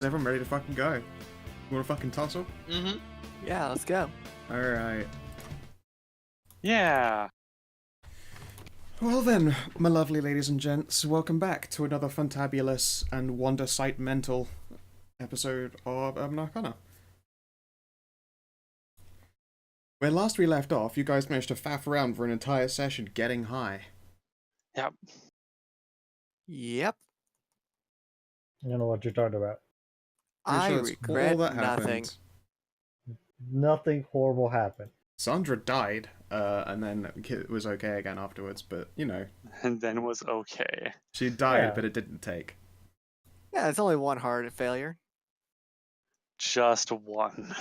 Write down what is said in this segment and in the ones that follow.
Is everyone ready to fucking go? You wanna fucking tussle? Mm-hmm. Yeah, let's go. Alright. Yeah. Well then, my lovely ladies and gents, welcome back to another fantabulous and wonder sight mental episode of Arcana. Where last we left off, you guys managed to faff around for an entire session getting high. Yep. Yep. I don't know what you're talking about. Pretty I sure that's regret all that nothing. happened. Nothing horrible happened. Sandra died, and then it was okay again afterwards, but, you know. And then was okay. She died, Yeah. but it didn't take. Yeah, it's only one hard failure. Just one.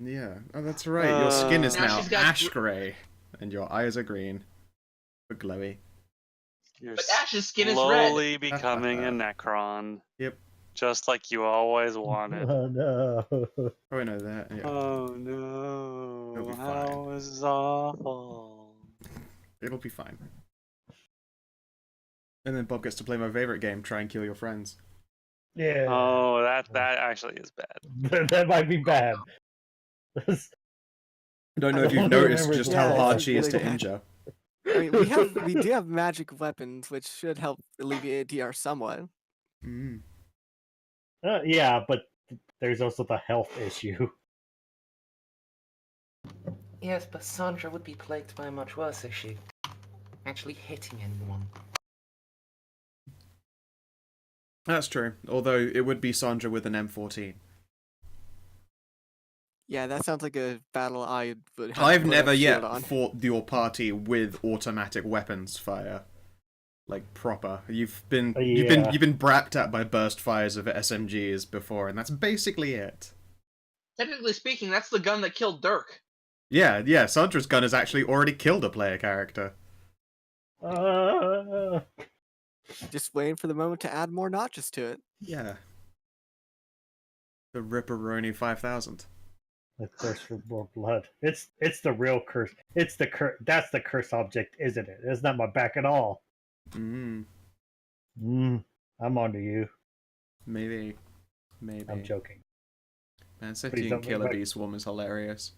Yeah, oh, that's right, your skin is Now now she's got ash grey, and your eyes are green. But glowy. You're But Ash's skin is red. slowly becoming a Necron. Yep. Just like you always wanted. Oh no. Oh, I know that, yeah. Oh It'll no. be How fine. is this awful? It'll be fine. And then Bob gets to play my favorite game, Try and Kill Your Friends. Yeah. Oh, that actually is bad. That might be bad. I don't know if I you've don't noticed remember just the how Yeah, hard it's she is really to bad. injure. I mean, we do have magic weapons, which should help alleviate DR somewhat. Mm. Yeah, but there's also the health issue. Yes, but Sandra would be plagued by a much worse issue. Actually hitting anyone. That's true, although it would be Sandra with an M14. Yeah, that sounds like a battle I would have I've to put never a yet shield on. fought your party with automatic weapons fire. Like, proper. You've been Yeah. you've been brapped at by burst fires of SMGs before, and that's basically it. Technically speaking, that's the gun that killed Dirk. Yeah, Sandra's gun has actually already killed a player character. Just waiting for the moment to add more notches to it. Yeah. The Ripperoni 5000. The thirst for more blood. It's the real curse. It's the curse. That's the curse object, isn't it? It's not my back at all. Mm, I'm onto you. maybe. I'm joking. Man, Please City and don't make Killer my- Bee Swarm is hilarious.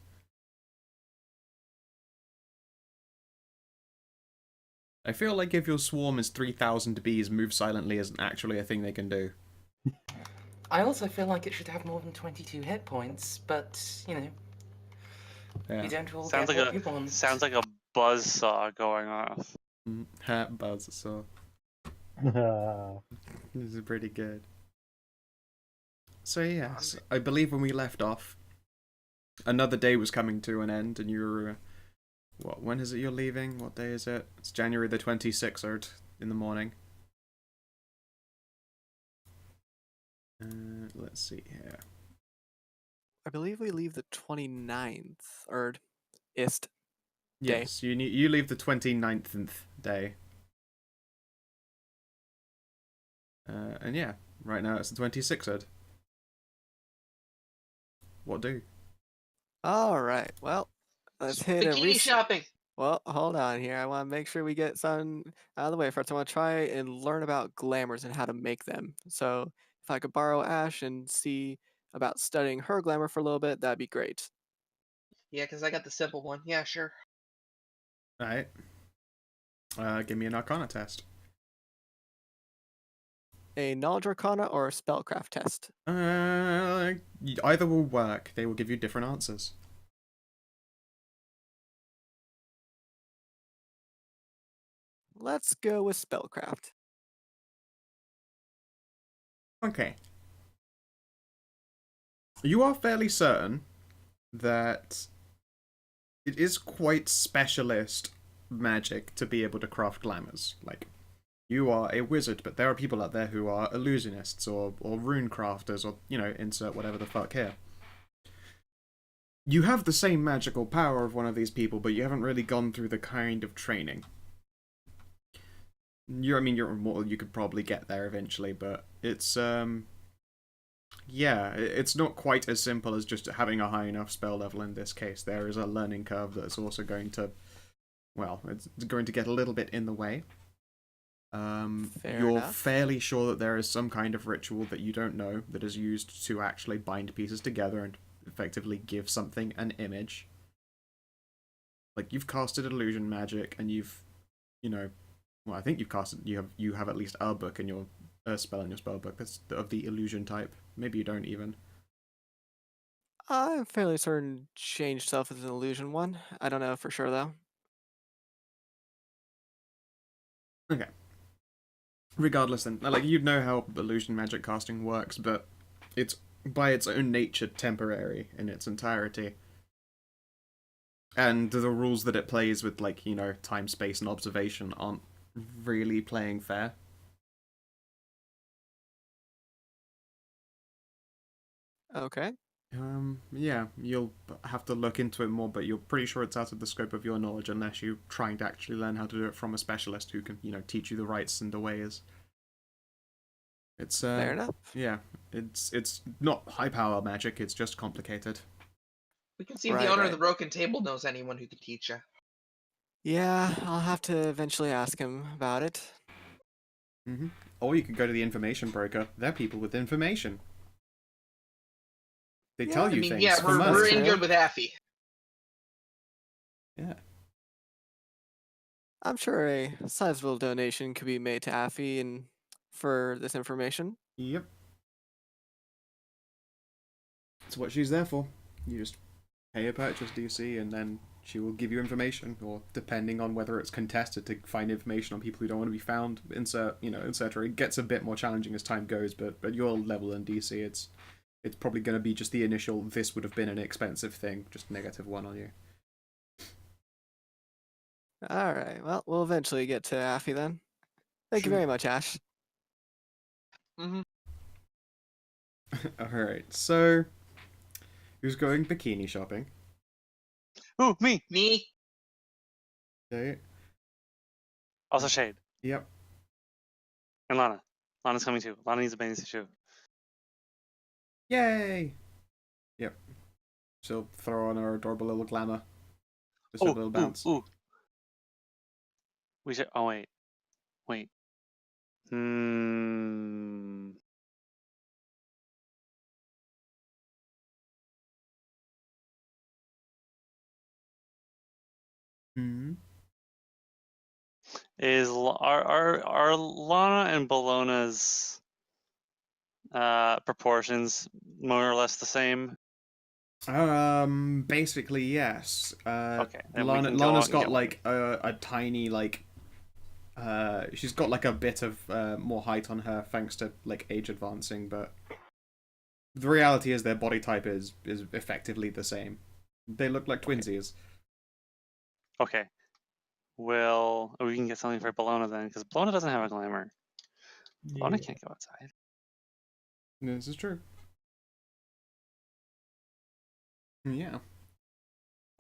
I feel like if your swarm is 3,000 bees, move silently isn't actually a thing they can do. I also feel like it should have more than 22 hit points, but, you know, Yeah. you don't all Sounds get like what you want. Sounds like a buzzsaw going off. Hat buzz, so this is pretty good. So yes, I believe when we left off, another day was coming to an end, and you're... What, when is it you're leaving? What day is it? It's January the 26th in the morning. Let's see here. I believe we leave the 29th, or ist. Yes, you leave the 29th day. And yeah, right now it's the 26th. What do? Alright, well, let's hit a Bikini shopping! Well, hold on here. I want to make sure we get some out of the way first. I want to try and learn about glamours and how to make them. So if I could borrow Ash and see about studying her glamour for a little bit, that'd be great. Yeah, because I got the simple one. Yeah, sure. Alright. Give me an Arcana test. A knowledge arcana or a spellcraft test? Either will work. They will give you different answers. Let's go with spellcraft. Okay. You are fairly certain that it is quite specialist magic to be able to craft glamours. Like, you are a wizard, but there are people out there who are illusionists or rune crafters or, you know, insert whatever the fuck here. You have the same magical power of one of these people, but you haven't really gone through the kind of training. You could probably get there eventually, but it's, yeah, it's not quite as simple as just having a high enough spell level in this case. There is a learning curve that's also going to, well, it's going to get a little bit in the way. Fair You're enough. fairly sure that there is some kind of ritual that you don't know that is used to actually bind pieces together and effectively give something an image. Like, you've casted illusion magic, and you've, well, I think you've casted. You have at least a book in your spell in your spell book that's of the illusion type. Maybe you don't even. I'm fairly certain change self is an illusion one. I don't know for sure though. Okay. Regardless, then, like, you'd know how illusion magic casting works, but it's by its own nature temporary in its entirety. And the rules that it plays with, like, time, space, and observation aren't really playing fair. Okay. Yeah, you'll have to look into it more, but you're pretty sure it's out of the scope of your knowledge unless you're trying to actually learn how to do it from a specialist who can, teach you the rights and the ways. It's Fair enough. yeah, it's not high power magic, it's just complicated. We can see if Right, the owner of right. the broken table knows anyone who could teach you. Yeah, I'll have to eventually ask him about it. Or you could go to the information broker. They're people with information. They Yeah, tell I you mean, things yeah, for we're money. in good with Affy. Yeah. I'm sure a sizable donation could be made to Affy and for this information. Yep. That's what she's there for. You just pay a purchase DC, and then she will give you information, or depending on whether it's contested, to find information on people who don't want to be found, insert, etc. It gets a bit more challenging as time goes, but at your level in DC, it's probably going to be just the initial, this would have been an expensive thing, just -1 on you. All right. Well, we'll eventually get to Affy then. Thank you Sure. very much, Ash. Mm-hmm. Alright, so who's going bikini shopping? Ooh, me. Me? Okay. Also Shade. Yep. And Lana. Lana's coming too. Lana needs a bathing suit too. Yay! Yep. She'll throw on her adorable little glamour. Just a Oh, little bounce. ooh. We should. Oh wait. Wait. Hmm. Hmm. Are Lana and Bologna's proportions more or less the same? Basically, yes. Okay, then we can go Lana's out and got get like a tiny she's got like a bit of more height on her thanks to like age advancing, but the reality is their body type is effectively the same. They look like twinsies. Okay. Well, we can get something for Bologna then, because Bologna doesn't have a glamour. Bologna Yeah. can't go outside. This is true. Yeah.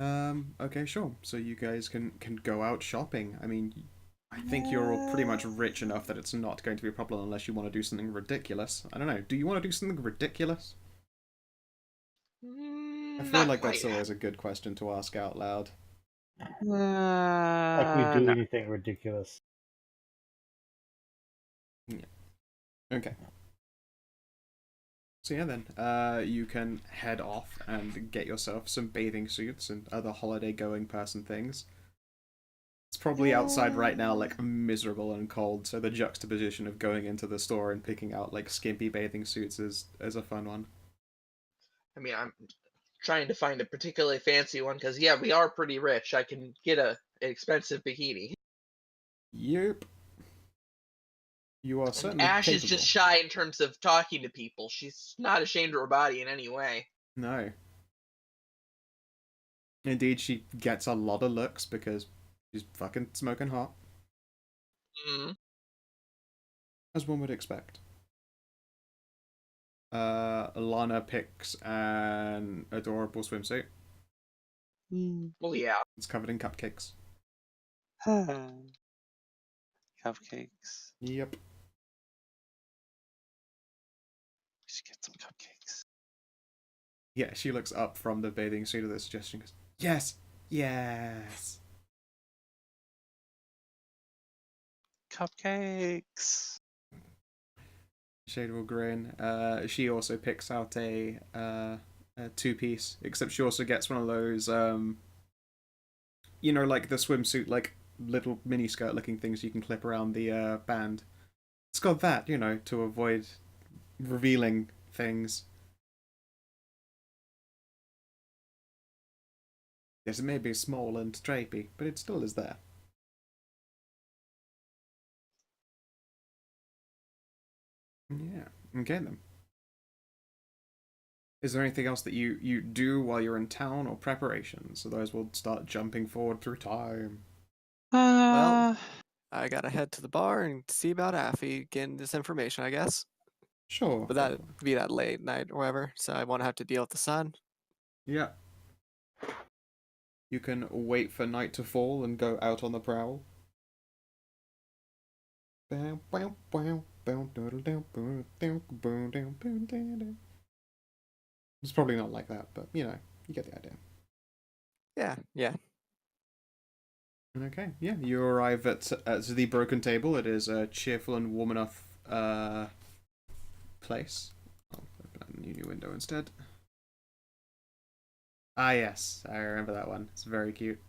Okay, sure. So you guys can go out shopping. I mean, I think you're all pretty much rich enough that it's not going to be a problem unless you want to do something ridiculous. I don't know. Do you want to do something ridiculous? I feel Not like that's quite. always a good question to ask out loud. Like we do No. anything ridiculous. Okay. So yeah, then you can head off and get yourself some bathing suits and other holiday-going person things. It's probably outside right now, like miserable and cold. So the juxtaposition of going into the store and picking out like skimpy bathing suits is a fun one. I mean, I'm trying to find a particularly fancy one because, yeah, we are pretty rich. I can get an expensive bikini. Yep. You are And certainly Ash capable. is just shy in terms of talking to people. She's not ashamed of her body in any way. No. Indeed, she gets a lot of looks because she's fucking smoking hot, Mm. as one would expect. Lana picks an adorable swimsuit. Well, yeah. It's covered in cupcakes. Cupcakes. Yep. We should get some cupcakes. Yeah, she looks up from the bathing suit at the suggestion and goes, yes! Yes! cupcakes. Shade will grin. She also picks out a 2-piece, except she also gets one of those, like the swimsuit, like little mini skirt looking things you can clip around the band. It's got that, to avoid revealing things. Yes, it may be small and drapey, but it still is there. Yeah, okay then. Is there anything else that you do while you're in town or preparations? Otherwise, we'll start jumping forward through time. Well, I gotta head to the bar and see about Affy getting this information, I guess. Sure. But that could be that late night or whatever, so I won't have to deal with the sun. Yeah. You can wait for night to fall and go out on the prowl. It's probably not like that, but you get the idea. Yeah. Okay, yeah, you arrive at the Broken Table. It is a cheerful and warm enough place. I'll open a new window instead. Ah, yes, I remember that one. It's very cute.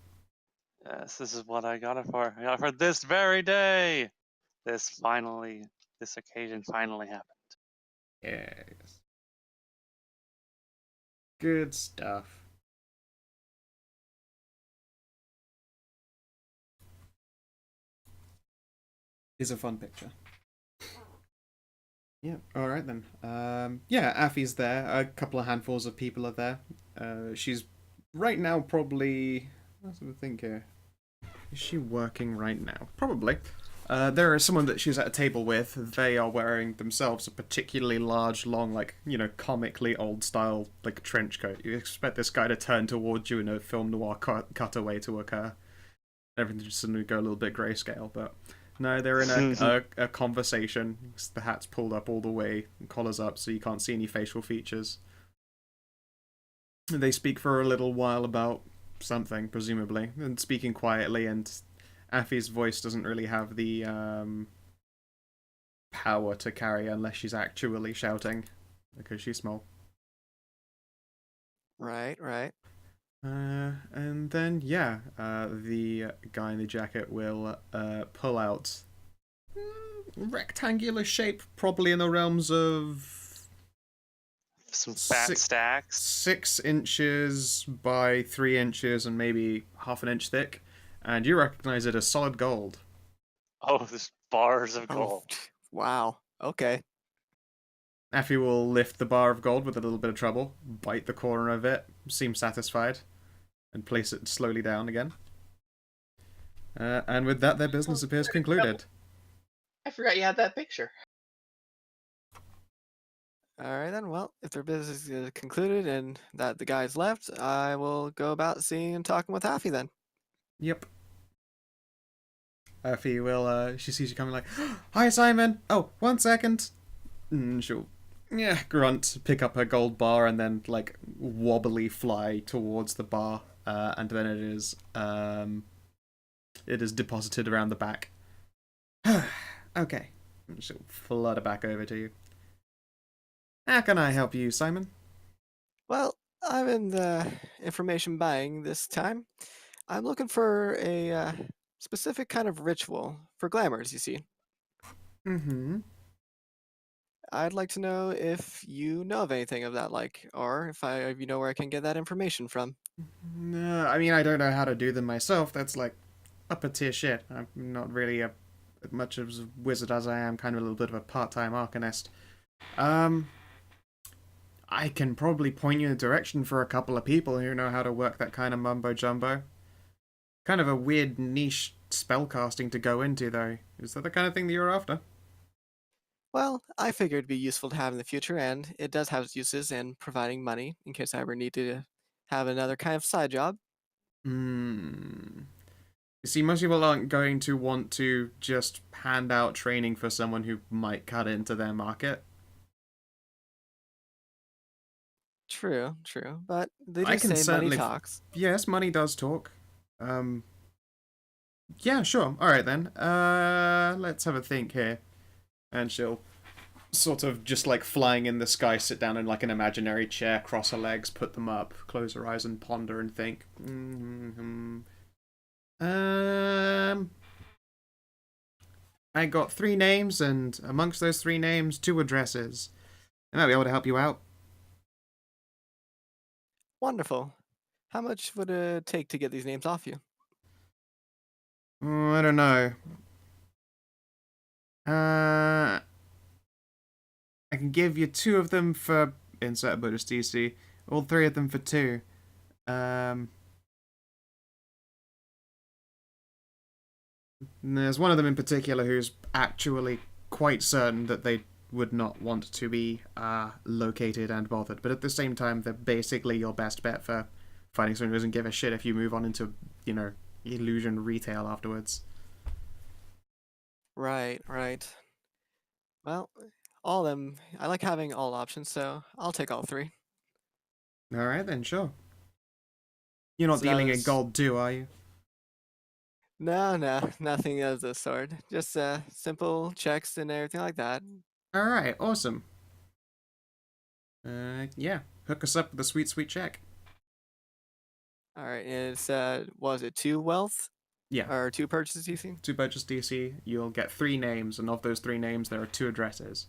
Yes, this is what I got it for. I got it for this very day. This occasion finally happened. Yes. Good stuff. Is a fun picture. Yeah, alright then. Yeah, Affy's there. A couple of handfuls of people are there. She's right now probably... Let's have a think here. Is she working right now? Probably. There is someone that she's at a table with. They are wearing themselves a particularly large, long, comically old-style, trench coat. You expect this guy to turn towards you in a film noir cutaway to occur. Everything just suddenly go a little bit grayscale, but... No, they're in a conversation. The hat's pulled up all the way, collar's up, so you can't see any facial features. They speak for a little while about something, presumably, and speaking quietly, and Affy's voice doesn't really have the power to carry unless she's actually shouting, because she's small. Right. And then, the guy in the jacket will pull out rectangular shape, probably in the realms of some fat stacks. 6 inches by 3 inches and maybe half an inch thick, and you recognize it as solid gold. Oh, there's bars of gold. Oh, wow. Okay. Affy will lift the bar of gold with a little bit of trouble, bite the corner of it, seem satisfied, and place it slowly down again. And with that, their business appears concluded. I forgot you had that picture. All right then. Well, if their business is concluded and that the guy's left, I will go about seeing and talking with Affy then. Yep. Affy will, she sees you coming like, "Hi, Simon! Oh, 1 second!" And she'll, grunt, pick up her gold bar, and then, wobbly fly towards the bar. And then it is deposited around the back. Okay. And she'll flutter back over to you. How can I help you, Simon? Well, I'm in the information buying this time. I'm looking for a specific kind of ritual for glamours, you see. Mm-hmm. I'd like to know if you know of anything of that or if you know where I can get that information from. No, I mean, I don't know how to do them myself. That's upper tier shit. I'm not really much of a wizard as I am, kind of a little bit of a part-time arcanist. I can probably point you in a direction for a couple of people who know how to work that kind of mumbo-jumbo. Kind of a weird niche spellcasting to go into, though. Is that the kind of thing that you're after? Well, I figured it'd be useful to have in the future, and it does have its uses in providing money in case I ever need to have another kind of side job. You see, most people aren't going to want to just hand out training for someone who might cut into their market. True, but they I do can say money certainly talks. Yes, money does talk. Yeah, sure. All right then. Let's have a think here. And she'll sort of just like flying in the sky, sit down in like an imaginary chair, cross her legs, put them up, close her eyes, and ponder and think. I got 3 names, and amongst those 3 names, 2 addresses. I might be able to help you out. Wonderful. How much would it take to get these names off you? I don't know. I can give you 2 of them for insert bonus DC, all 3 of them for 2. There's one of them in particular who's actually quite certain that they would not want to be located and bothered, but at the same time, they're basically your best bet for finding someone who doesn't give a shit if you move on into, illusion retail afterwards. Right, right. Well, all of them. I like having all options, so I'll take all 3. Alright then, sure. You're not So dealing in does- gold too, are you? No, nothing of the sort. Just simple checks and everything like that. Alright, awesome. Yeah. Hook us up with a sweet, sweet check. All right, and it's was it 2 wealth Yeah. or 2 purchases? You see? 2 purchase DC, you'll get 3 names, and of those 3 names, there are 2 addresses.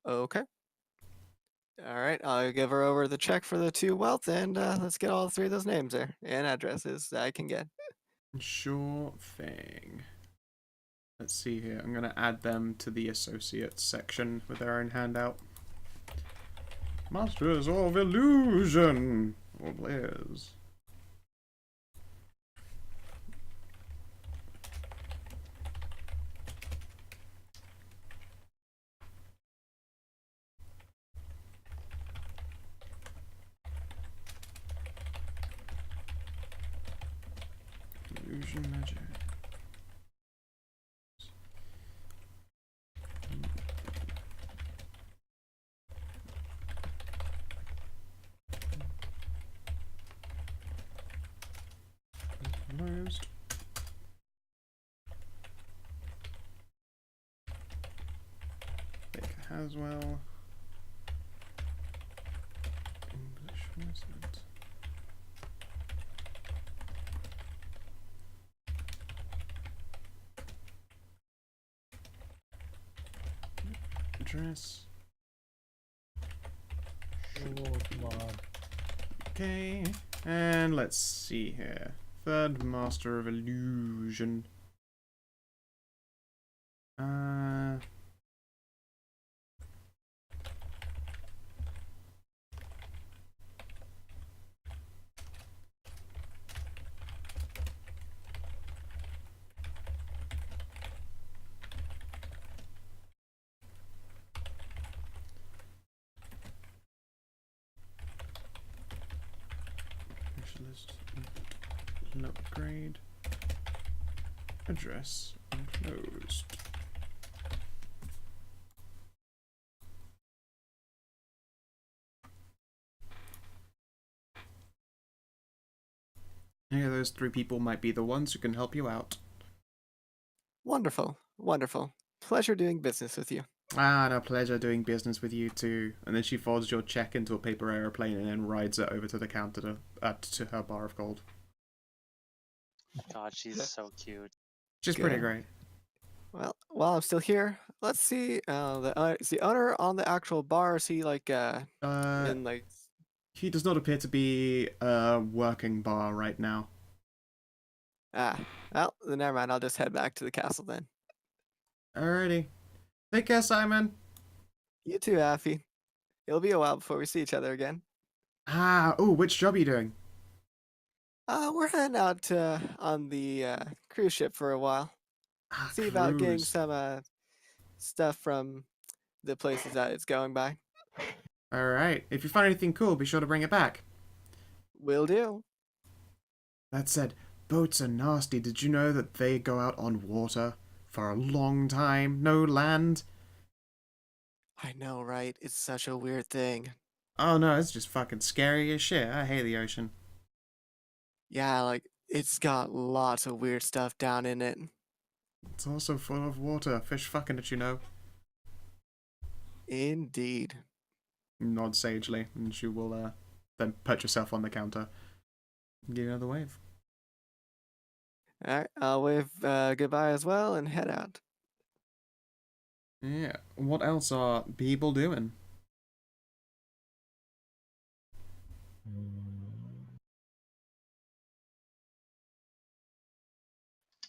Okay. All right, I'll give her over the check for the 2 wealth, and let's get all 3 of those names there and addresses that I can get. Sure thing. Let's see here. I'm going to add them to the associates section with their own handout. Masters of Illusion! Or Blaze. Illusion magic. Closed. Baker Haswell. English, what is that? Address. Oh, come on. Okay. And let's see here. Third Master of Illusion. Specialist. No upgrade. Address enclosed. Yeah, those 3 people might be the ones who can help you out. Wonderful, wonderful. Pleasure doing business with you. No pleasure doing business with you too. And then she folds your check into a paper aeroplane and then rides it over to the counter to her bar of gold. God, she's so cute. She's pretty Good. great. Well, while I'm still here, let's see. Is the owner on the actual bar? Is he like in like? He does not appear to be a working bar right now. Well, then never mind. I'll just head back to the castle then. Alrighty. Take care, Simon. You too, Affy. It'll be a while before we see each other again. Which job are you doing? We're heading out on the cruise ship for a while. See about getting Cruise. some stuff from the places that it's going by. Alright. If you find anything cool, be sure to bring it back. Will do. That said, boats are nasty. Did you know that they go out on water for a long time? No land? I know, right? It's such a weird thing. Oh no, it's just fucking scary as shit. I hate the ocean. Yeah, like It's got lots of weird stuff down in it. It's also full of water. Fish fucking it, you know. Indeed. Nod sagely, and she will then put yourself on the counter. Give you another wave. Alright, I'll wave goodbye as well and head out. Yeah. What else are people doing?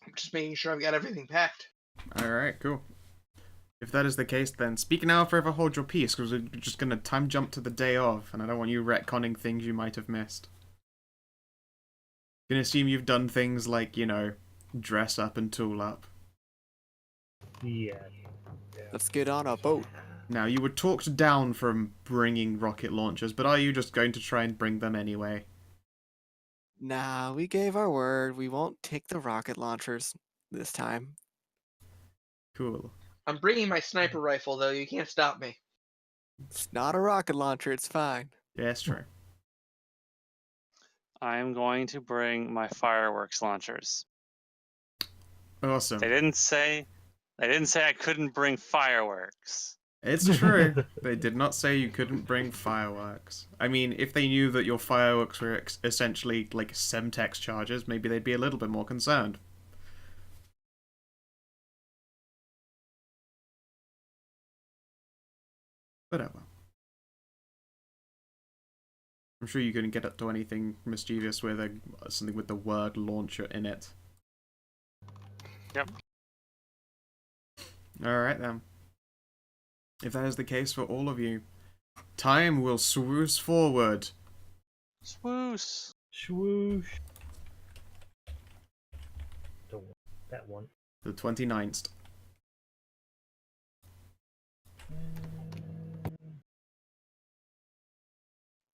I'm just making sure I've got everything packed. Alright, cool. If that is the case, then speak now or forever hold your peace, because we're just going to time jump to the day of, and I don't want you retconning things you might have missed. I'm going to assume you've done things like, you know, dress up and tool up. Yeah. Let's get on a boat. Now, you were talked down from bringing rocket launchers, but are you just going to try and bring them anyway? Nah, we gave our word. We won't take the rocket launchers this time. Cool. I'm bringing my sniper rifle, though. You can't stop me. It's not a rocket launcher, it's fine. Yeah, that's true. I'm going to bring my fireworks launchers. Awesome. They didn't say I couldn't bring fireworks. It's true. They did not say you couldn't bring fireworks. I mean, if they knew that your fireworks were essentially like Semtex charges, maybe they'd be a little bit more concerned. Whatever. I'm sure you couldn't get up to anything mischievous with something with the word launcher in it. Yep. Alright then. If that is the case for all of you, time will swoosh forward. Swoosh. Swoosh. Don't want that one. The 29th.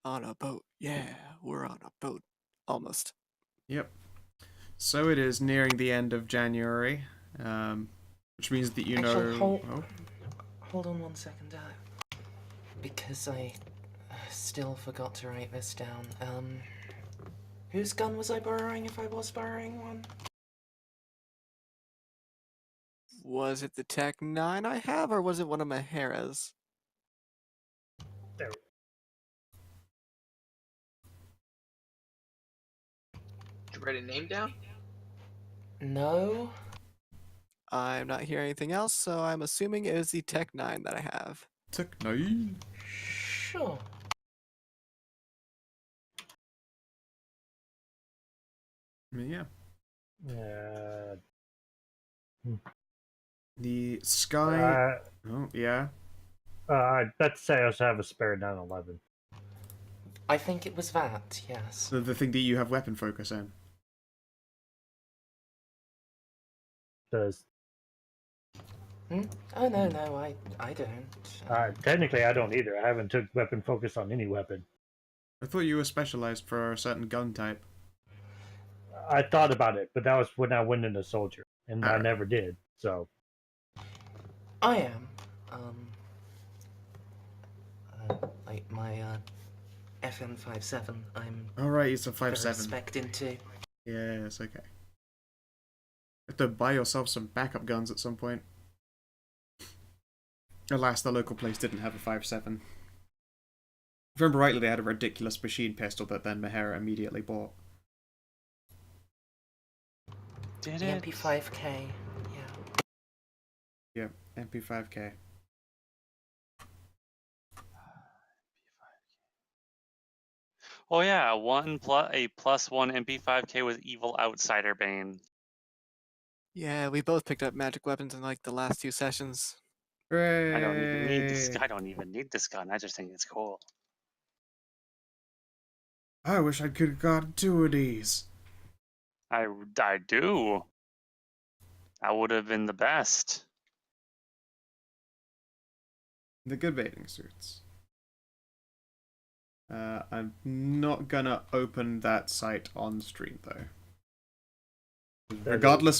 On a boat. Yeah, we're on a boat. Almost. Yep. So it is nearing the end of January, which means that you Actually, know... hold on 1 second, because I still forgot to write this down. Whose gun was I borrowing if I was borrowing one? Was it the Tech 9 I have, or was it one of Mahara's? There. Did you write a name down? No. I'm not hearing anything else, so I'm assuming it was the Tech 9 that I have. Tech 9. Sure. Yeah. Uh, The sky... oh, yeah. I'd bet to say I also have a spare 911. I think it was that, yes. The thing that you have weapon focus in. Does Oh, no, I don't. technically I don't either. I haven't took weapon focus on any weapon. I thought you were specialized for a certain gun type. I thought about it, but that was when I went into soldier, and I Alright. never did. So I am. Like my, FN57, I'm Alright, it's a very 5.7. spec'd into. Yes, okay. You have to buy yourself some backup guns at some point. Alas, the local place didn't have a 5.7. If I remember rightly, they had a ridiculous machine pistol that then Mahara immediately bought. Did The it? MP5K, yeah. Yeah, MP5K. Oh yeah, a +1 MP5K with Evil Outsider Bane. Yeah, we both picked up magic weapons in like the last 2 sessions. I don't even need this. Hooray! I don't even need this gun. I just think it's cool. I wish I could have got 2 of these. I do. That would have been the best. The good bathing suits. I'm not gonna open that site on stream though. Regardless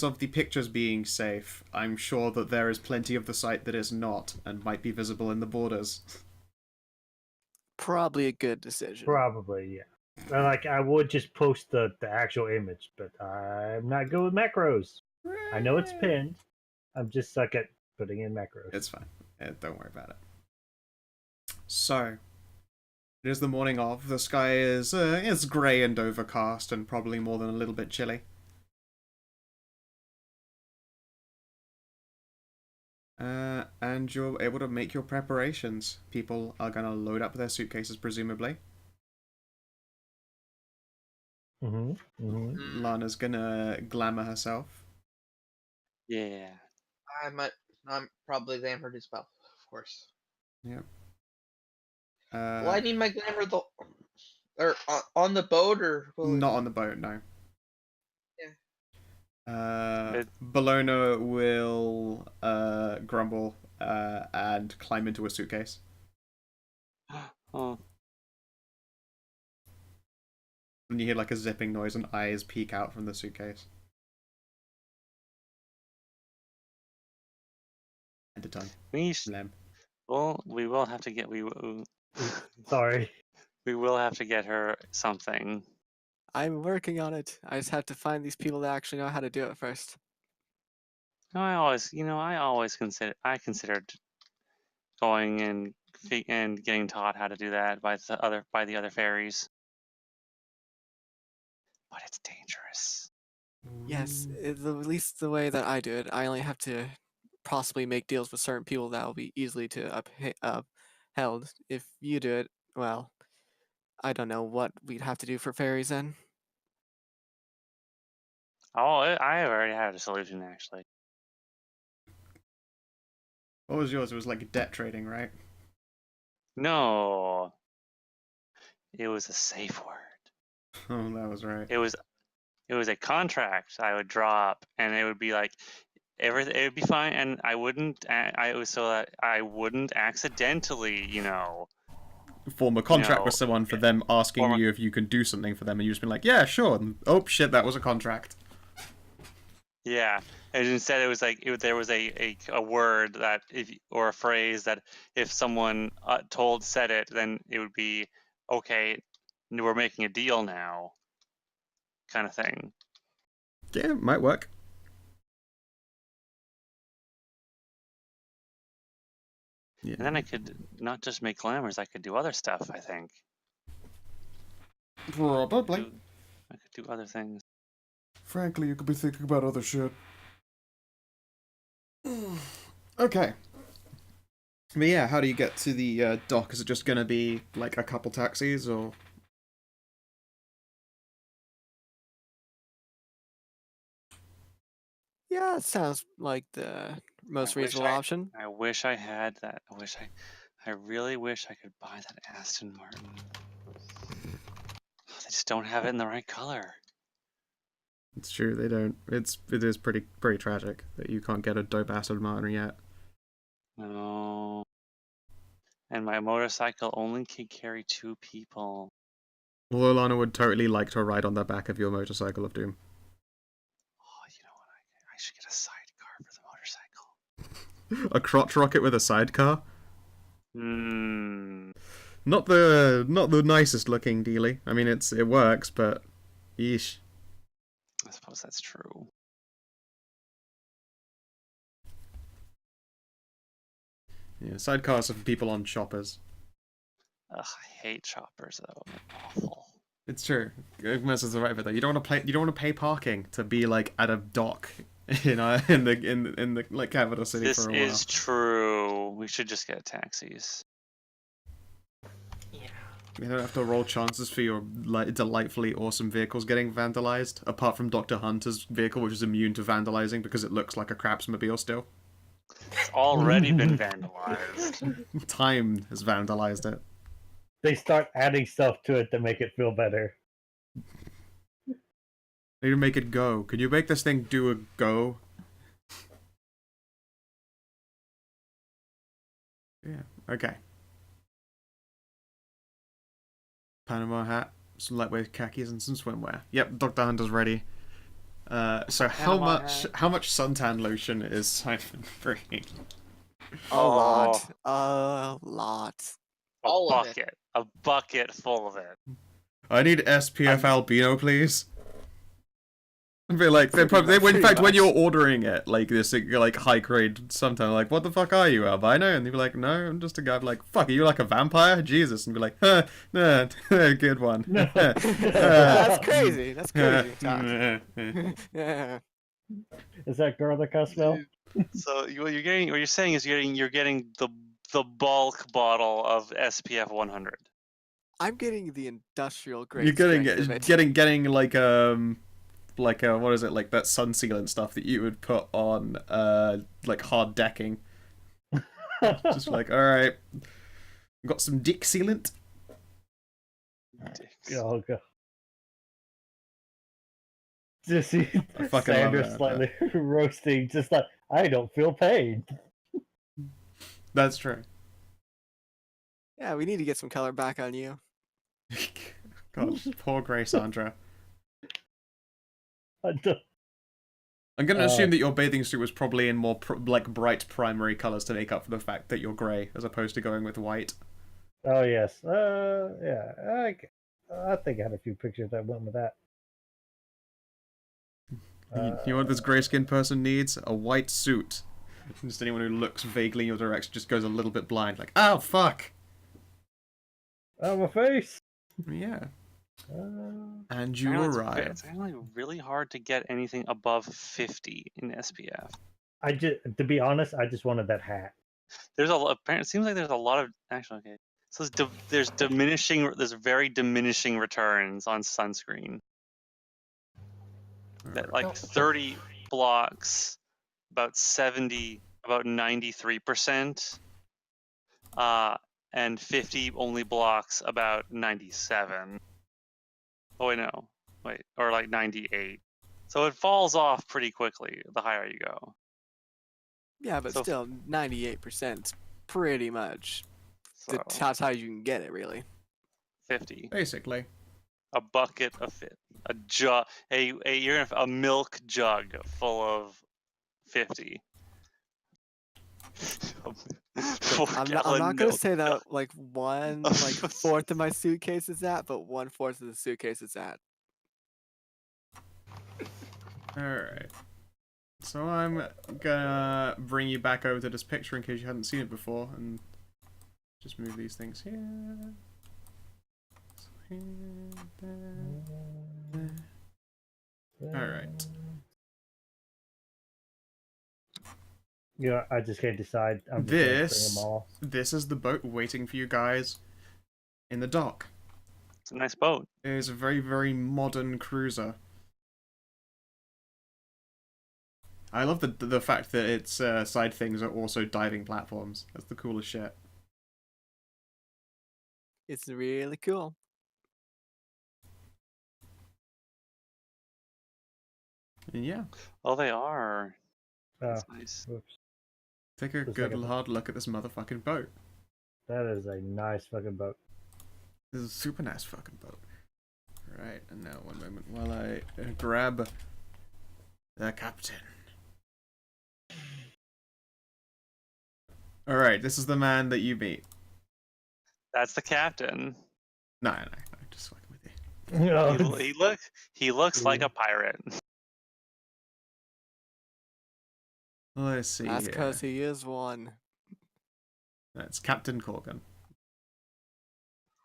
of the pictures being safe, I'm sure that there is plenty of the site that is not and might be visible in the borders. Probably a good decision. probably, yeah. Like I would just post the actual image, but I'm not good with macros. I know it's pinned. I'm just suck at putting in macros. It's fine. Don't worry about it. So, it is the morning of. The sky is it's grey and overcast, and probably more than a little bit chilly. And you're able to make your preparations. People are gonna load up their suitcases, presumably. Lana's gonna glamour herself. Yeah. I'm probably glamored as well, of course. Yep. Well, I need my glamour on the boat, or not on the boat, no. Yeah. Bologna will grumble and climb into a suitcase. Oh. And you hear like a zipping noise and eyes peek out from the suitcase. End of time. Well, we will have to get Sorry. we will have to get her something. I'm working on it. I just have to find these people that actually know how to do it first. No, I always considered going and getting taught how to do that by the other fairies. But it's dangerous. Yes, at least the way that I do it, I only have to possibly make deals with certain people that will be easily to upheld. If you do it, well, I don't know what we'd have to do for fairies then. Oh, I already had a solution actually. What was yours? It was like debt trading, right? No, it was a safe word. Oh, that was right. It was a contract I would drop, and it would be like everything. It would be fine, and I wouldn't. It was so that I wouldn't accidentally, Form a contract with someone for them asking you if you can do something for them, and you just been like, yeah, sure. And, oh shit, that was a contract. Yeah, and instead it was like there was a word that or a phrase that if someone said it, then it would be okay. We're making a deal now, kind of thing. Yeah, might work. Yeah. And then I could not just make glamours, I could do other stuff, I think. Probably. I could do other things. Frankly, you could be thinking about other shit. Okay. But yeah, how do you get to the dock? Is it just gonna be like a couple taxis, or...? Yeah, it sounds like the most reasonable option. I wish I had that. I really wish I could buy that Aston Martin. They just don't have it in the right color. It's true, they don't. It is pretty tragic that you can't get a dope Aston Martin yet. No. And my motorcycle only can carry 2 people. Well, Lana would totally like to ride on the back of your motorcycle of doom. Oh, you know what? I should get a sidecar for the motorcycle. A crotch rocket with a sidecar? Hmm. Not the nicest looking dealie. I mean, it works, but yeesh. I suppose that's true. Yeah, sidecars are for people on choppers. Ugh, I hate choppers though. They're awful. It's true. Gomez is right, but though you don't want to pay parking to be like at a dock, in the like capital city for a while. This is true. We should just get taxis. Yeah. You don't have to roll chances for your delightfully awesome vehicles getting vandalized, apart from Dr. Hunter's vehicle, which is immune to vandalizing because it looks like a crapsmobile still. It's already been vandalized. Time has vandalized it. They start adding stuff to it to make it feel better. Need to make it go. Could you make this thing do a go? Yeah, okay. Panama hat, some lightweight khakis, and some swimwear. Yep, Dr. Hunter's ready. So how much suntan lotion is Simon bringing? A lot. All of it. A bucket full of it. I need SPF albino, please. I'd be like, in Pretty fact, when much. you're ordering it, like this, like high grade, sometimes like, what the fuck are you, albino? And you'd be like, no, I'm just a guy. Like, fuck, are you like a vampire? Jesus, and be like, no, good one. No. That's crazy. That's crazy talk. Yeah. Is that girl that cuss well? So what you're saying is you're getting the bulk bottle of SPF 100. I'm getting the industrial grade. You're strength of it. getting like what is it, like that sun sealant stuff that you would put on like hard decking. Just like, all right, got some dick sealant. Oh god. Just see I fucking love Sandra that. slightly roasting, just like, I don't feel pain. That's true. Yeah, we need to get some color back on you. Gosh, poor Grey Sandra. I don't- I'm gonna assume that your bathing suit was probably in more like bright primary colors to make up for the fact that you're grey, as opposed to going with white. Oh yes. Yeah. I think I had a few pictures that went with that. You know what this grey-skinned person needs? A white suit. Just anyone who looks vaguely in your direction just goes a little bit blind, like, oh fuck. Oh, my face. Yeah. And I you know arrive. it's actually really hard to get anything above 50 in SPF. To be honest, I just wanted that hat. There's apparently it seems like there's a lot of actually okay. So there's very diminishing returns on sunscreen. That like 30 blocks, about 70, about 93%. And 50 only blocks about 97. Oh wait, no. Wait, or like 98. So it falls off pretty quickly the higher you go. Yeah, but So- still, 98% pretty much So that's how you can get it, really. 50. Basically. A bucket of fit. A jug. A milk jug full of 50. I'm not gonna say that like one like fourth of my suitcase is that, but 1/4 of the suitcase is that. Alright. So I'm gonna bring you back over to this picture in case you hadn't seen it before, and just move these things here. So here, there. Alright. Yeah, I just can't decide. I'm just gonna bring This them all. this is the boat waiting for you guys in the dock. It's a nice boat. It is a very, very modern cruiser. I love the fact that its side things are also diving platforms. That's the coolest shit. It's really cool. And yeah, Oh, they are. Oh, That's nice. whoops. take a Just good like a- hard look at this motherfucking boat. That is a nice fucking boat. This is a super nice fucking boat. Right, and now one moment while I grab the captain. Alright, this is the man that you meet. That's the captain. No, just fucking with you. Oh, He looks like a pirate. Let's see That's here. because he is one. That's Captain Corgan.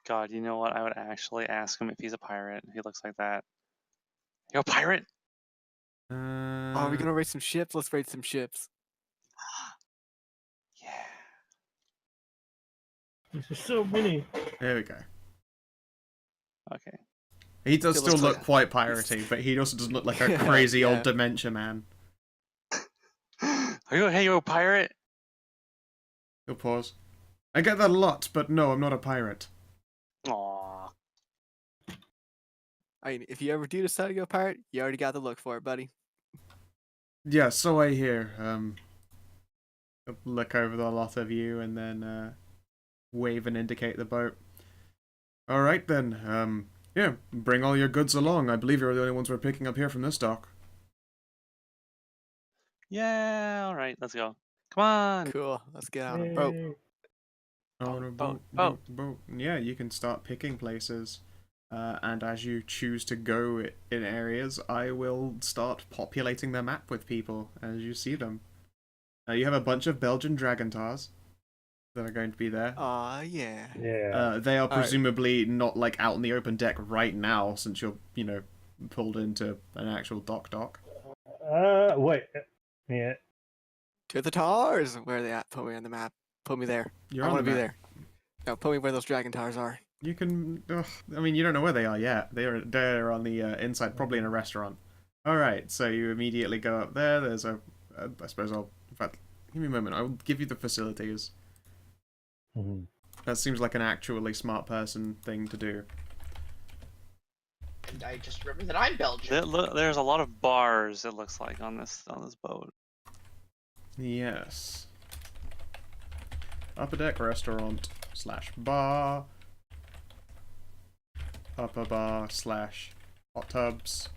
God, you know what? I would actually ask him if he's a pirate. If he looks like that. You a pirate? Oh, are we gonna raid some ships? Let's raid some ships. Yeah. there's so many. There we go. Okay. He does Still still looks look like- quite piratey, but he also doesn't look like a crazy Yeah. old dementia man. Hey, you a pirate? He'll pause. I get that a lot, but no, I'm not a pirate. Aww. I mean, if you ever do decide to go pirate, you already got the look for it, buddy. Yeah, so I hear. I'll look over the lot of you and then wave and indicate the boat. Alright then, yeah, bring all your goods along. I believe you're the only ones we're picking up here from this dock. Yeah, alright, let's go. Come on. Cool. Let's get on a boat. Yay. On a Boat, boat. Yeah, you can start picking places. and as you choose to go in areas, I will start populating the map with people as you see them. You have a bunch of Belgian Dragontars that are going to be there. Yeah. Yeah. They are All right. presumably not like out in the open deck right now, since you're pulled into an actual dock. Wait. Yeah. To the tars. Where are they at? Put me on the map. Put me there. You're I on want the to be map. there. No, put me where those dragon tars are. You can. I mean, you don't know where they are yet. They're on the inside, probably in a restaurant. All right, so you immediately go up there. There's I suppose I'll. In fact, give me a moment. I will give you the facilities. Mhm. That seems like an actually smart person thing to do. And I just remember that I'm Belgian. There's a lot of bars. It looks like on this boat. Yes. Upper deck restaurant / bar. Upper bar / hot tubs.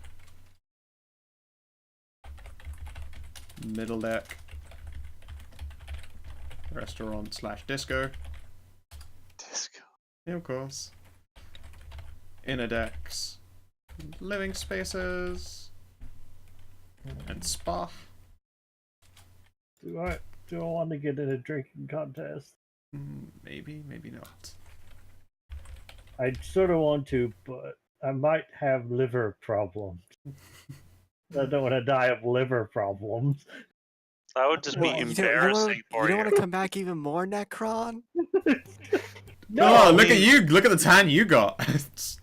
Middle deck restaurant / disco. Disco. Yeah, of course. Inner decks, living spaces, and spa. Do I want to get in a drinking contest? Maybe, maybe not. I sort of want to, but I might have liver problems. I don't want to die of liver problems. That would just be Well, embarrassing for you you. don't want to come back even more, Necron? No, look I at mean- you! Look at the tan you got.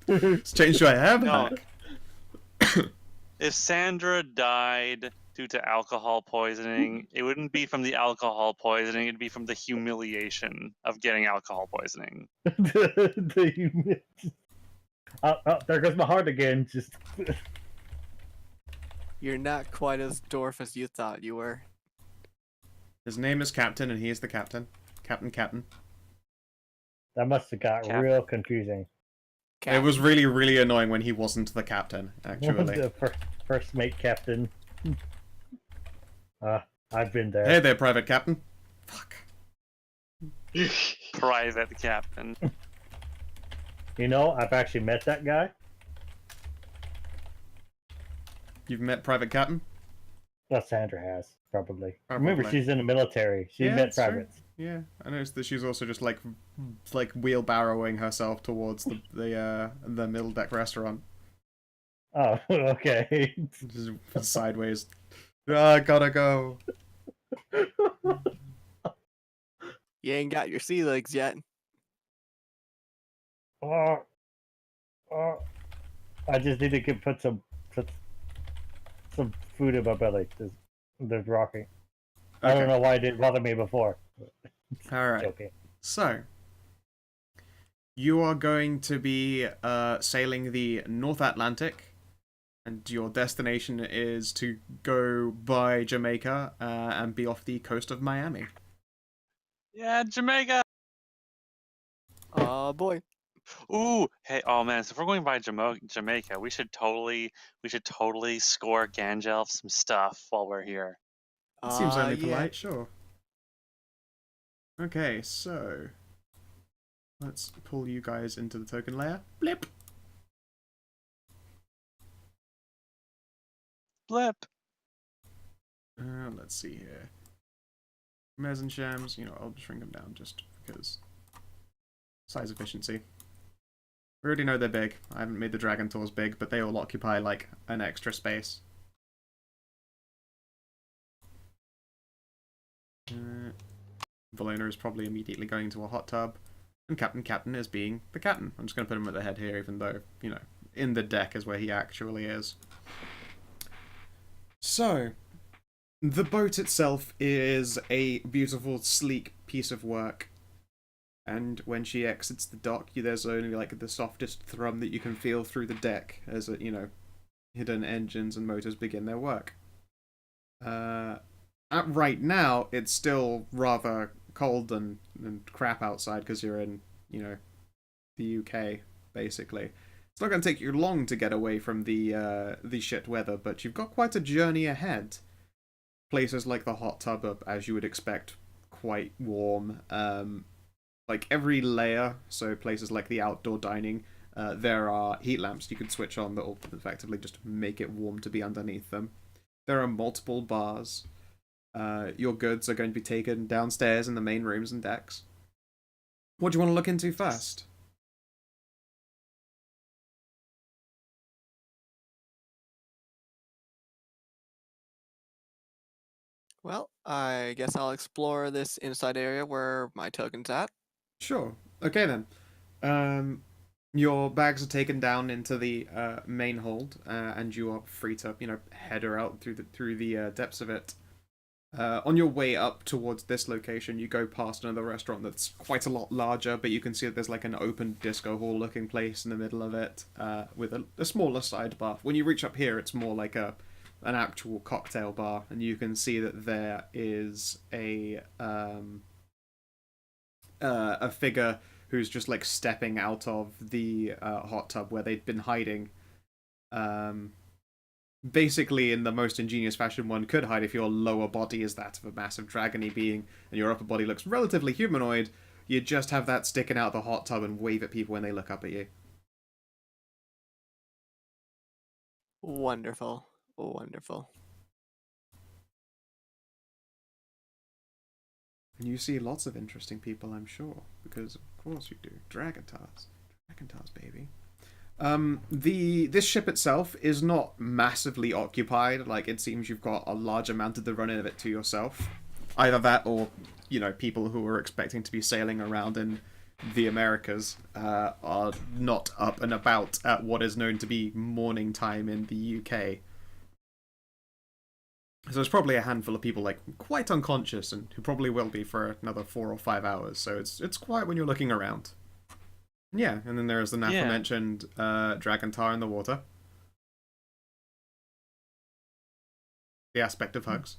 It's changed your hair No. back. If Sandra died due to alcohol poisoning, it wouldn't be from the alcohol poisoning, it'd be from the humiliation of getting alcohol poisoning. There goes my heart again. Just You're not quite as dwarf as you thought you were. His name is Captain, and he is the captain. Captain. that must have got Cap- real confusing. It was really, really annoying when he wasn't the captain, actually. The first mate captain. I've been there. Hey there, Private Captain. Fuck. Private captain. You know, I've actually met that guy. You've met Private Captain? Well, Sandra has, probably. Probably. Remember, she's in the military. She Yeah, met that's true. privates. Yeah, I noticed that she's also just like wheelbarrowing herself towards the middle deck restaurant, Oh, okay. just sideways. I gotta go. You ain't got your sea legs yet. I just need to put some food in my belly. There's rocking. I don't know why it didn't bother me before. All right. Joking. So, you are going to be sailing the North Atlantic, and your destination is to go by Jamaica and be off the coast of Miami. Yeah, Jamaica! Oh boy. Ooh, hey, oh man, so if we're going by Jamaica, we should totally score Gangelf some stuff while we're here. It seems only yeah. polite, sure. Okay, so let's pull you guys into the token layer. Blip. Blip. Let's see here. Mez and Shams, I'll shrink them down just because size efficiency. We already know they're big. I haven't made the Dragon Tours big, but they all occupy like an extra space. Valona is probably immediately going to a hot tub, and Captain is being the captain. I'm just going to put him at the head here, even though, in the deck is where he actually is. So, the boat itself is a beautiful, sleek piece of work. And when she exits the dock, there's only like the softest thrum that you can feel through the deck as, hidden engines and motors begin their work. Right now, it's still rather cold and crap outside because you're in, the UK, basically. It's not going to take you long to get away from the shit weather, but you've got quite a journey ahead. Places like the hot tub are, as you would expect, quite warm. Like every layer, so places like the outdoor dining, There are heat lamps you can switch on that will effectively just make it warm to be underneath them. There are multiple bars. Your goods are going to be taken downstairs in the main rooms and decks. What do you want to look into first? Well, I guess I'll explore this inside area where my token's at. Sure. Okay then. Your bags are taken down into the main hold, and you are free to, head her out through the depths of it. On your way up towards this location, you go past another restaurant that's quite a lot larger, but you can see that there's like an open disco hall looking place in the middle of it, with a smaller sidebar. When you reach up here, it's more like an actual cocktail bar, and you can see that there is a figure who's just like stepping out of the hot tub where they'd been hiding. Basically, in the most ingenious fashion one could hide, if your lower body is that of a massive dragony being and your upper body looks relatively humanoid, you just have that sticking out of the hot tub and wave at people when they look up at you. Wonderful. Wonderful. And you see lots of interesting people, I'm sure, because of course you do. Dragon Tars, baby. This ship itself is not massively occupied. Like, it seems you've got a large amount of the run of it to yourself. Either that or, people who are expecting to be sailing around in the Americas are not up and about at what is known to be morning time in the UK. So there's probably a handful of people, like, quite unconscious, and who probably will be for another 4 or 5 hours, so it's quiet when you're looking around. Yeah, and then there's the aforementioned dragon tar in the water. The aspect of hugs.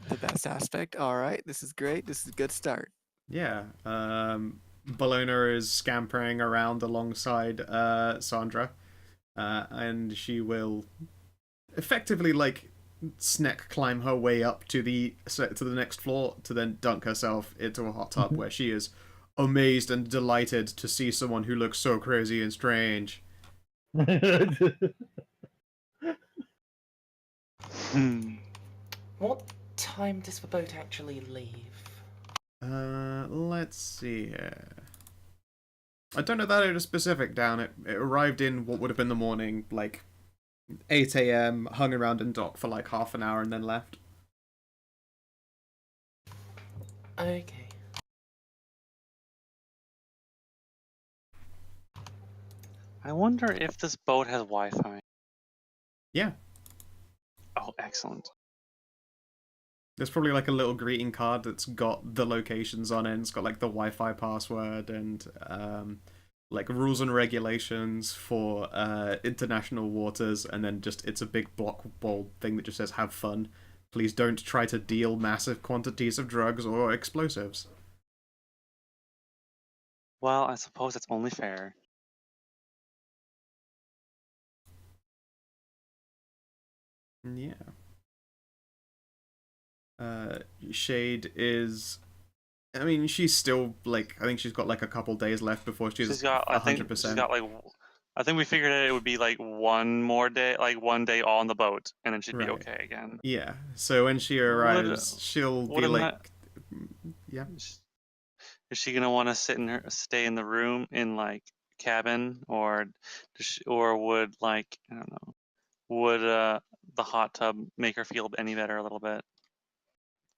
The best aspect. All right, this is great. This is a good start. Yeah, Bologna is scampering around alongside Sandra, and she will effectively, like, climb her way up to the next floor to then dunk herself into a hot tub where she is amazed and delighted to see someone who looks so crazy and strange. What time does the boat actually leave? Let's see here. I don't know that it is specific down. It arrived in what would have been the morning, like 8 a.m., hung around in dock for like half an hour and then left. Okay. I wonder if this boat has Wi-Fi. Yeah. Oh, excellent. There's probably like a little greeting card that's got the locations on it. It's got like the Wi-Fi password and like rules and regulations for international waters, and then just it's a big block bold thing that just says "Have fun. Please don't try to deal massive quantities of drugs or explosives." Well, I suppose it's only fair. Yeah. Shade is, I mean, she's still like, I think she's got like a couple days left before she's got 100%. She's got like, I think we figured it would be like one more day, like one day on the boat, and then she'd be Right. okay again. Yeah. So when she arrives, she'll be like, yeah. Is she gonna want to stay in the room in like cabin, or would, like, I don't know, would the hot tub make her feel any better a little bit?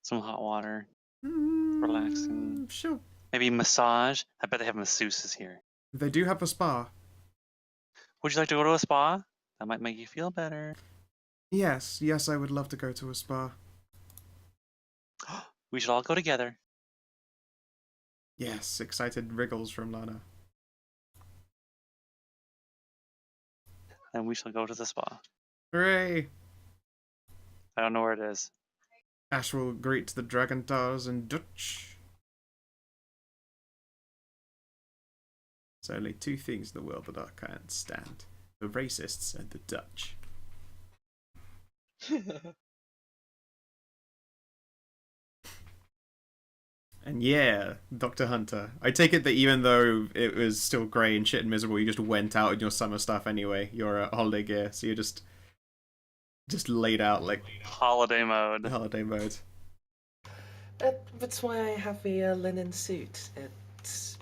Some hot water, relaxing. Sure. Maybe massage. I bet they have masseuses here. They do have a spa. Would you like to go to a spa? That might make you feel better. Yes, I would love to go to a spa. We should all go together. Yes, excited wriggles from Lana. And we shall go to the spa. Hooray! I don't know where it is. Ash will greet the Dragon Tars in Dutch. There's only two things in the world that I can't stand: the racists and the Dutch. And yeah, Dr. Hunter. I take it that even though it was still grey and shit and miserable, you just went out in your summer stuff anyway. Your holiday gear, so you're just laid out like Holiday mode. holiday mode. That's why I have a linen suit. It's,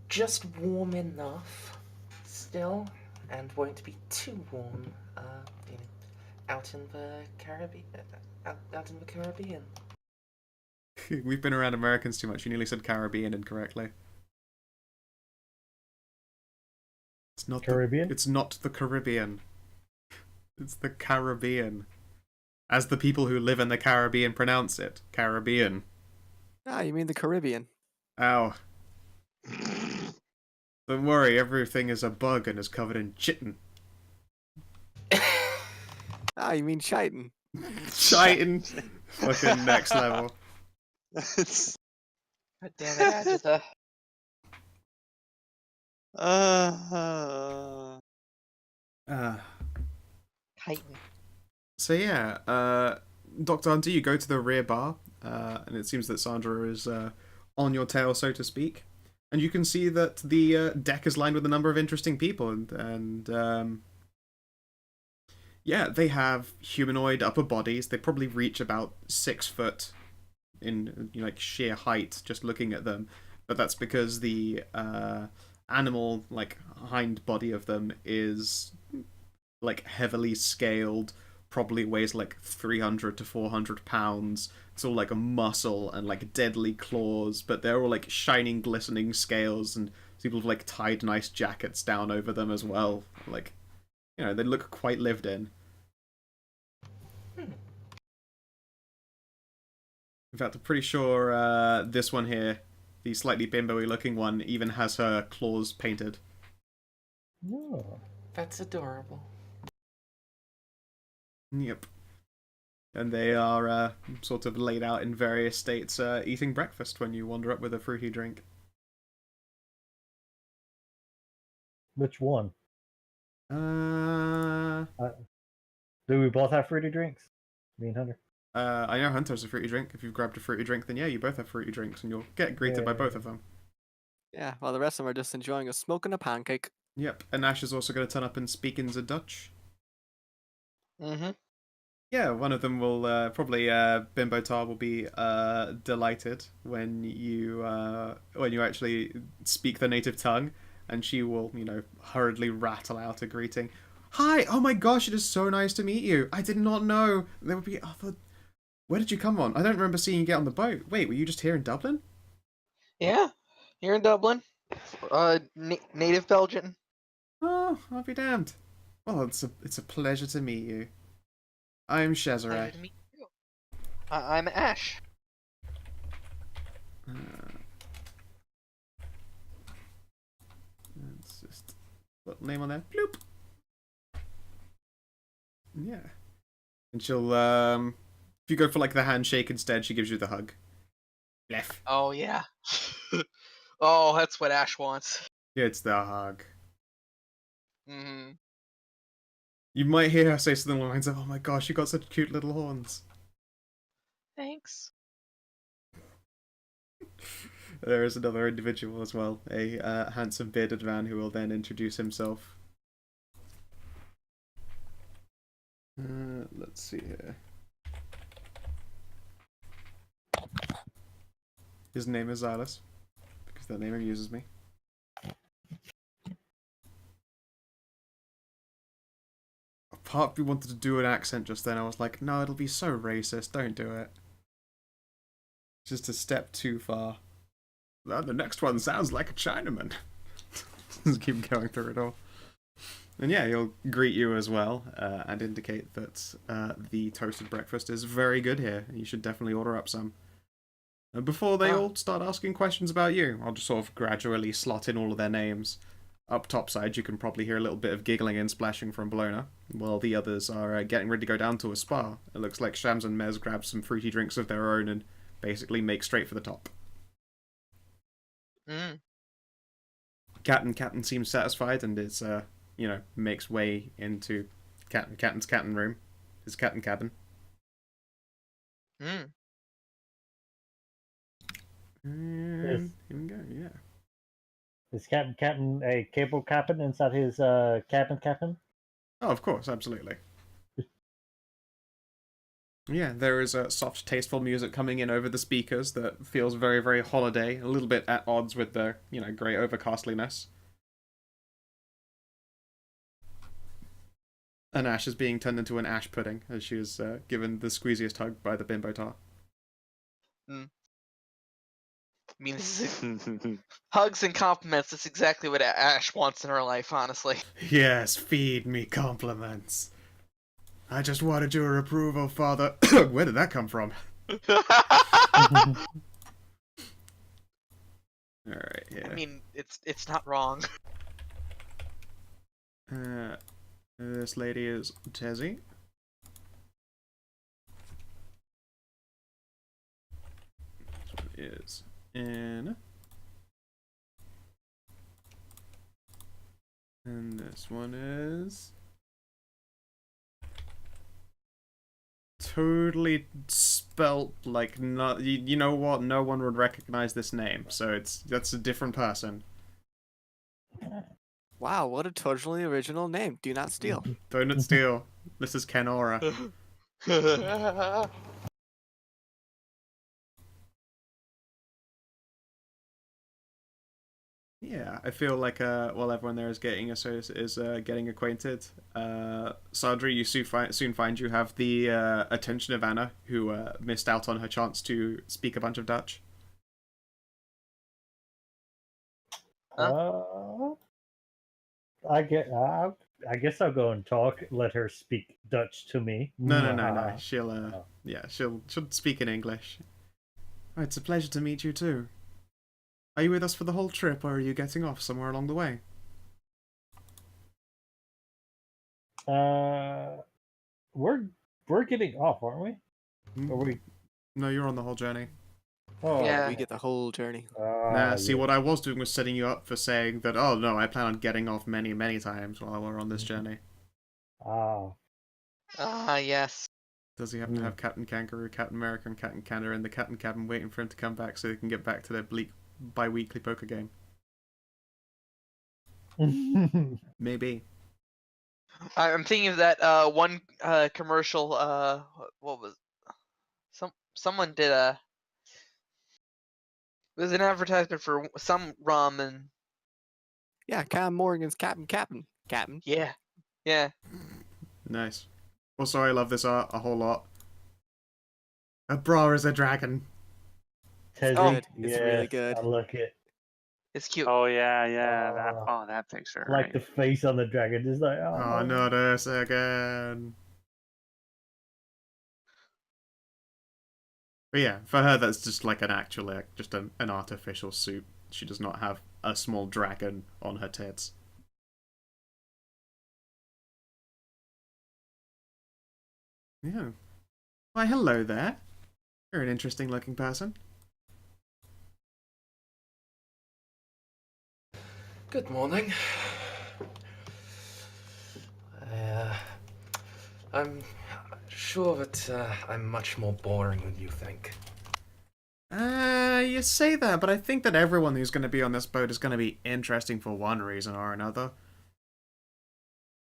just warm enough still, and won't be too warm, out in the Caribbean. Out in the Caribbean. We've been around Americans too much. You nearly said Caribbean incorrectly. It's not Caribbean? It's not the Caribbean. It's the Caribbean. As the people who live in the Caribbean pronounce it. Caribbean. Ah, you mean the Caribbean? Ow. Don't worry, everything is a bug and is covered in chitin. Ah, you mean chitin? Chitin. Fucking next level. God damn it, Agatha. Titan. So yeah, Dr. Hunter, you go to the rear bar, and it seems that Sandra is on your tail, so to speak. And you can see that the deck is lined with a number of interesting people, and yeah, they have humanoid upper bodies. They probably reach about 6 foot in like sheer height, just looking at them. But that's because the animal like hind body of them is like heavily scaled, probably weighs like 300 to 400 pounds. It's all like a muscle and like deadly claws, but they're all like shining, glistening scales, and people have like tied nice jackets down over them as well. Like, they look quite lived in. In fact, I'm pretty sure this one here, the slightly bimbo-y looking one, even has her claws painted. Oh. That's adorable. Yep. And they are sort of laid out in various states eating breakfast when you wander up with a fruity drink. Which one? Uh, Do we both have fruity drinks? Me and Hunter. I know Hunter's a fruity drink. If you've grabbed a fruity drink, then yeah, you both have fruity drinks, and you'll get greeted by both of them. Yeah, while the rest of them are just enjoying a smoke and a pancake. Yep, and Ash is also going to turn up and speak in the Dutch. Mm-hmm. Yeah, one of them will probably Bimbo Tar will be delighted when you actually speak the native tongue, and she will hurriedly rattle out a greeting. Hi! Oh my gosh, it is so nice to meet you. I did not know there would be other. Where did you come on? I don't remember seeing you get on the boat. Wait, were you just here in Dublin? Yeah, here in Dublin. Native Belgian. Oh, I'll be damned. Well, it's a pleasure to meet you. I'm Pleasure Cesare. to meet you. I'm Ash. Let's just put name on there. Bloop. Yeah. And she'll if you go for like the handshake instead, she gives you the hug. Left. Oh yeah. Oh, that's what Ash wants. It's the hug. Mm-hmm. You might hear her say something along the lines of, "Oh my gosh, you got such cute little horns." Thanks. There is another individual as well, a handsome bearded man who will then introduce himself. Let's see here. His name is Xylus, because that name amuses me. Part of me wanted to do an accent just then. I was like, no, it'll be so racist. Don't do it. Just a step too far. Well, the next one sounds like a Chinaman. Just keep going through it all. And yeah, he'll greet you as well and indicate that the toasted breakfast is very good here. You should definitely order up some. And before they all start asking questions about you, I'll just sort of gradually slot in all of their names. Up topside, you can probably hear a little bit of giggling and splashing from Bologna, while the others are getting ready to go down to a spa. It looks like Shams and Mez grab some fruity drinks of their own and basically make straight for the top. Mm. Captain seems satisfied and is, makes way into Captain's captain room, his captain cabin. Mm. And here we go, yeah. Is Captain a cable captain inside his cabin? Oh, of course, absolutely. Yeah, there is a soft, tasteful music coming in over the speakers that feels very, very holiday, a little bit at odds with the, grey overcastliness. And Ash is being turned into an ash pudding as she is given the squeeziest hug by the bimbo tar. I mean, hugs and compliments. That's exactly what Ash wants in her life, honestly. Yes, feed me compliments. I just wanted your approval, father. Where did that come from? Alright, yeah. I mean, it's not wrong. This lady is Tezzy. This one is Anna. And this one is... totally spelt like not. You know what? No one would recognize this name, so that's a different person. Wow, what a totally original name. Do not steal. Don't steal. This is Kenora. Yeah, I feel like while everyone there is getting getting acquainted, Sadri, you soon find you have the attention of Anna, who missed out on her chance to speak a bunch of Dutch. I guess I'll go and talk. Let her speak Dutch to me. No. She'll speak in English. Oh, it's a pleasure to meet you too. Are you with us for the whole trip, or are you getting off somewhere along the way? We're getting off, aren't we? Are we? No, you're on the whole journey. Oh, Yeah. We get the whole journey. See, what I was doing was setting you up for saying that, oh no, I plan on getting off many, many times while we're on this journey. Yes. Does he happen to have Captain Kangaroo, Captain America, and Captain Canada in the Captain cabin waiting for him to come back so they can get back to their bleak bi-weekly poker game? Maybe. I'm thinking of that one commercial. What was someone did a. It was an advertisement for some ramen. Yeah, Cam Morgan's Captain. Yeah. Nice. Also, I love this art a whole lot. A bra is a dragon. Tezzy, Oh, it's yes, really good. I like it. It's cute. Oh yeah. That picture. I like Right. the face on the dragon. Just like, Oh, not this again. But yeah, for her, that's just like just an artificial suit. She does not have a small dragon on her tits. Yeah. Why, hello there. You're an interesting looking person. Good morning. I'm sure that I'm much more boring than you think. You say that, but I think that everyone who's going to be on this boat is going to be interesting for one reason or another.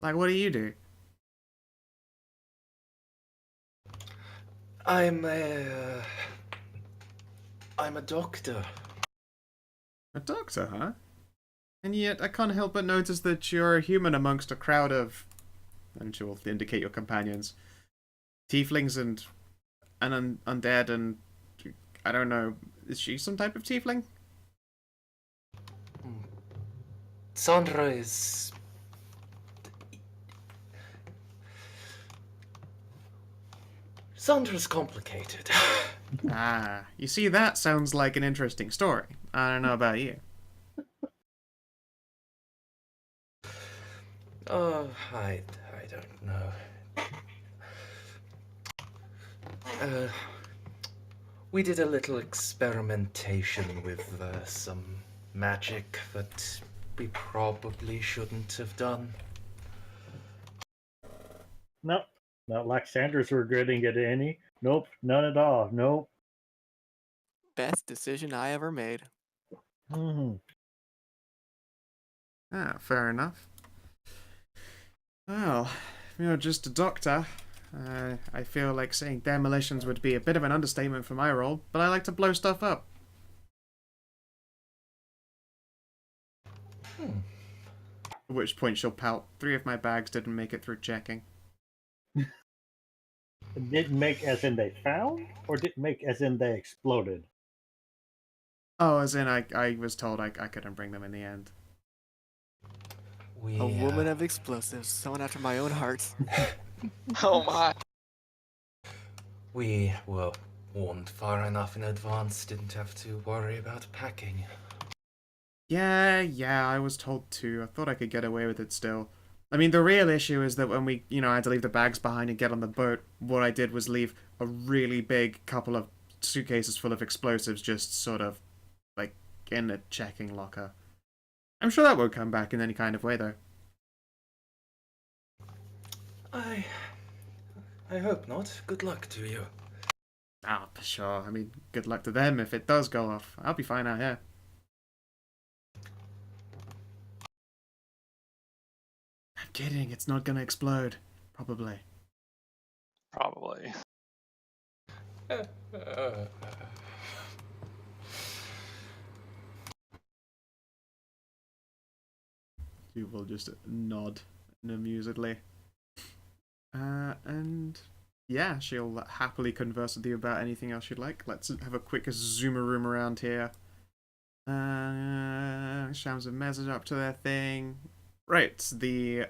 Like, what do you do? I'm a doctor. A doctor, huh? And yet, I can't help but notice that you're a human amongst a crowd of... and she'll indicate your companions. Tieflings and undead and... I don't know. Is she some type of tiefling? Sandra is... Sandra's complicated. Ah, you see, that sounds like an interesting story. I don't know about you. Oh, I don't know. We did a little experimentation with some magic that we probably shouldn't have done. Nope. Not like Sandra's regretting it any. Nope, none at all. Nope. best decision I ever made. Hmm. Ah, fair enough. Well, you're just a doctor. I feel like saying demolitions would be a bit of an understatement for my role, but I like to blow stuff up. At which point she'll pout. 3 of my bags didn't make it through checking. Didn't make as in they found, or didn't make as in they exploded? Oh, as in I was told I couldn't bring them in the end. A woman of explosives, someone after my own heart. Oh my. We were warned far enough in advance, didn't have to worry about packing. Yeah, I was told too. I thought I could get away with it still. I mean, the real issue is that when we, I had to leave the bags behind and get on the boat, what I did was leave a really big couple of suitcases full of explosives just sort of, like, in a checking locker. I'm sure that won't come back in any kind of way, though. I hope not. Good luck to you. Ah, for sure. I mean, good luck to them if it does go off. I'll be fine out here. I'm kidding. It's not gonna explode. Probably. Probably. You will just nod amusedly. And yeah, she'll happily converse with you about anything else you'd like. Let's have a quick zoomaroom around here. Shams a message up to their thing. Right, the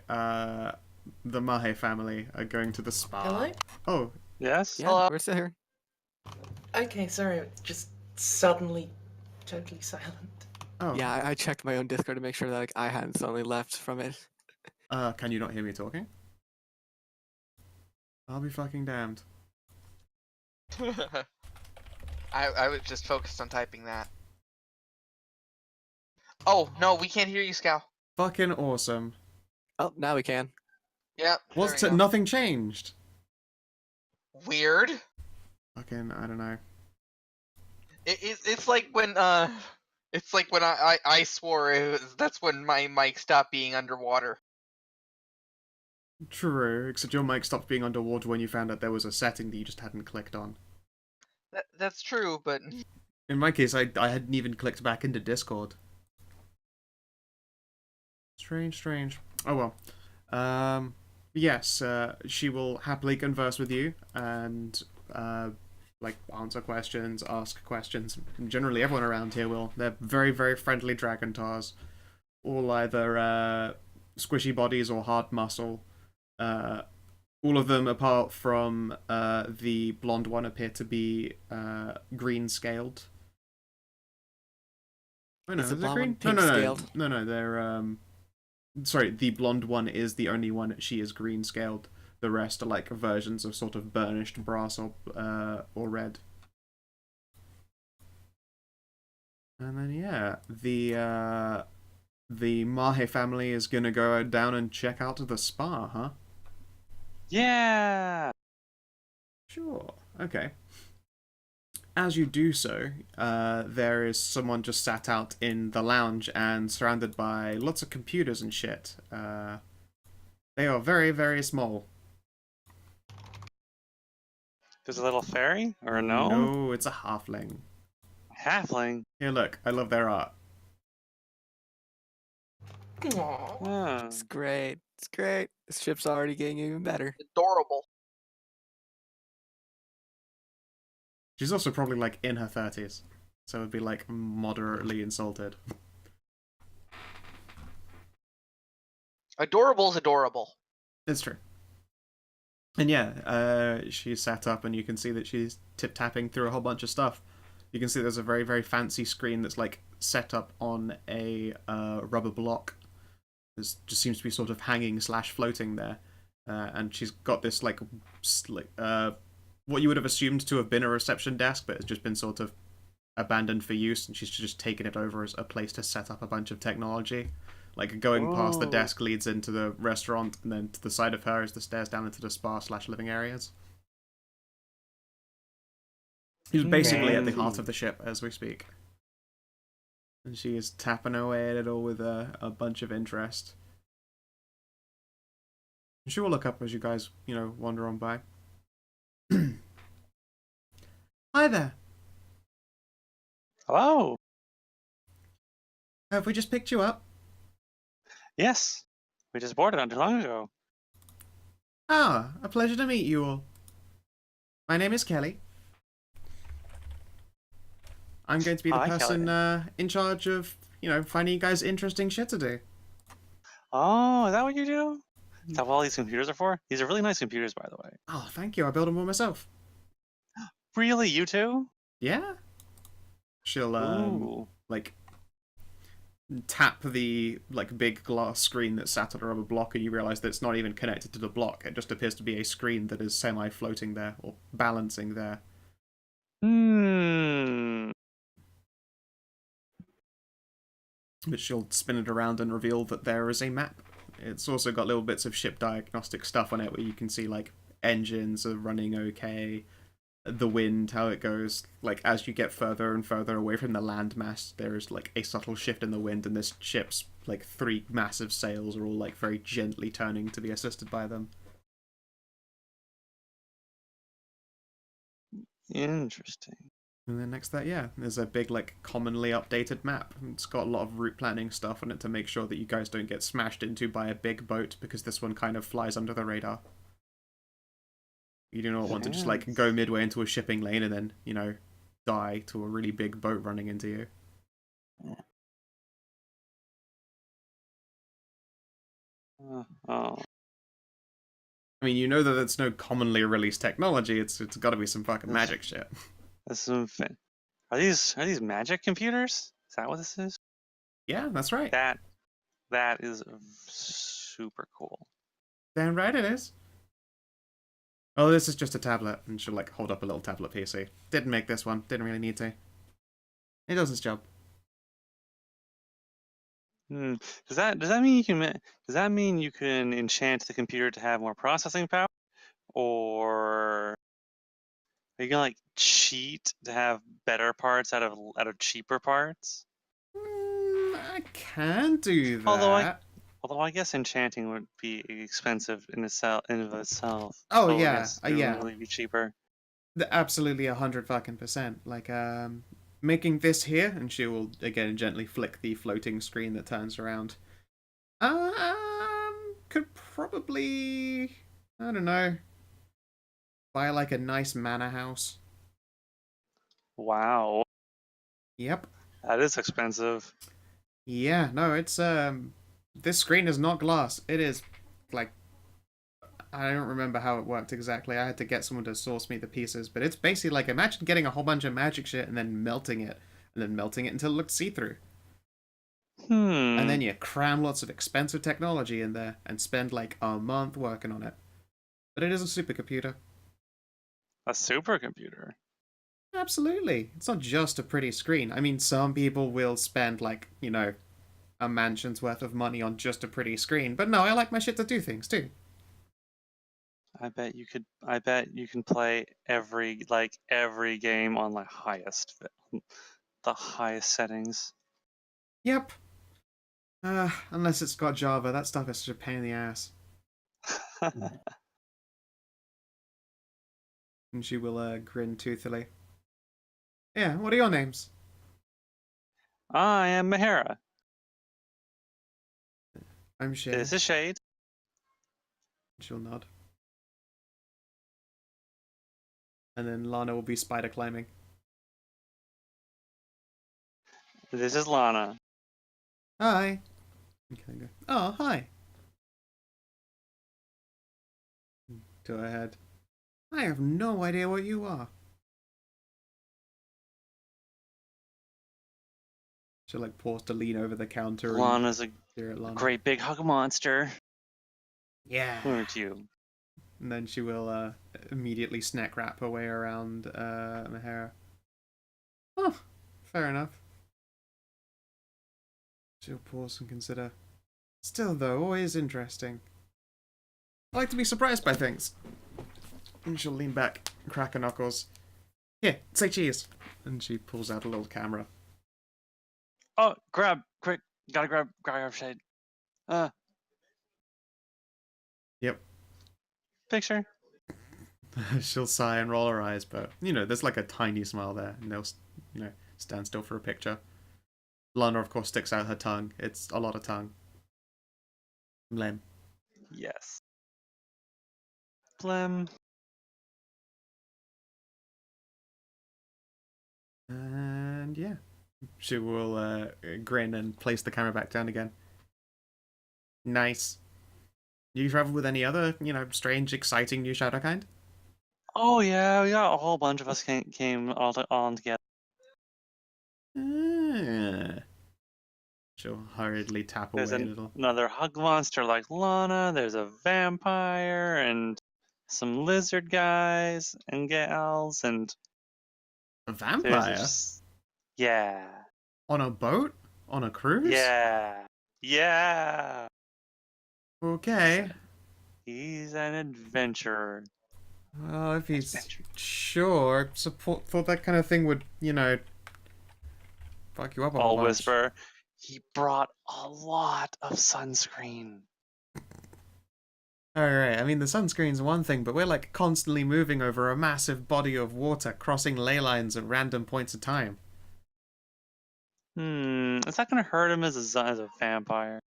Mahe family are going to the spa. Hello? Oh, Yes? Yeah, Hello? we're still here. Okay, sorry, just suddenly totally silent. oh. Yeah, I checked my own Discord to make sure that like, I hadn't suddenly left from it. Can you not hear me talking? I'll be fucking damned. I was just focused on typing that. Oh, no, we can't hear you, Scow. Fucking awesome. Oh, now we can. Yep. What's there we go. nothing changed? Weird. Fucking, I don't know. It's like when I swore that's when my mic stopped being underwater. True, except your mic stopped being underwater when you found out there was a setting that you just hadn't clicked on. That's true, but In my case, I hadn't even clicked back into Discord. Strange. Oh well. Yes, she will happily converse with you and like answer questions, ask questions. Generally, everyone around here will. They're very, very friendly dragon tars, all either squishy bodies or hard muscle. All of them, apart from the blonde one, appear to be green scaled. Oh no, Is the is it blonde green? one pink No, scaled? no, they're sorry, the blonde one is the only one. She is green scaled. The rest are like versions of sort of burnished brass or red. And then yeah, the Mahe family is gonna go down and check out the spa, huh? Yeah. Sure. Okay. As you do so, there is someone just sat out in the lounge and surrounded by lots of computers and shit. They are very, very small. There's a little fairy or a gnome? No, it's a halfling. Halfling. Here, look. I love their art. Aww. Huh. It's great. It's great. This ship's already getting even better. adorable. She's also probably like in her 30s, so it'd be like moderately insulted. Adorable's adorable. It's true. And yeah, she's sat up and you can see that she's tip-tapping through a whole bunch of stuff. You can see there's a very, very fancy screen that's like set up on a rubber block. There's just seems to be sort of hanging / floating there. And she's got this like what you would have assumed to have been a reception desk, but it's just been sort of abandoned for use, and she's just taken it over as a place to set up a bunch of technology. Like, going past the Whoa. desk leads into the restaurant, and then to the side of her is the stairs down into the spa / living areas. She's basically at the Fancy. heart of the ship as we speak. And she is tapping away at it all with a bunch of interest. She will look up as you guys, wander on by. Hi there. Hello. Have we just picked you up? Yes, we just boarded not too long ago. Ah, a pleasure to meet you all. My name is Kelly. I'm going to be the Hi, person Kelly. in charge of, finding you guys interesting shit to do. Oh, is that what you do? Is that what all these computers are for? These are really nice computers, by the way. Oh, thank you. I built them all myself. Really, you too? Yeah. She'll Ooh. tap the big glass screen that's sat on a rubber block, and you realise that it's not even connected to the block. It just appears to be a screen that is semi-floating there or balancing there. But she'll spin it around and reveal that there is a map. It's also got little bits of ship diagnostic stuff on it where you can see engines are running okay, the wind, how it goes. As you get further and further away from the landmass, there is a subtle shift in the wind, and this ship's 3 massive sails are all very gently turning to be assisted by them. Interesting. And then next to that, yeah, there's a big, commonly updated map. It's got a lot of route planning stuff on it to make sure that you guys don't get smashed into by a big boat, because this one kind of flies under the radar. You do not want to just, go midway into a shipping lane and then, die to a really big boat running into you. Oh. I mean, you know that it's no commonly released technology. It's got to be some fucking magic shit. That's some Are these magic computers? Is that what this is? Yeah, that's right. That is super cool. Damn right it is. Oh, this is just a tablet, and she'll hold up a little tablet PC. Didn't make this one. Didn't really need to. It does its job. Does that mean you can enchant the computer to have more processing power, or are you gonna cheat to have better parts out of cheaper parts? I can do that. Although I guess enchanting would be expensive in itself. Oh, so I yeah, guess it would yeah. really be cheaper. Absolutely 100%. Making this here, and she will again gently flick the floating screen that turns around. Could probably, I don't know, buy a nice manor house. Wow, Yep. that is expensive. Yeah, no, it's this screen is not glass. It is I don't remember how it worked exactly. I had to get someone to source me the pieces, but it's basically imagine getting a whole bunch of magic shit and then melting it until it looked see-through. And then you cram lots of expensive technology in there and spend a month working on it. But it is a supercomputer. A supercomputer. Absolutely. It's not just a pretty screen. I mean, some people will spend a mansion's worth of money on just a pretty screen, but no, I like my shit to do things too. I bet you can play every game on the highest settings. Yep. Unless it's got Java. That stuff is such a pain in the ass. And she will grin toothily. Yeah, what are your names? I am Mahara. I'm Shane. This is Shade. She'll nod. And then Lana will be spider climbing. This is Lana. Hi. Okay, go. Oh, hi. To her head. I have no idea what you are. She'll pause to lean over the counter. Lana's a Lana. great big hug monster. Yeah. Aren't you? And then she will immediately snack wrap her way around Mahara. Oh, fair enough. She'll pause and consider. Still, though, always interesting. I like to be surprised by things. And she'll lean back, crack her knuckles. Here, say cheese. And she pulls out a little camera. Oh, grab, quick! Gotta grab shade. Yep. Picture. She'll sigh and roll her eyes, but, you know, there's like a tiny smile there, and they'll, you know, stand still for a picture. Lana, of course, sticks out her tongue. It's a lot of tongue. Lem. Yes. Phlegm. And yeah. She will grin and place the camera back down again. Nice. You travel with any other, you know, strange, exciting new shadow kind? Oh yeah, we got a whole bunch of us came all together. Ah. She'll hurriedly tap There's away a little. another hug monster like Lana. There's a vampire and some lizard guys and gals and A there's vampire? just yeah, On a boat? On a cruise? yeah. Okay. He's an adventurer. Well, if he's Adventure. sure, thought that kind of thing would, you know, fuck you up a whole I'll bunch. whisper. He brought a lot of sunscreen. Alright, I mean, the sunscreen's one thing, but we're like constantly moving over a massive body of water, crossing ley lines at random points of time. Is that gonna hurt him as a vampire?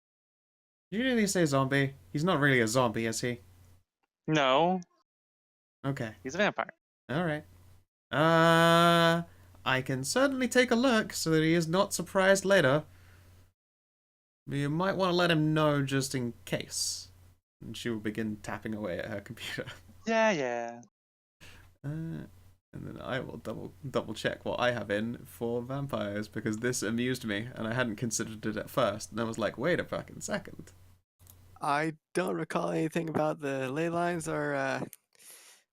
You really say zombie? He's not really a zombie, is he? No, Okay. he's a vampire. Alright. I can certainly take a look so that he is not surprised later. But you might want to let him know just in case. And she will begin tapping away at her computer. Yeah. And then I will double check what I have in for vampires, because this amused me and I hadn't considered it at first. And I was like, wait a fucking second. I don't recall anything about the ley lines or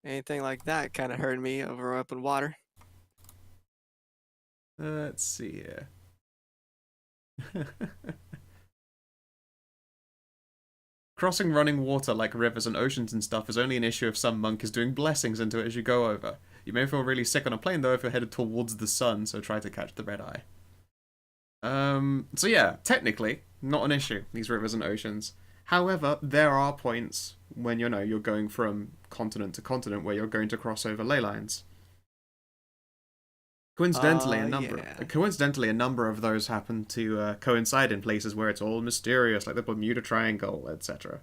anything like that kind of hurting me over open water. Let's see here. Crossing running water like rivers and oceans and stuff is only an issue if some monk is doing blessings into it as you go over. You may feel really sick on a plane though if you're headed towards the sun, so try to catch the red eye. So yeah, technically, not an issue, these rivers and oceans. However, there are points when, you know, you're going from continent to continent where you're going to cross over ley lines. Coincidentally, a number of those happen to coincide in places where it's all mysterious, like the Bermuda Triangle, etc.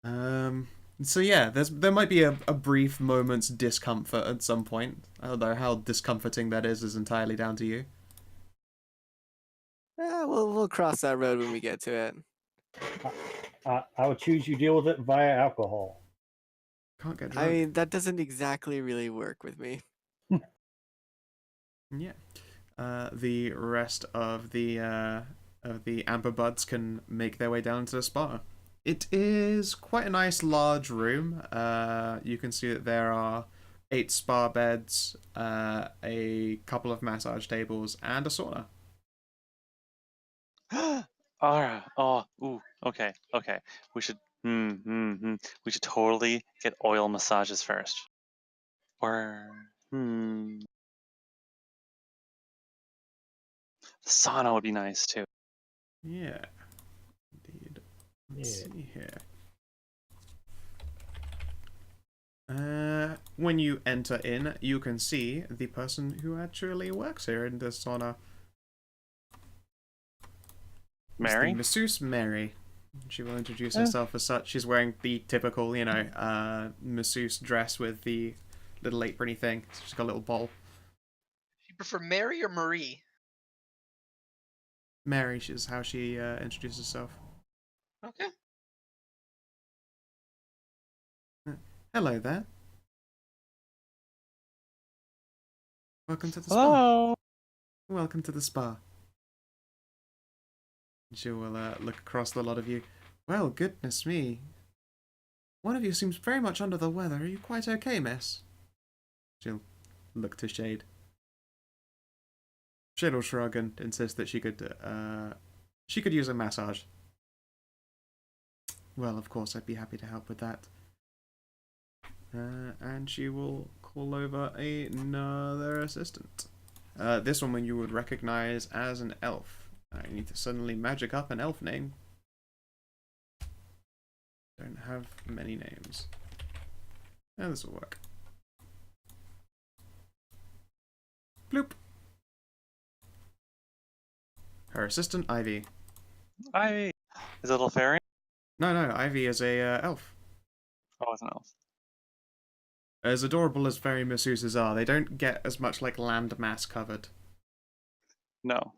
So yeah, there might be a brief moment's discomfort at some point, although how discomforting that is entirely down to you. We'll cross that road when we get to it. I would choose you deal with it via alcohol. Can't get I drunk. mean, that doesn't exactly really work with me. Yeah. The rest of the amber buds can make their way down to the spa. It is quite a nice large room. You can see that there are 8 spa beds, a couple of massage tables, and a sauna. Okay. We should we should totally get oil massages first. Or the sauna would be nice too. Yeah. Indeed. Let's see here. When you enter in, you can see the person who actually works here in the sauna. Mary? It's the masseuse Mary. She will introduce herself as such. She's wearing the typical, you know, masseuse dress with the little apron-y thing. She's got a little bowl. You prefer Mary or Marie? Mary is how she introduces herself. Okay. Hello there. Welcome to the spa. Hello. Welcome to the spa. She will look across the lot of you. Well, goodness me. One of you seems very much under the weather. Are you quite okay, miss? She'll look to Shade. Shade will shrug and insist that she could use a massage. Well, of course, I'd be happy to help with that. And she will call over another assistant. This woman you would recognize as an elf. I need to suddenly magic up an elf name. Don't have many names. Yeah, this will work. Bloop. Her assistant, Ivy. Ivy. Is it a little fairy? No, Ivy is a elf. Oh, it's an elf. As adorable as fairy masseuses are, they don't get as much like land mass covered. No.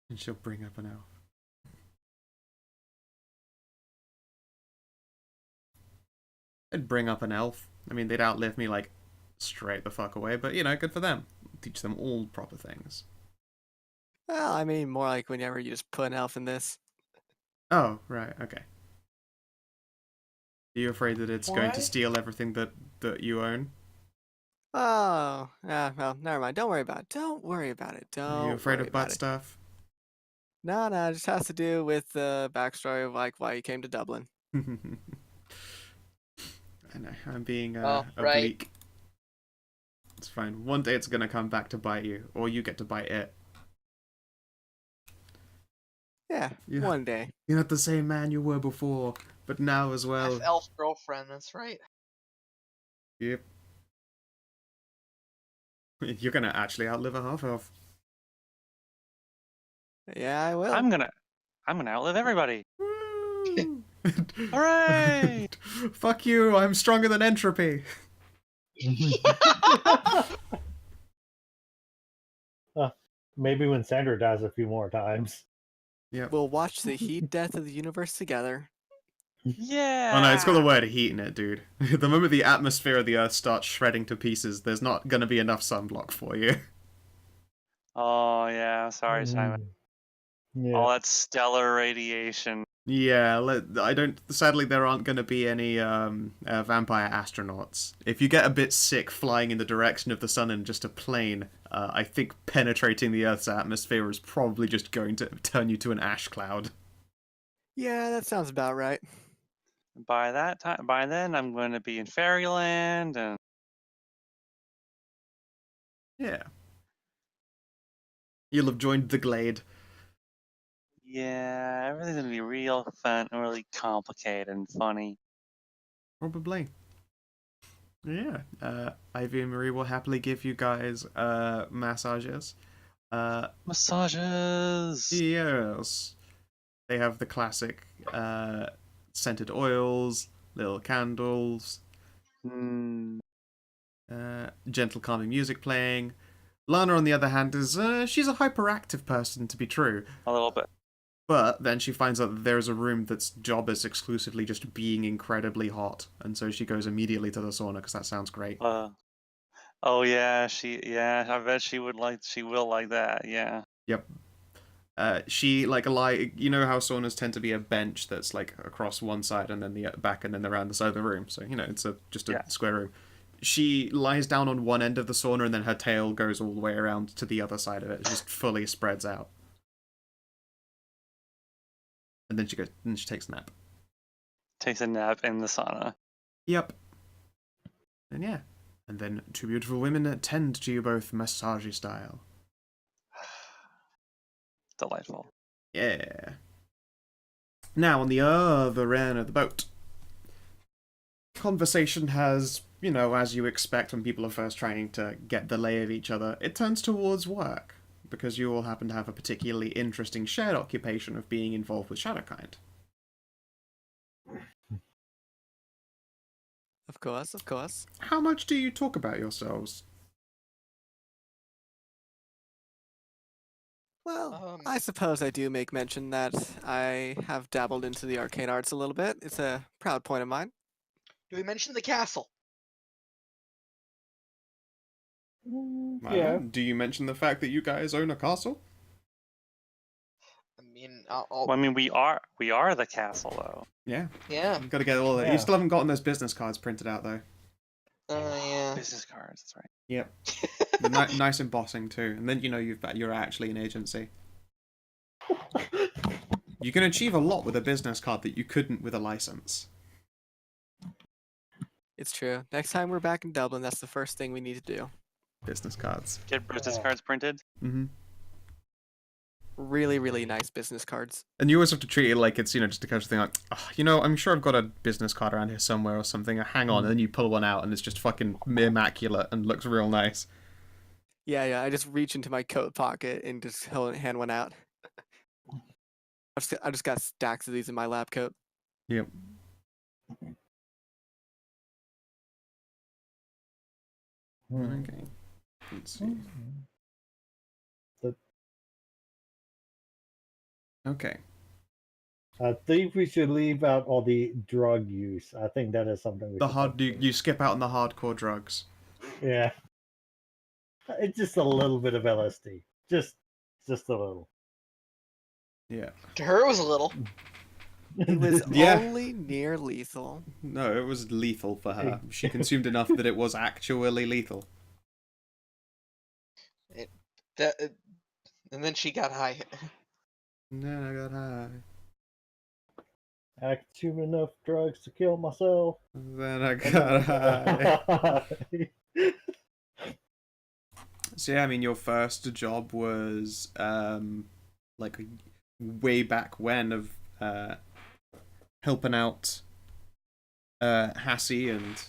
And she'll bring up an elf. I'd bring up an elf. I mean, they'd outlive me like straight the fuck away, but you know, good for them. Teach them all proper things. Well, I mean, more like whenever you just put an elf in this. Oh, right, okay. Are you afraid that it's going to Why? steal everything that you own? Oh, yeah, well, never mind. Don't worry about it. Don't worry about it. Don't Are you afraid worry of butt about it. stuff? No, it just has to do with the backstory of like why you came to Dublin. I know, I'm being Oh, right. oblique. It's fine. One day it's gonna come back to bite you, or you get to bite it. Yeah, Yeah. one day. You're not the same man you were before, but now as well. Elf girlfriend, that's right. Yep. You're gonna actually outlive a half-elf. Yeah, I will. I'm gonna outlive everybody. Woo! Hooray! Fuck you, I'm stronger than entropy. Maybe when Sandra dies a few more times. Yep. We'll watch the heat death of the universe together. Yeah. Oh no, it's got the word heat in it, dude. The moment the atmosphere of the Earth starts shredding to pieces, there's not gonna be enough sunblock for you. Oh yeah. Sorry, Simon. Yeah. All that stellar radiation. Yeah, I don't. Sadly, there aren't going to be any vampire astronauts. If you get a bit sick flying in the direction of the sun in just a plane, I think penetrating the Earth's atmosphere is probably just going to turn you to an ash cloud. Yeah, that sounds about right. By then, I'm going to be in fairyland, and Yeah. You'll have joined the Glade. yeah, everything's gonna be real fun, and really complicated and funny. Probably. Yeah. Ivy and Marie will happily give you guys massages. Massages. Yes. They have the classic scented oils, little candles, Mm, gentle calming music playing. Lana, on the other hand, is she's a hyperactive person, to be true. a little bit. But then she finds out that there's a room that's job is exclusively just being incredibly hot, and so she goes immediately to the sauna because that sounds great. Oh yeah, I bet she will like that. Yeah. Yep. She you know how saunas tend to be a bench that's like across one side and then the back and then around the side of the room. So you know it's just a Yeah. square room. She lies down on one end of the sauna and then her tail goes all the way around to the other side of it. It just fully spreads out. And then she takes a nap. Takes a nap in the sauna. Yep. And yeah. And then two beautiful women attend to you both massage style. Delightful. Yeah. Now, on the other end of the boat, conversation has, you know, as you expect when people are first trying to get the lay of each other, it turns towards work, because you all happen to have a particularly interesting shared occupation of being involved with Shadowkind. Of course, of course. How much do you talk about yourselves? Well, I suppose I do make mention that I have dabbled into the arcane arts a little bit. It's a proud point of mine. Do we mention the castle? Yeah. Do you mention the fact that you guys own a castle? I mean, I'll Well, I mean, we are the castle though. Yeah. yeah. You've got to get all that. Yeah. You still haven't gotten those business cards printed out, though. Yeah. Business cards. That's right. Yep. Nice embossing, too. And then you know you're actually an agency. You can achieve a lot with a business card that you couldn't with a license. It's true. Next time we're back in Dublin, that's the first thing we need to do. Business cards. Get business cards printed. Mm-hmm. Really, really nice business cards. And you always have to treat it like it's, just a casual thing, like, oh, I'm sure I've got a business card around here somewhere or something. Hang on, and then you pull one out and it's just fucking immaculate and looks real nice. Yeah. I just reach into my coat pocket and just hand one out. I just got stacks of these in my lab coat. Yep. Okay. Let's see. Okay. I think we should leave out all the drug use. I think that is something we should You skip out on the hardcore drugs. Yeah. It's just a little bit of LSD. Just a little. Yeah. To her, it was a little. It was Yeah. only near lethal. No, it was lethal for her. She consumed enough that it was actually lethal. And then she got high. And then I got high. I consumed enough drugs to kill myself. And then I got high. So yeah, I mean, your first job was like way back when of helping out Hassie and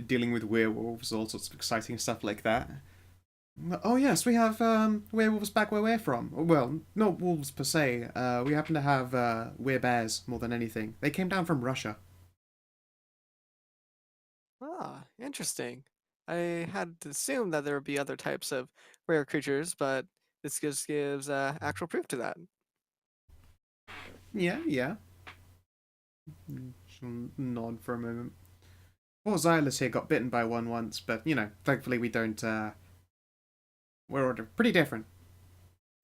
dealing with werewolves, all sorts of exciting stuff like that. Oh yes, we have werewolves back where we're from. Well, not wolves per se. We happen to have werebears more than anything. They came down from Russia. Ah, interesting. I had assumed that there would be other types of rare creatures, but this just gives actual proof to that. Yeah. She'll nod for a moment. Poor Xylus here got bitten by one once, but, thankfully we don't, we're pretty different.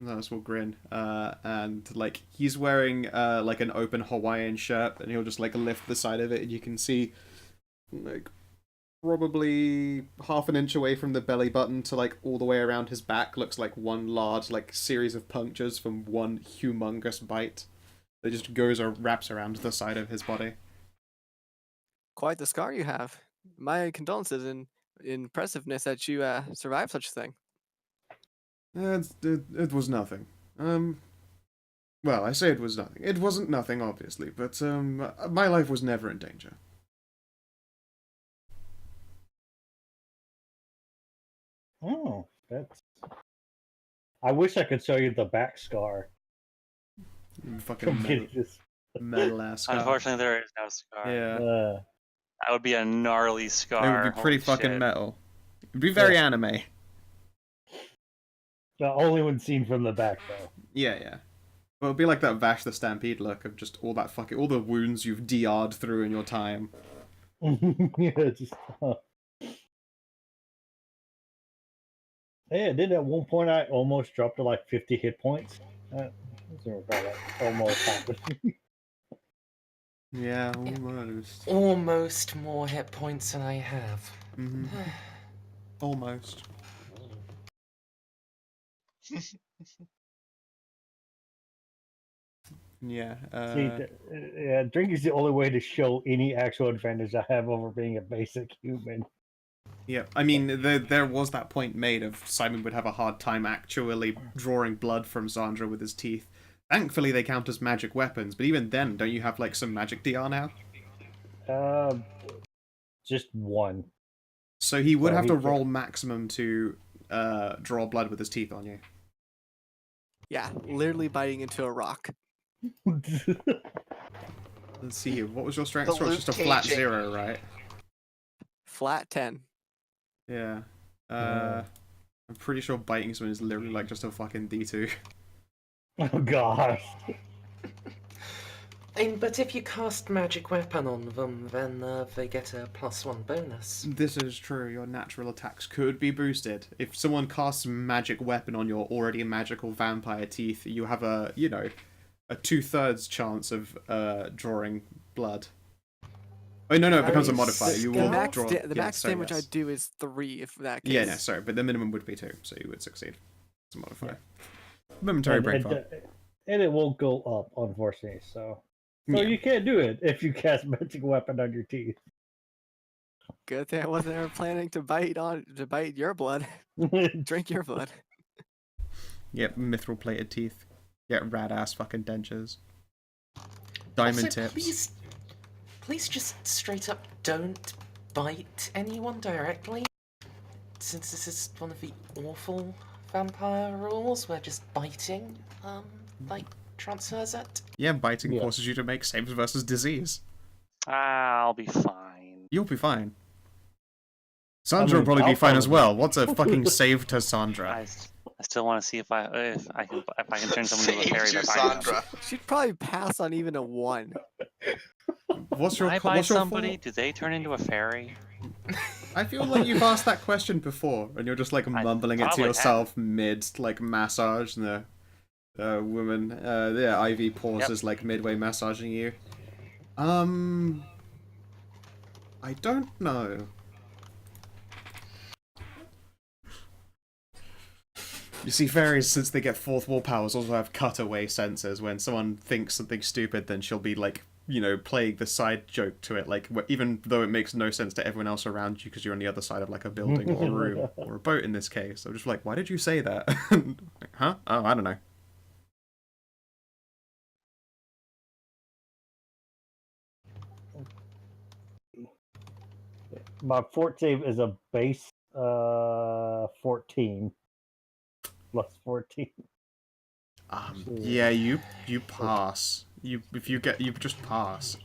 Xylus will grin, and, he's wearing, an open Hawaiian shirt, and he'll just, lift the side of it, and you can see, probably half an inch away from the belly button to, all the way around his back looks like one large, series of punctures from one humongous bite that just wraps around the side of his body. Quite the scar you have. My condolences and impressiveness that you survived such a thing. It was nothing. Well, I say it was nothing. It wasn't nothing, obviously, but, my life was never in danger. Oh, that's... I wish I could show you the back scar. Fucking metal ass scar. Unfortunately, there is no scar. Yeah. That would be a gnarly scar. It would be pretty Holy fucking shit. metal. It'd be very anime. Only when seen from the back, though. Yeah. Well, it'd be like that Vash the Stampede look of just all the wounds you've DR'd through in your time. Yeah, just... Yeah, did at one point I almost dropped to 50 hit points. That almost happened. Yeah, almost. Almost more hit points than I have. Mm-hmm. Almost. Yeah. See, drink is the only way to show any actual advantage I have over being a basic human. Yeah, I mean, there was that point made of Simon would have a hard time actually drawing blood from Zandra with his teeth. Thankfully, they count as magic weapons, but even then, don't you have, some magic DR now? Just one. So he would have to roll maximum to draw blood with his teeth on you. Yeah, literally biting into a rock. Let's see, what was your strength The score? It's just a flat Luke 0, right? Flat 10. Yeah. I'm pretty sure biting someone is literally just a fucking D2. Oh gosh. But if you cast magic weapon on them, then they get a +1 bonus. This is true, your natural attacks could be boosted. If someone casts magic weapon on your already magical vampire teeth, you have a 2/3 chance of drawing blood. Oh, no, it becomes a modifier. You will draw... The max damage I do is 3, if that case. Yeah, no, sorry, but the minimum would be 2, so you would succeed. It's a modifier. Momentary brain fart. And it won't go up, unfortunately, so... So you can't do it if you cast magic weapon on your teeth. Good thing I wasn't ever planning to bite your blood, drink your blood. Yep, mithril plated teeth. Get rad ass fucking dentures. Diamond Also, tips. please just straight up don't bite anyone directly. Since this is one of the awful vampire rules where just biting, like, transfers it. Yeah, biting Yeah. forces you to make saves versus disease. I'll be fine. You'll be fine. Sandra will mean, probably be I'll fine as probably- well. What's a fucking save to Sandra? I still want to see if I can turn someone into a fairy Saved by you, biting them. Sandra. She'd probably pass on even a 1. What's your When I co- bite what's your somebody, thought? do they turn into a fairy? I feel like you've asked that question before, and you're just like mumbling it to probably yourself mid like massage, and the woman, Ivy pauses like midway massaging you. I don't know. You see, fairies, since they get fourth wall powers, also have cutaway senses. When someone thinks something stupid, then she'll be like, playing the side joke to it, like, even though it makes no sense to everyone else around you because you're on the other side of like a building or a room or a boat in this case. I'm just like, why did you say that? Like, huh? Oh, I don't know. My fort save is a base 14 plus 14. Yeah, you pass. You just pass.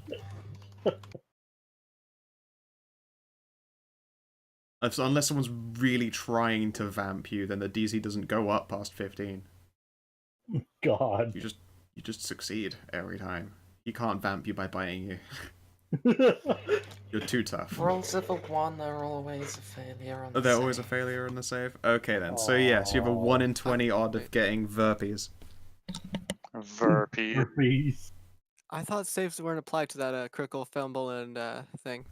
Unless someone's really trying to vamp you, then the DC doesn't go up past 15. God. You just succeed every time. He can't vamp you by biting you. You're too tough. Rolls of a 1 are always a failure on the They're always a save. failure in the save? Okay then. So yes, you have a 1 in 20 odd of getting verpies. Verpy. Please. I thought saves weren't applied to that critical fumble and thing.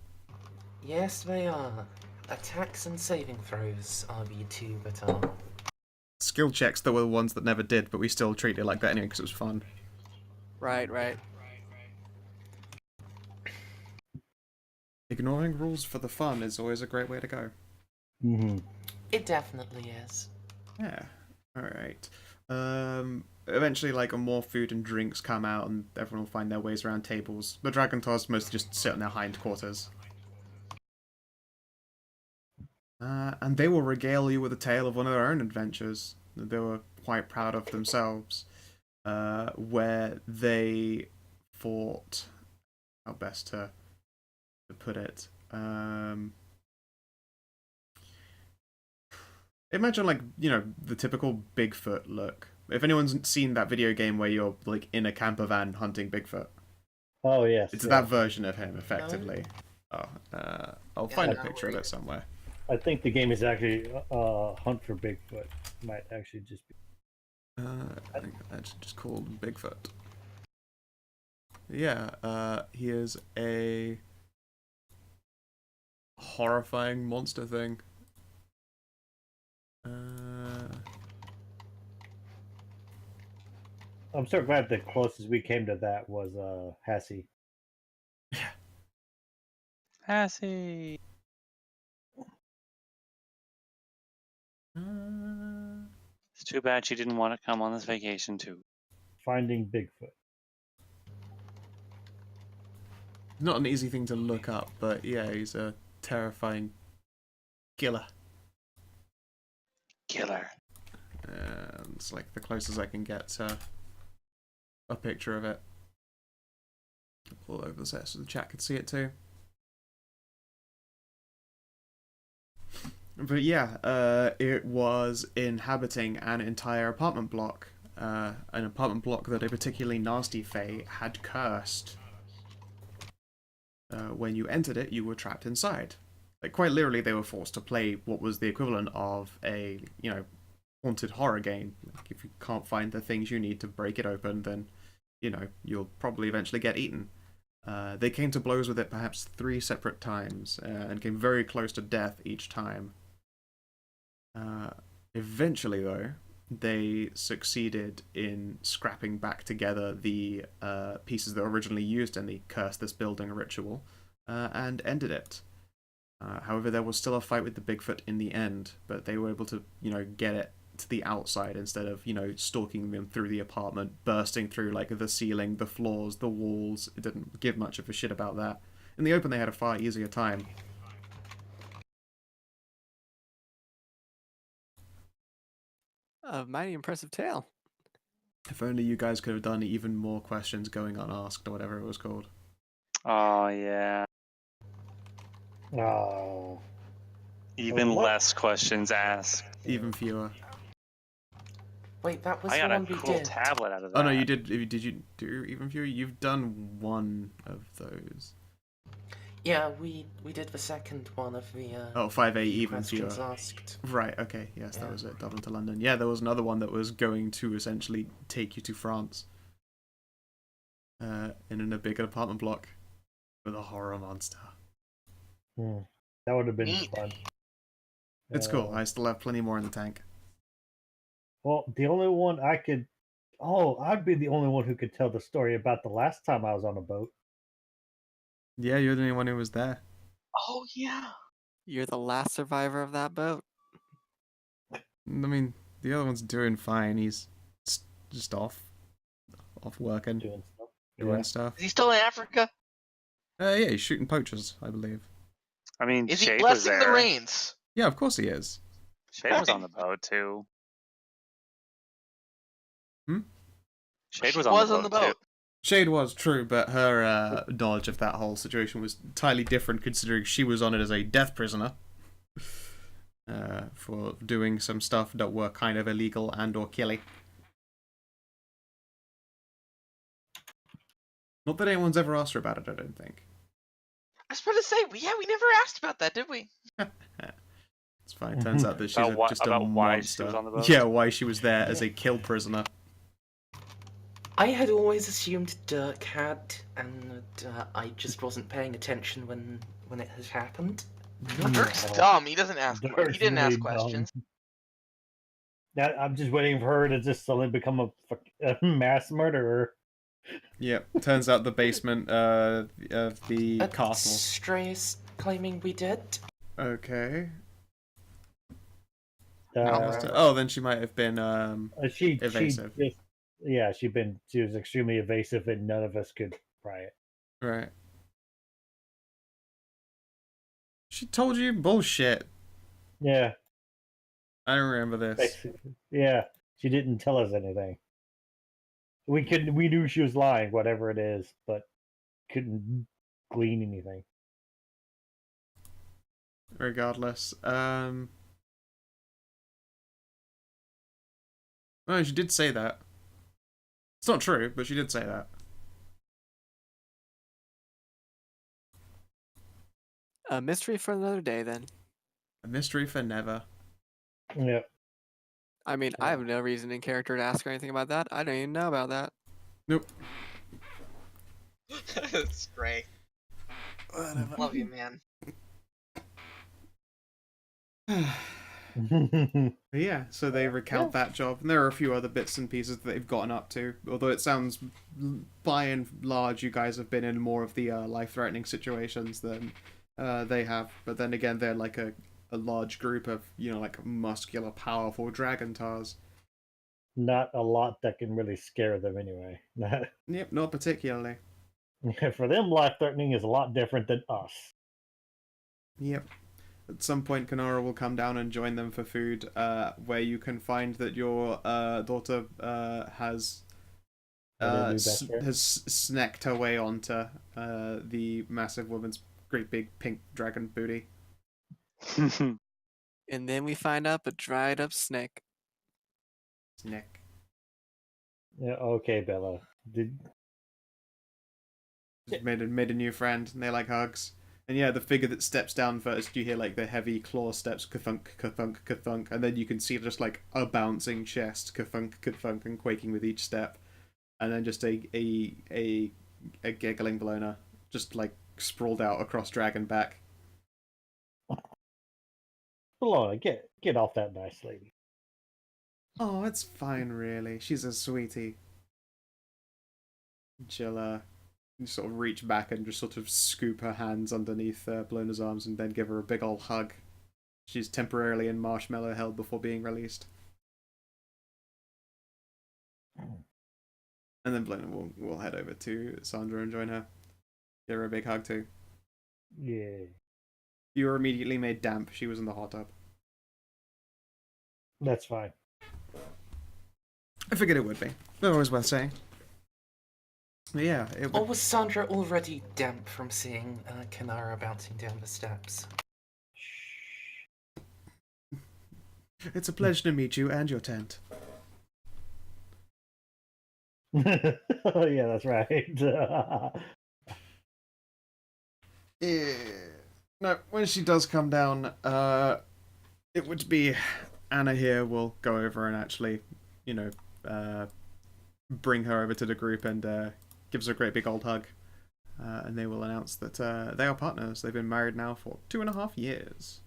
Yes, they are. Attacks and saving throws are the two that are. Skill checks that were the ones that never did, but we still treated it like that anyway because it was fun. Right. Ignoring rules for the fun is always a great way to go. Mm-hmm. It definitely is. Yeah. Alright. Eventually, like, more food and drinks come out and everyone will find their ways around tables. The Dragon Tars mostly just sit on their hindquarters. And they will regale you with a tale of one of their own adventures that they were quite proud of themselves, where they fought. How best to put it? Imagine, like, the typical Bigfoot look. If anyone's seen that video game where you're like in a camper van hunting Bigfoot, Oh yes. it's yeah. that version of him, effectively. I'll Yeah, find a no, picture of it somewhere. I think the game is actually Hunt for Bigfoot. Might actually just be. I think that's just called Bigfoot. Yeah, he is a horrifying monster thing. I'm so glad the closest we came to that was Hassie. Hassie. It's too bad she didn't want to come on this vacation too. Finding Bigfoot. Not an easy thing to look up, but yeah, he's a terrifying killer. Killer. It's like the closest I can get to a picture of it. I'll pull it over there so the chat can see it too. But yeah, it was inhabiting an entire apartment block. An apartment block that a particularly nasty fae had cursed. When you entered it, you were trapped inside. Like, quite literally, they were forced to play what was the equivalent of a, haunted horror game. Like, if you can't find the things you need to break it open, then, you'll probably eventually get eaten. They came to blows with it perhaps 3 separate times, and came very close to death each time. Eventually, though, they succeeded in scrapping back together the pieces that were originally used in the Curse This Building ritual, and ended it. However, there was still a fight with the Bigfoot in the end, but they were able to, get it to the outside instead of, stalking them through the apartment, bursting through, like, the ceiling, the floors, the walls. It didn't give much of a shit about that. In the open, they had a far easier time. A mighty impressive tale. If only you guys could have done even more questions going unasked, or whatever it was called. Oh yeah. Oh. Even What? less questions asked. Even fewer. Wait, that was I the got a one we cool did. tablet out of that. Oh no, you did. Did you do even fewer? You've done one of those. Yeah, we did the second one of the. Oh, 5A even fewer. questions asked. Right. Okay. Yes, that Yeah. was it. Dublin to London. Yeah, there was another one that was going to essentially take you to France. In a bigger apartment block with a horror monster. That would have been Neat. fun. It's cool. I still have plenty more in the tank. Well, the only one I could. Oh, I'd be the only one who could tell the story about the last time I was on a boat. Yeah, you're the only one who was there. Oh yeah. You're the last survivor of that boat. I mean, the other one's doing fine. He's just off working, Doing stuff. doing Yeah. stuff. Is he still in Africa? Yeah, he's shooting poachers, I believe. I mean, Is he Shade was blessing there. the rains? Yeah, of course he is. Shade was on the boat too. Shade She was on the boat too. Shade was true, but her knowledge of that whole situation was entirely different, considering she was on it as a death prisoner for doing some stuff that were kind of illegal and/or killy. Not that anyone's ever asked her about it, I don't think. I was about to say, we never asked about that, did we? It's fine. Turns out that she's just a about why she monster. was on the boat? Yeah, why she was there as a kill prisoner. I had always assumed Dirk had, and I just wasn't paying attention when it had happened. Dirk's dumb. He doesn't ask. He Dirk's didn't really ask questions. Now, I'm just waiting for her to just suddenly become a mass murderer. Yep. Turns out the basement of the castle. Stray's claiming we did. Okay. Uh, Oh, then she might have been she evasive. she was extremely evasive, and none of us could pry it. Right. She told you bullshit. Yeah, I don't remember this. basically. Yeah, she didn't tell us anything. We knew she was lying, whatever it is, but couldn't glean anything. Regardless, no, she did say that. It's not true, but she did say that. A mystery for another day, then. A mystery for never. Yeah. I mean, I have no reason in character to ask her anything about that. I don't even know about that. Nope. Stray. Love you, man. Yeah, so they recount that job, and there are a few other bits and pieces that they've gotten up to. Although it sounds, by and large, you guys have been in more of the life-threatening situations than they have. But then again, they're like a large group of, like muscular, powerful dragon tars. Not a lot that can really scare them anyway. Yep, not particularly. For them, life-threatening is a lot different than us. Yep. At some point, Kanara will come down and join them for food, where you can find that your daughter has snacked her way onto the massive woman's great big pink dragon booty. And then we find up a dried up snake. Snack. Yeah, okay, Bella. Just made a new friend, and they like hugs. And yeah, the figure that steps down first, you hear like the heavy claw steps, ka-thunk, ka-thunk, ka-thunk, and then you can see just like a bouncing chest, ka-thunk, ka-thunk, and quaking with each step, and then just a giggling Bologna, just like sprawled out across dragon back. Bologna, get off that nice lady. Oh, it's fine, really. She's a sweetie. She'll You sort of reach back and just sort of scoop her hands underneath Blona's arms and then give her a big old hug. She's temporarily in marshmallow hell before being released. And then Blona will head over to Sandra and join her. Give her a big hug too. Yeah. You were immediately made damp. She was in the hot tub. That's fine. I figured it would be. Always worth saying. But yeah, it Or would... was Sandra already damp from seeing Kanara bouncing down the steps? It's a pleasure to meet you and your tent. Oh yeah, that's right. Yeah. No, when she does come down, it would be Anna here will go over and actually, bring her over to the group and gives her a great big old hug. And they will announce that they are partners. They've been married now for 2.5 years.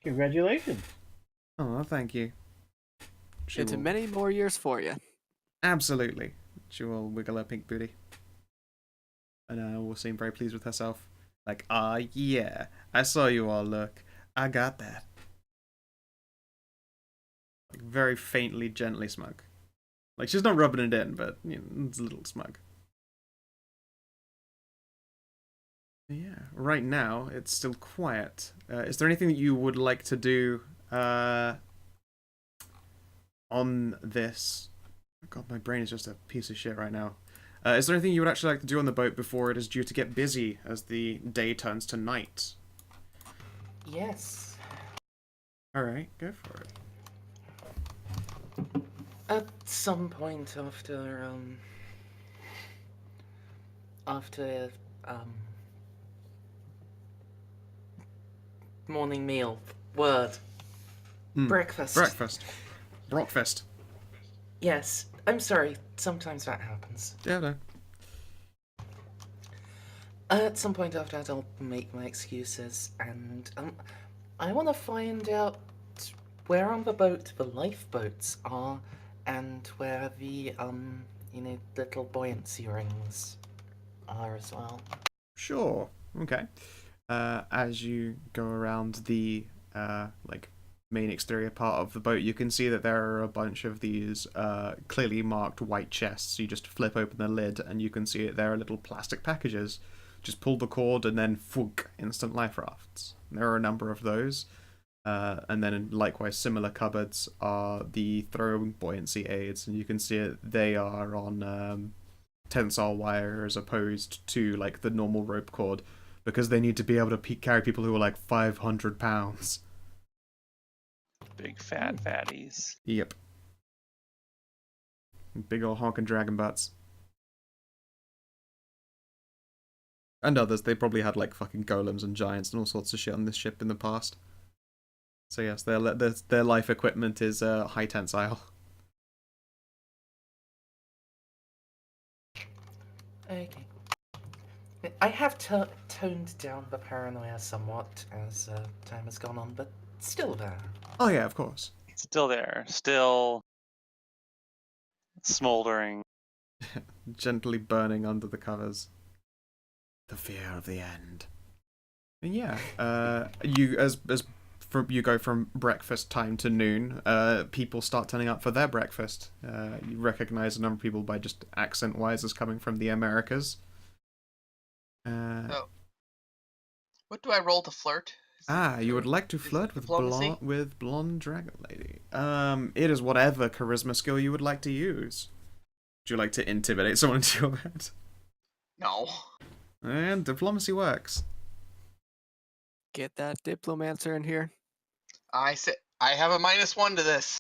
Congratulations. Oh, thank you. She Into will... many more years for you. Absolutely. She will wiggle her pink booty. And will seem very pleased with herself. Like, yeah, I saw you all look. I got that. Like, very faintly, gently smug. Like, she's not rubbing it in, but, it's a little smug. Yeah, right now, it's still quiet. Is there anything that you would like to do on this? God, my brain is just a piece of shit right now. Is there anything you would actually like to do on the boat before it is due to get busy as the day turns to night? Yes. Alright, go for it. At some point after morning meal, breakfast. Breakfast. Brockfast. Yes, I'm sorry, sometimes that happens. Yeah, no. At some point after that, I'll make my excuses, and I want to find out where on the boat the lifeboats are, and where the little buoyancy rings are as well. Sure. Okay. As you go around the main exterior part of the boat, you can see that there are a bunch of these clearly marked white chests. You just flip open the lid and you can see it. There are little plastic packages. Just pull the cord and then funk, instant life rafts. There are a number of those. And then likewise similar cupboards are the throwing buoyancy aids, and you can see it. They are on tensile wire as opposed to like the normal rope cord, because they need to be able to carry people who are like 500 pounds. Big fat fatties. Yep. Big ol' honkin' dragon butts. And others. They probably had like fucking golems and giants and all sorts of shit on this ship in the past. So yes, their life equipment is high tensile. Okay. I have toned down the paranoia somewhat as time has gone on, but still there. Oh yeah, of course. Still there. Still smoldering. Gently burning under the covers. The fear of the end. And yeah, you you go from breakfast time to noon. People start turning up for their breakfast. You recognize a number of people by just accent-wise as coming from the Americas. Oh. What do I roll to flirt? You would like to flirt with blonde dragon lady. It is whatever charisma skill you would like to use. Would you like to intimidate someone into your bed? No. And diplomacy works. Get that diplomancer in here. I have a -1 to this.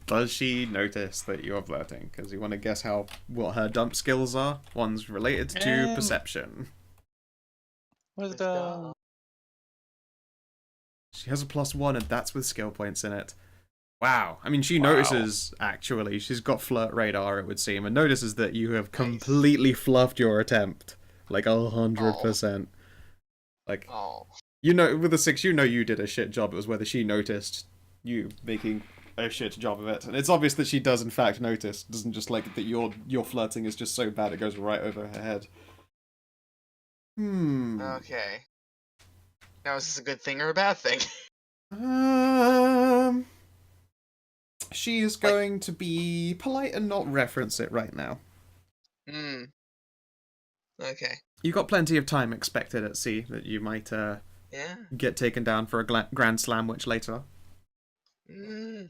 Does she notice that you are flirting? Because you want to guess what her dump skills are? One's related to perception. Wisdom. She has a +1, and that's with skill points in it. Wow. I mean, she notices, actually. She's got flirt radar, it would seem, and notices that you have completely fluffed your attempt. Like, 100%. Like, with a 6, you know you did a shit job. It was whether she noticed you making a shit job of it. And it's obvious that she does in fact notice. Doesn't just like that your flirting is just so bad it goes right over her head. Okay. Now, is this a good thing or a bad thing? She is going to be polite and not reference it right now. Hmm. Okay. You got plenty of time expected at sea that you might Yeah. get taken down for a grand slam witch later. Mm.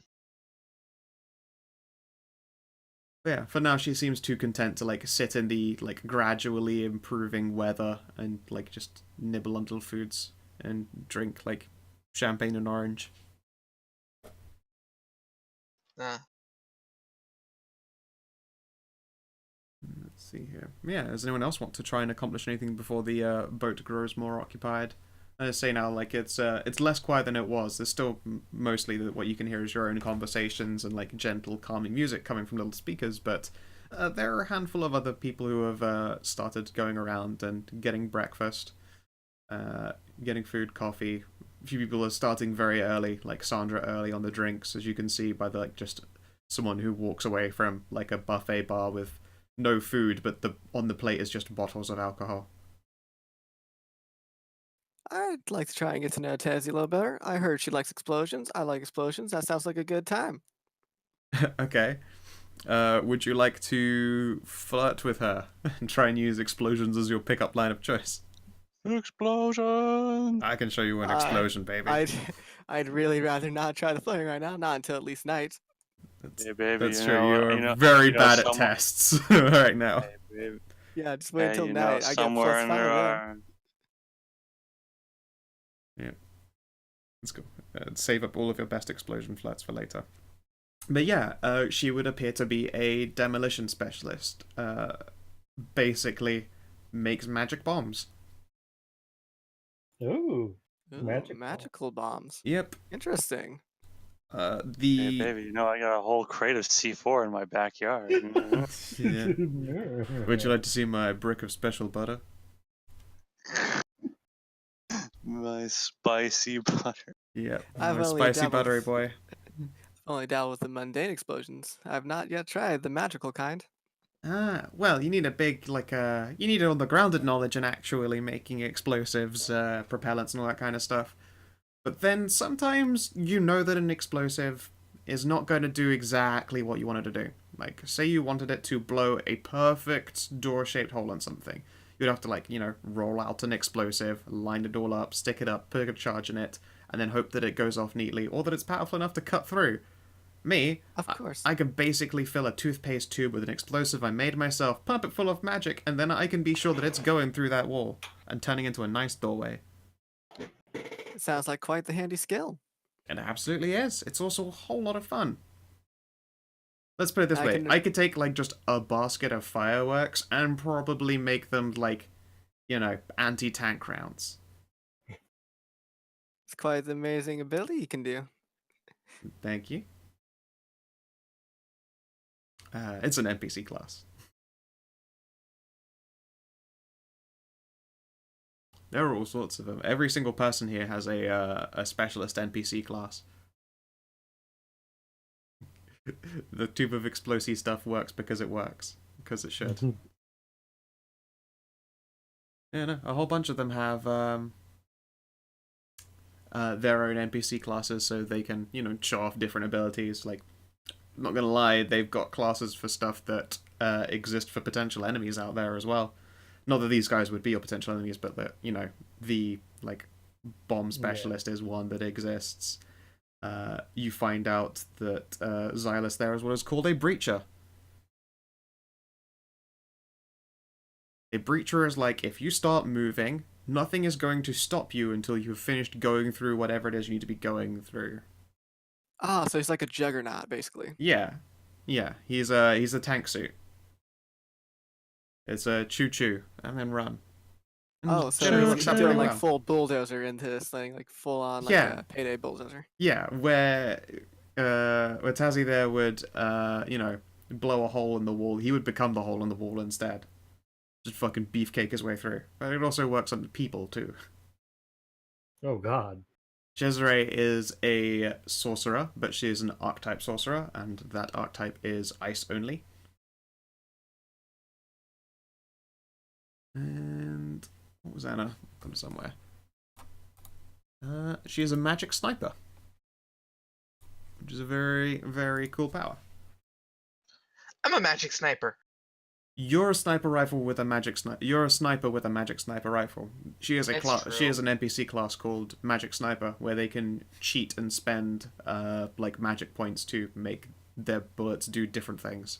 But yeah, for now she seems too content to like sit in the like gradually improving weather and like just nibble on little foods and drink like champagne and orange. Let's see here. Yeah, does anyone else want to try and accomplish anything before the boat grows more occupied? I say now, like it's less quiet than it was. There's still mostly what you can hear is your own conversations and like gentle, calming music coming from little speakers. But there are a handful of other people who have started going around and getting breakfast, getting food, coffee. A few people are starting very early, like Sandra early on the drinks, as you can see by the like just someone who walks away from like a buffet bar with no food, but on the plate is just bottles of alcohol. I'd like to try and get to know Tazzy a little better. I heard she likes explosions. I like explosions. That sounds like a good time. Okay. Would you like to flirt with her and try and use explosions as your pickup line of choice? Explosion! I can show you an explosion, baby. I'd really rather not try the flirting right now, not until at least night. That's, Hey, baby, that's you true. know, You're very bad at someone- tests right now. Hey, baby. Yeah, just wait Hey, till you know, night. I get somewhere in +5 there then. are... Let's go. Save up all of your best explosion flirts for later. But yeah, she would appear to be a demolition specialist. Basically, makes magic bombs. Ooh. Ooh, Magic magical bombs. Yep. Interesting. Hey, The baby, you know, I got a whole crate of C4 in my backyard. You know? yeah. Would you like to see my brick of special butter? My spicy butter. Yep. I've My only spicy dabbled buttery with- boy. Only dabbled with the mundane explosions. I've not yet tried the magical kind. Ah, well, you need a big, like, you need all the grounded knowledge in actually making explosives, propellants and all that kind of stuff. But then sometimes you know that an explosive is not going to do exactly what you wanted to do. Like, say you wanted it to blow a perfect door-shaped hole in something. You'd have to, like, you know, roll out an explosive, line it all up, stick it up, put a charge in it, and then hope that it goes off neatly, or that it's powerful enough to cut through. Me, Of course. I can basically fill a toothpaste tube with an explosive I made myself, pump it full of magic, and then I can be sure that it's going through that wall and turning into a nice doorway. It sounds like quite the handy skill. It absolutely is. It's also a whole lot of fun. Let's put it this I way. can- I could take, like, just a basket of fireworks and probably make them, like, you know, anti-tank rounds. It's quite the amazing ability you can do. Thank you. It's an NPC class. There are all sorts of them. Every single person here has a specialist NPC class. The tube of explosive stuff works because it works. Because it should. Yeah, no, a whole bunch of them have their own NPC classes so they can, you know, show off different abilities. Like, I'm not gonna lie, they've got classes for stuff that exist for potential enemies out there as well. Not that these guys would be your potential enemies, but that, you know, the, like, bomb specialist is one that exists. You find out that Xylus there is what is called a breacher. A breacher is like, if you start moving, nothing is going to stop you until you've finished going through whatever it is you need to be going through. Ah, so he's like a juggernaut, basically. Yeah. Yeah, he's a tank suit. It's a choo-choo, and then run. And Oh, so generally he's works out doing pretty like well. full bulldozer into this thing, like full on like Yeah. a payday bulldozer. Yeah, where Tazzy there would, you know, blow a hole in the wall, he would become the hole in the wall instead. Just fucking beefcake his way through. But it also works on people, too. Oh God. Cesare is a sorcerer, but she is an archetype sorcerer, and that archetype is ice only. And what was Anna? Come somewhere. She is a magic sniper, which is a very, very cool power. I'm a magic sniper. You're a sniper rifle with a magic sniper. You're a sniper with a magic sniper rifle. She is a That's She true. is an NPC class called Magic Sniper, where they can cheat and spend like magic points to make their bullets do different things.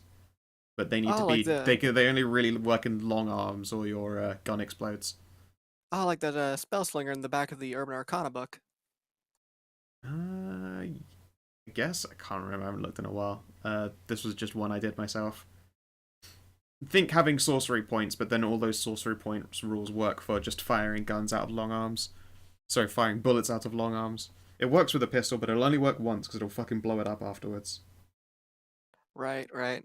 But they need to be they only really work in long arms, or your gun explodes. Oh, like that spell slinger in the back of the Urban Arcana book. I guess I can't remember. I haven't looked in a while. This was just one I did myself. Think having sorcery points, but then all those sorcery points rules work for just firing guns out of long arms. Sorry, firing bullets out of long arms. It works with a pistol, but it'll only work once because it'll fucking blow it up afterwards. Right, right.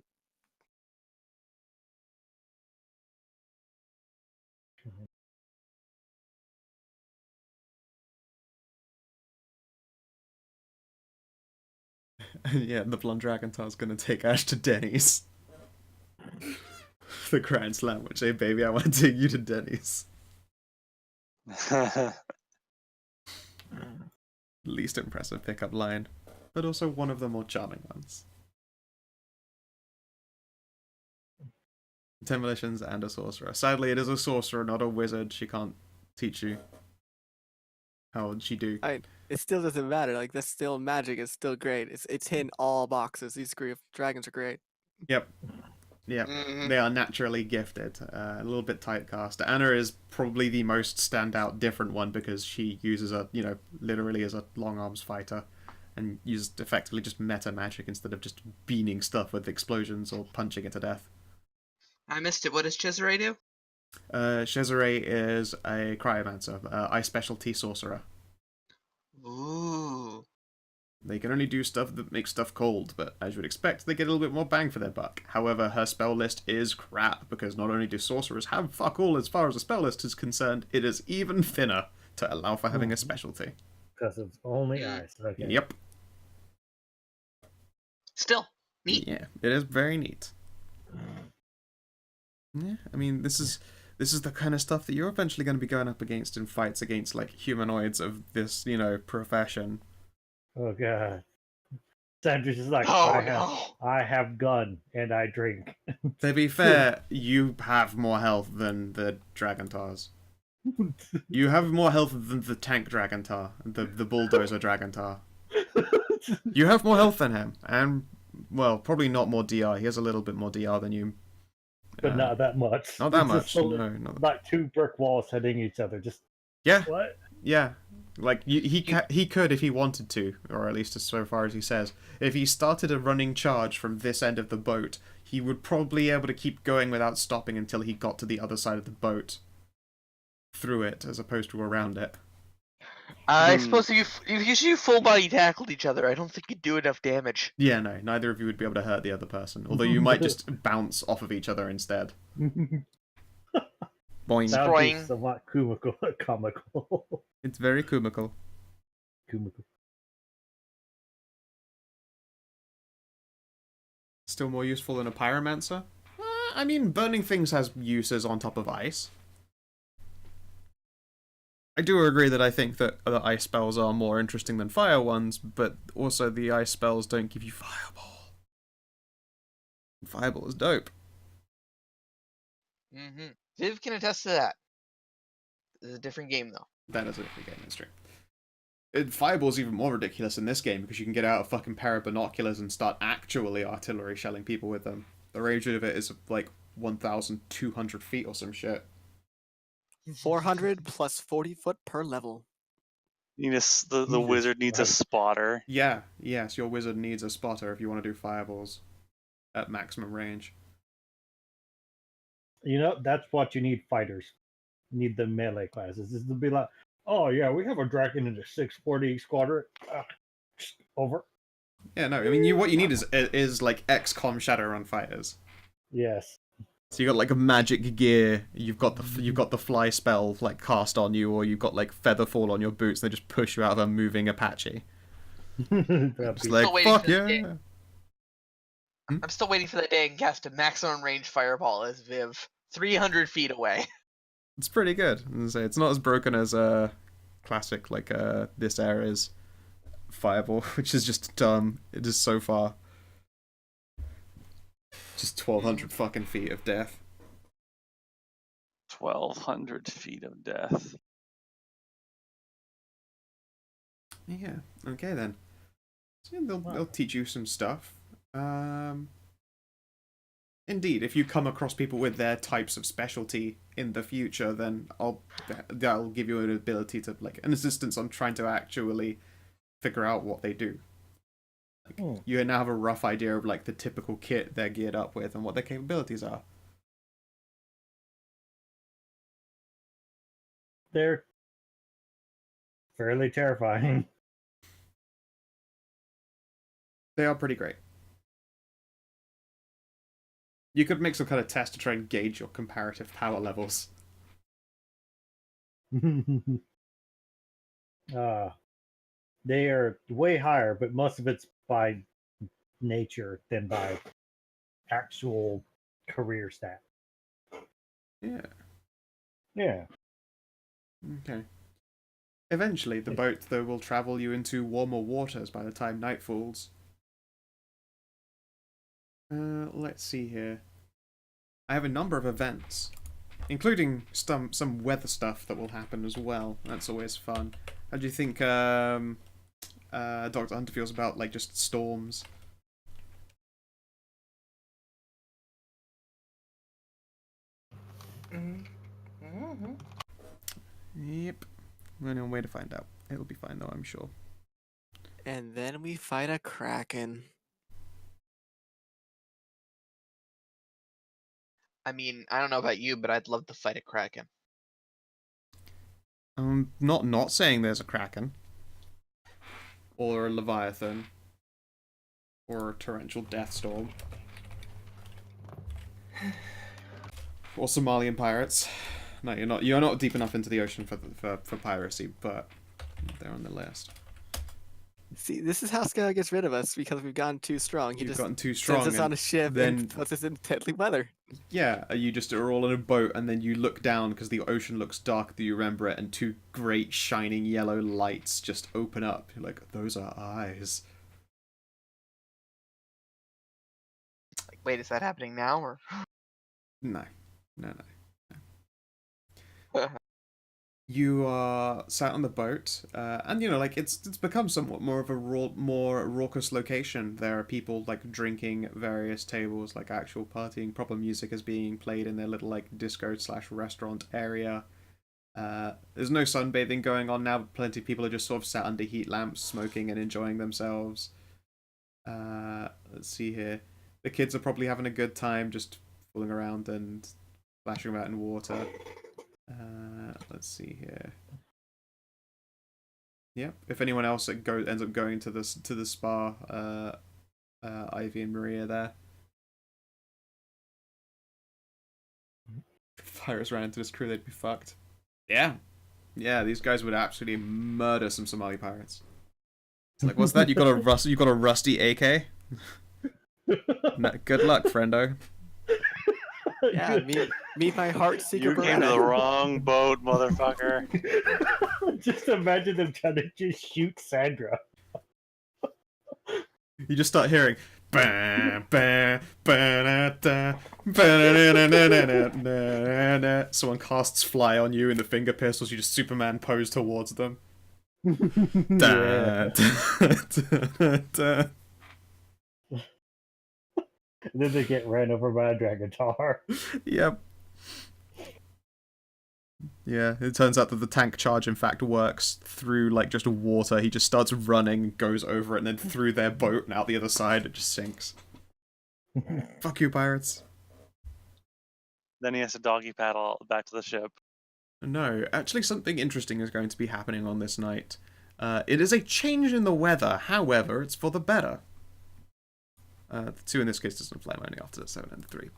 Yeah, the Blonde Dragontar's gonna take Ash to Denny's. The Grand Slam, which, hey baby, I want to take you to Denny's. Least impressive pickup line, but also one of the more charming ones. Demolitions and a sorcerer. Sadly, it is a sorcerer, not a wizard. She can't teach you. How would she do? It still doesn't matter. Like, that's still magic. It's still great. It's hitting all boxes. These dragons are great. Yep. Yep. They are naturally gifted. A little bit typecast. Anna is probably the most standout different one because she uses literally as a long arms fighter and uses effectively just meta magic instead of just beaning stuff with explosions or punching it to death. I missed it. What does Cesare do? Cesare is a cryomancer, ice specialty sorcerer. Ooh. They can only do stuff that makes stuff cold, but as you would expect, they get a little bit more bang for their buck. However, her spell list is crap, because not only do sorcerers have fuck all as far as a spell list is concerned, it is even thinner to allow for having a specialty. Because it's only ice. Okay. Yep. Still, neat. Yeah, it is very neat. Yeah, I mean, this is the kind of stuff that you're eventually going to be going up against in fights against, like, humanoids of this, profession. Oh god. Sandra's just like, Oh, I have gun and I drink. To be fair, you have more health than the Dragantars. You have more health than the tank Dragontar, the bulldozer Dragontar. You have more health than him, and, well, probably not more DR. He has a little bit more DR than you. But not that much. Not that It's much, just no. Not like two brick walls hitting each other. Just yeah, what? yeah. Like he could if he wanted to, or at least so far as he says. If he started a running charge from this end of the boat, he would probably be able to keep going without stopping until he got to the other side of the boat, through it as opposed to around it. I suppose if you full body tackled each other, I don't think you'd do enough damage. Yeah, no, neither of you would be able to hurt the other person. Although you might just bounce off of each other instead. Boing. That would be Destroying. somewhat comical. It's very comical. Still more useful than a pyromancer? I mean, burning things has uses on top of ice. I do agree that I think that the ice spells are more interesting than fire ones, but also the ice spells don't give you fireball. Fireball is dope. Viv can attest to that. It's a different game, though. That is a different game, that's true. Fireball's even more ridiculous in this game because you can get out a fucking pair of binoculars and start actually artillery shelling people with them. The range of it is like 1,200 feet or some shit. 400 plus 40 foot per level. The wizard needs a spotter. Yeah, yes, your wizard needs a spotter if you want to do fireballs at maximum range. That's what you need fighters. You need the melee classes. This to be like, oh yeah, we have a dragon in the 640 squadron. Over. Yeah, no, I mean, what you need is like XCOM Shadowrun fighters. Yes. So you got like a magic gear. You've got the fly spell like cast on you, or you've got like feather fall on your boots. They just push you out of a moving Apache. That'd Just be- like Still waiting fuck for the day. yeah. I'm still waiting for the day and cast a maximum range fireball as Viv, 300 feet away. It's pretty good. As I say, it's not as broken as classic like this era's fireball, which is just dumb. It is so far. Just 1,200 fucking feet of death. 1,200 feet of death. Yeah. Okay then. So yeah, they'll Wow. teach you some stuff. Indeed, if you come across people with their types of specialty in the future, then that'll give you an ability to like an assistance on trying to actually figure out what they do. Like, you now have a rough idea of like the typical kit they're geared up with and what their capabilities are. They're fairly terrifying. They are pretty great. You could make some kind of test to try and gauge your comparative power levels. They are way higher, but most of it's by nature than by actual career stat. Yeah. Yeah. Okay. Eventually, the boat, though, will travel you into warmer waters by the time night falls. Let's see here. I have a number of events, including some weather stuff that will happen as well. That's always fun. How do you think Dr. Hunter feels about like just storms? Mm-hmm. Yep. We're on a way to find out. It'll be fine though, I'm sure. And then we fight a kraken. I mean, I don't know about you, but I'd love to fight a kraken. I'm not saying there's a kraken. Or a leviathan. Or a torrential death storm. Or Somalian pirates. No, you're not. You're not deep enough into the ocean for piracy, but they're on the list. See, this is how Scale gets rid of us because we've gotten too strong. He You've just gotten too strong. sends us on a ship then and puts us in deadly weather. yeah, you just are all in a boat, and then you look down because the ocean looks dark. Do you remember it? And two great shining yellow lights just open up. You're like, those are eyes. Like, wait, is that happening now or? No. You are sat on the boat, and you know, like it's become somewhat more of a more raucous location. There are people like drinking at various tables, like actual partying. Proper music is being played in their little like disco/restaurant area. There's no sunbathing going on now. But plenty of people are just sort of sat under heat lamps, smoking and enjoying themselves. Let's see here. The kids are probably having a good time, just fooling around and splashing about in water. Let's see here. Yep. If anyone else ends up going to the spa, Ivy and Maria there. If Pirates ran into this crew, they'd be fucked. Yeah. Yeah, these guys would absolutely murder some Somali pirates. It's like, what's that? You got a rusty AK? No, good luck, friendo. Yeah, meet my heart seeker. You came to the wrong boat, motherfucker. Just imagine them trying to just shoot Sandra. You just start hearing. Someone casts fly on you in the finger pistols. You just Superman pose towards them. Yeah. And then they get ran over by a Dragotar. Yep. Yeah, it turns out that the tank charge in fact works through like just water. He just starts running, goes over it, and then through their boat and out the other side it just sinks. Fuck you, pirates. Then he has to doggy paddle back to the ship. No, actually something interesting is going to be happening on this night. It is a change in the weather, however, it's for the better. The 2 in this case doesn't flame only after 7 and 3.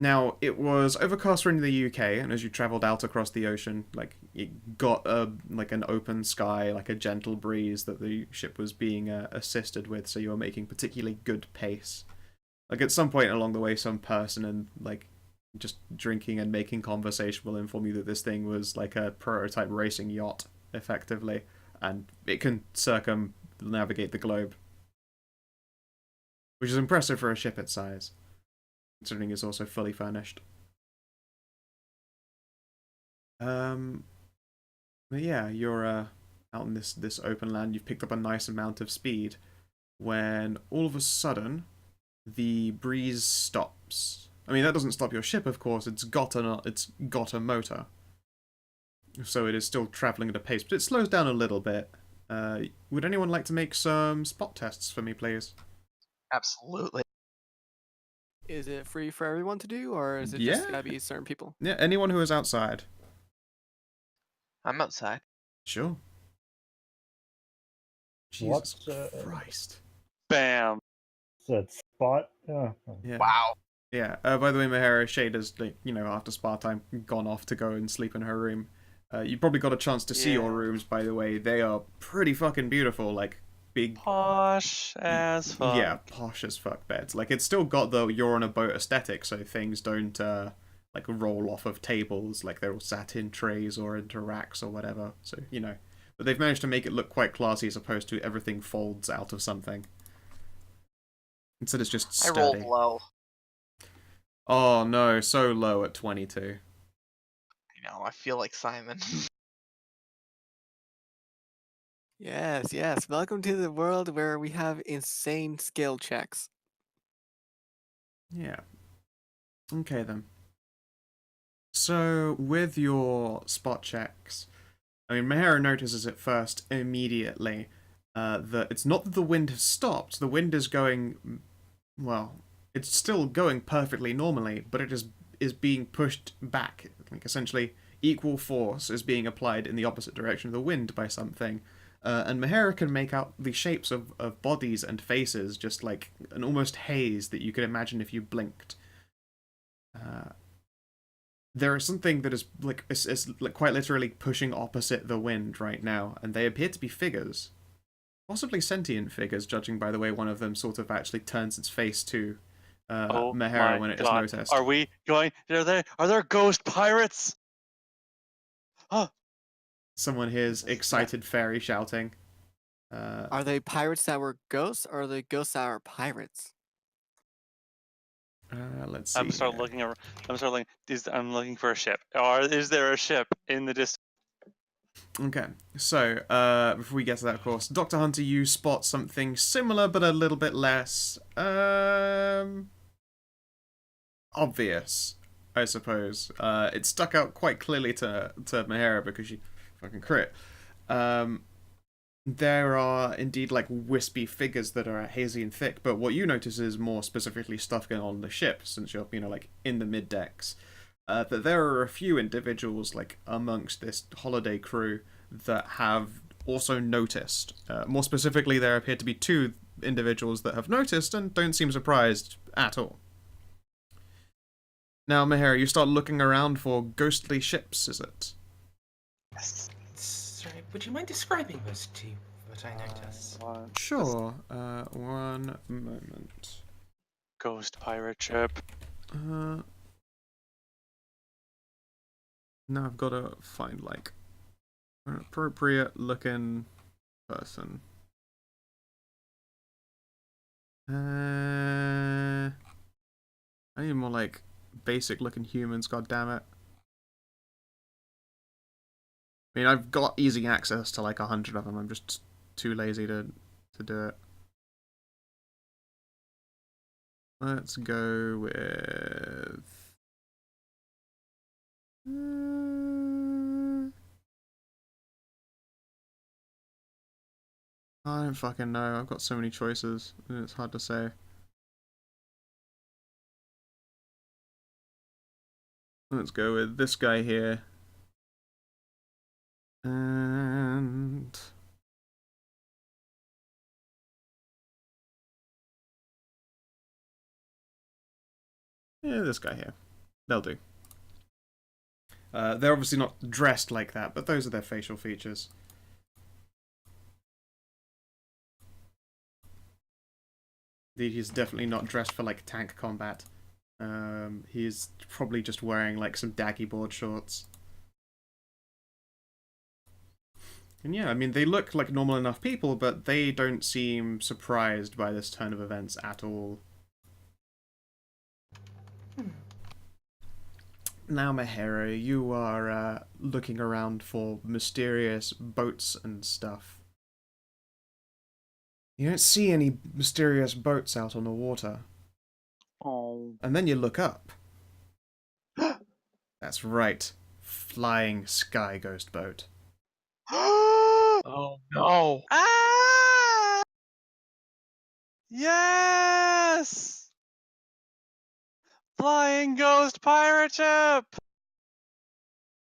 Now, it was overcast in the UK, and as you travelled out across the ocean, like, it got like an open sky, like a gentle breeze that the ship was being assisted with, so you were making particularly good pace. Like, at some point along the way, some person and, like, just drinking and making conversation will inform you that this thing was, like, a prototype racing yacht, effectively, and it can circumnavigate the globe. Which is impressive for a ship its size, considering it's also fully furnished. But yeah, you're out in this open land. You've picked up a nice amount of speed when all of a sudden the breeze stops. I mean, that doesn't stop your ship, of course. It's got a motor, so it is still traveling at a pace, but it slows down a little bit. Would anyone like to make some spot tests for me, please? Absolutely. Is it free for everyone to do, or is it Yeah. just gotta be certain people? Yeah, anyone who is outside. I'm outside. Sure. What's, Jesus Christ. Bam. That spot? Yeah. Wow. Yeah. By the way, Mahara, Shade has, like, after spa time, gone off to go and sleep in her room. You probably got a chance to see your Yeah. rooms, by the way. They are pretty fucking beautiful. Like, big. Posh as fuck. Yeah, posh as fuck beds. Like, it's still got the you're on a boat aesthetic, so things don't, like, roll off of tables, like they're all sat in trays or into racks or whatever. So, But they've managed to make it look quite classy as opposed to everything folds out of something. Instead, it's just sturdy. I rolled low. Oh no, so low at 22. I know. I feel like Simon. Yes, yes. Welcome to the world where we have insane skill checks. Yeah. Okay then. So, with your spot checks, I mean, Mahara notices at first immediately that it's not that the wind has stopped. The wind is going, well, it's still going perfectly normally, but it is being pushed back. Like, essentially, equal force is being applied in the opposite direction of the wind by something. And Mahara can make out the shapes of bodies and faces, just like an almost haze that you could imagine if you blinked. There is something that is like quite literally pushing opposite the wind right now, and they appear to be figures, possibly sentient figures, judging by the way one of them sort of actually turns its face to Mahara when it is noticed. Are we going? Are there ghost pirates? Oh. Someone hears excited fairy shouting. Are they pirates that were ghosts, or are they ghosts that are pirates? Let's see. I'm looking for a ship. Is there a ship in the distance? Okay, so before we get to that, of course, Dr. Hunter, you spot something similar but a little bit less obvious, I suppose. It stuck out quite clearly to Mahara because she fucking crit. There are indeed like wispy figures that are hazy and thick, but what you notice is more specifically stuff going on the ship, since you're like in the mid decks. That there are a few individuals like amongst this holiday crew that have also noticed. More specifically, there appear to be two individuals that have noticed and don't seem surprised at all. Now, Mahara, you start looking around for ghostly ships, is it? Yes. Sorry, would you mind describing those two, what I noticed? Sure. One moment. Ghost pirate ship. Now I've got to find like an appropriate looking person. I need more like basic looking humans, god damn it. I mean, I've got easy access to like 100 of them. I'm just too lazy to do it. Let's go with I don't fucking know. I've got so many choices. It's hard to say. Let's go with this guy here. And Yeah, this guy here. They'll do. They're obviously not dressed like that, but those are their facial features. He's definitely not dressed for like tank combat. He's probably just wearing like some daggy board shorts. And yeah, I mean, they look like normal enough people, but they don't seem surprised by this turn of events at all. Now, Mahero, you are looking around for mysterious boats and stuff. You don't see any mysterious boats out on the water. Oh. And then you look up. That's right. Flying sky ghost boat. Oh no! Ah! Yes! Flying ghost pirate ship!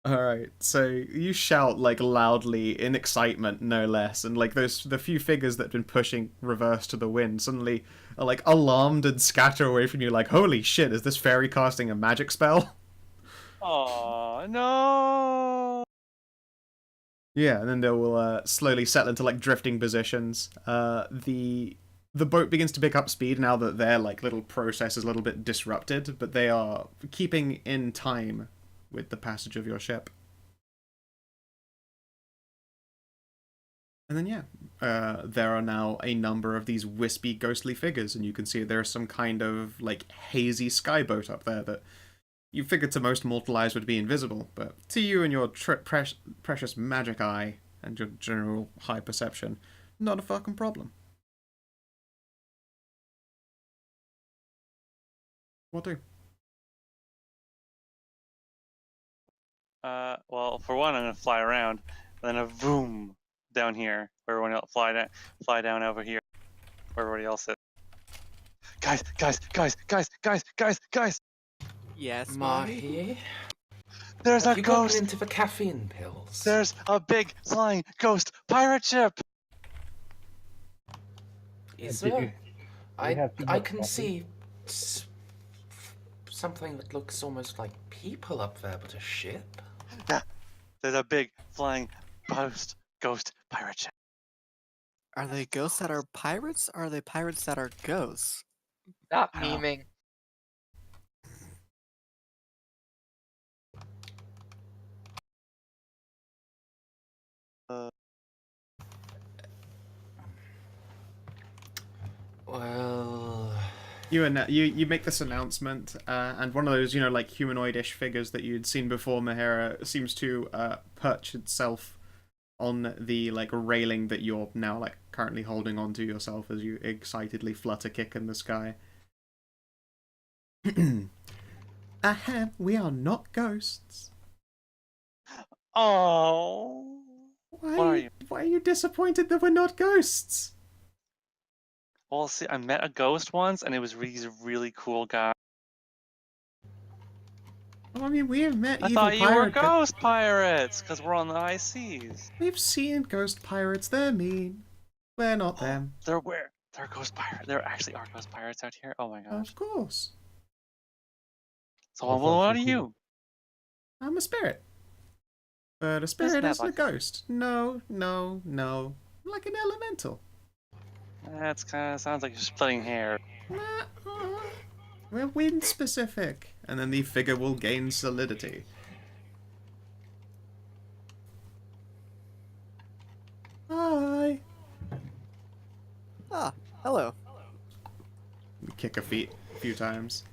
Alright, so you shout like loudly in excitement, no less, and like the few figures that have been pushing reverse to the wind suddenly are like alarmed and scatter away from you like, holy shit, is this fairy casting a magic spell? Oh no! Yeah, and then they will slowly settle into like drifting positions. The boat begins to pick up speed now that their like little process is a little bit disrupted, but they are keeping in time with the passage of your ship. And then yeah, there are now a number of these wispy, ghostly figures, and you can see there's some kind of like hazy skyboat up there that you figured to most mortal eyes would be invisible, but to you and your precious magic eye and your general high perception, not a fucking problem. What do? Well, for one, I'm gonna fly around, and then a boom down here, where everyone else fly down over here, where everybody else is. Guys! Yes, Mahi. Mahi, There's have a you gotten ghost. into the caffeine pills? There's a big flying ghost pirate ship. Is Did there? you- I have too I much can coffee? see something that looks almost like people up there, but a ship. There's a big flying ghost pirate ship. Are they ghosts that are pirates, or are they pirates that are ghosts? Not I don't know. memeing. Well, You make this announcement, and one of those like humanoidish figures that you'd seen before, Mahera, seems to perch itself on the like railing that you're now like currently holding onto yourself as you excitedly flutter kick in the sky. Ahem, we are not ghosts. Oh. Why What are you? Why are you disappointed that we're not ghosts? Well, see, I met a ghost once, and he's a really cool guy. Well, I mean, we have met I evil thought you were pirate, but ghost pirates, because we're on the high seas. we've seen ghost pirates. They're mean. We're not them. They're where? They're ghost pirates. There actually are ghost pirates out here. Oh my gosh. Of course. So, That's well, what are actually you? I'm a spirit. But a spirit that isn't a like- ghost. No. Like an elemental. That's kind of sounds like you're splitting hair. We're wind specific. And then the figure will gain solidity. Hi. Ah, hello. Kick her feet a few times.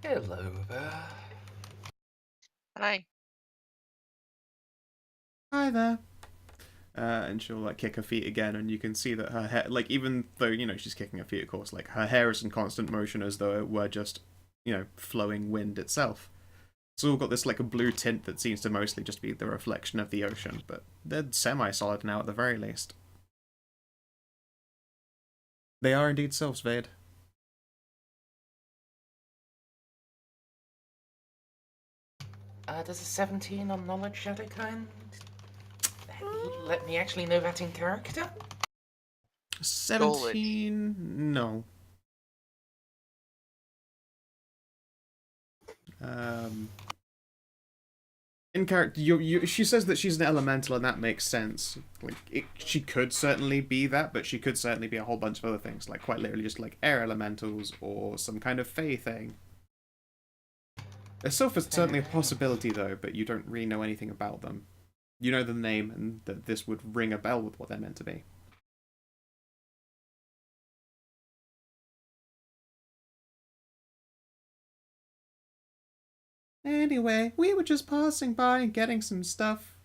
hello there. Hi. Hi there. And she'll like kick her feet again, and you can see that her hair, like even though she's kicking her feet, of course, like her hair is in constant motion as though it were just flowing wind itself. It's all got this like a blue tint that seems to mostly just be the reflection of the ocean, but they're semi-solid now at the very least. They are indeed sylphs, Vade. Does a 17 on knowledge shadow kind let me actually know that in character. 17? No. In character, she says that she's an elemental, and that makes sense. Like, she could certainly be that, but she could certainly be a whole bunch of other things, like quite literally just like air elementals or some kind of fae thing. A sylph is certainly a possibility, though, but you don't really know anything about them. You know the name, and that this would ring a bell with what they're meant to be. Anyway, we were just passing by and getting some stuff.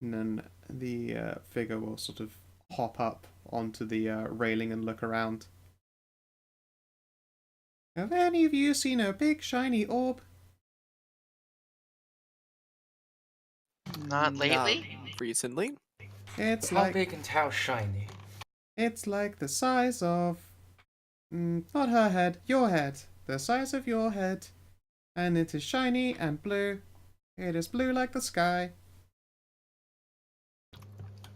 And then the figure will sort of hop up onto the railing and look around. Have any of you seen a big shiny orb? Not lately. Not recently. It's How like big and how shiny? it's like the size of not her head, your head. The size of your head. And it is shiny and blue. It is blue like the sky.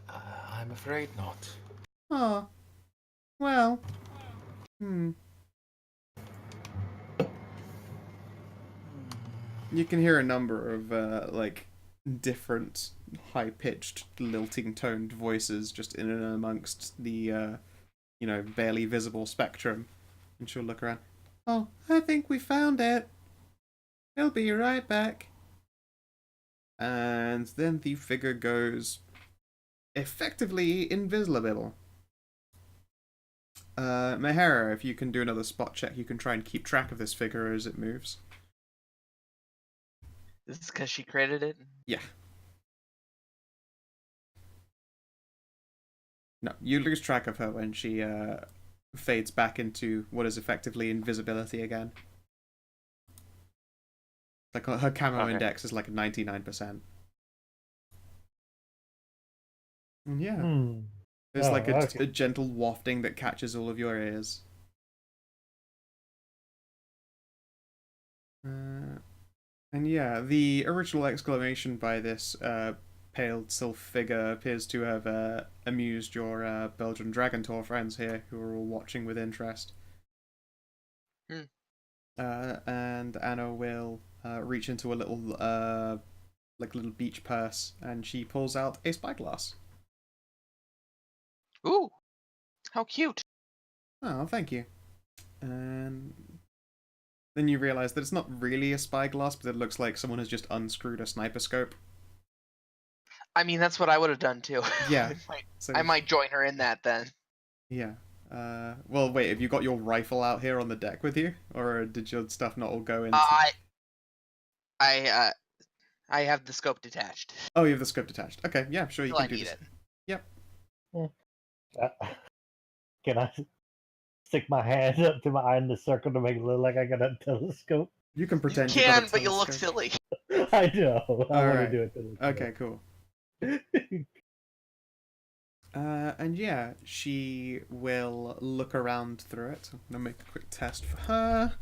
I'm afraid not. Ah. Well. You can hear a number of like different high-pitched, lilting-toned voices just in and amongst the barely visible spectrum. And she'll look around. Oh, I think we found it. He'll be right back. And then the figure goes effectively invisible. Mahara, if you can do another spot check, you can try and keep track of this figure as it moves. This is because she created it. Yeah. No, you lose track of her when she fades back into what is effectively invisibility again. Like her camo index is like 99%. Yeah. There's like a gentle wafting that catches all of your ears. And yeah, the original exclamation by this pale sylph figure appears to have amused your Belgian Dragon Tour friends here, who are all watching with interest. And Anna will reach into a little little beach purse, and she pulls out a spyglass. Ooh, how cute! Oh, thank you. And then you realise that it's not really a spyglass, but it looks like someone has just unscrewed a sniper scope. I mean, that's what I would have done too. Yeah. I might join her in that then. Yeah. Well, wait, have you got your rifle out here on the deck with you? Or did your stuff not all go into... I have the scope detached. Oh, you have the scope detached. Okay, yeah, sure, you can do this. It. Yep. Can I stick my hand up to my eye in the circle to make it look like I got a telescope? You can pretend you got a can, telescope. but you look silly. I know. I want to do it. Okay, cool. And yeah, she will look around through it. I'm gonna make a quick test for her.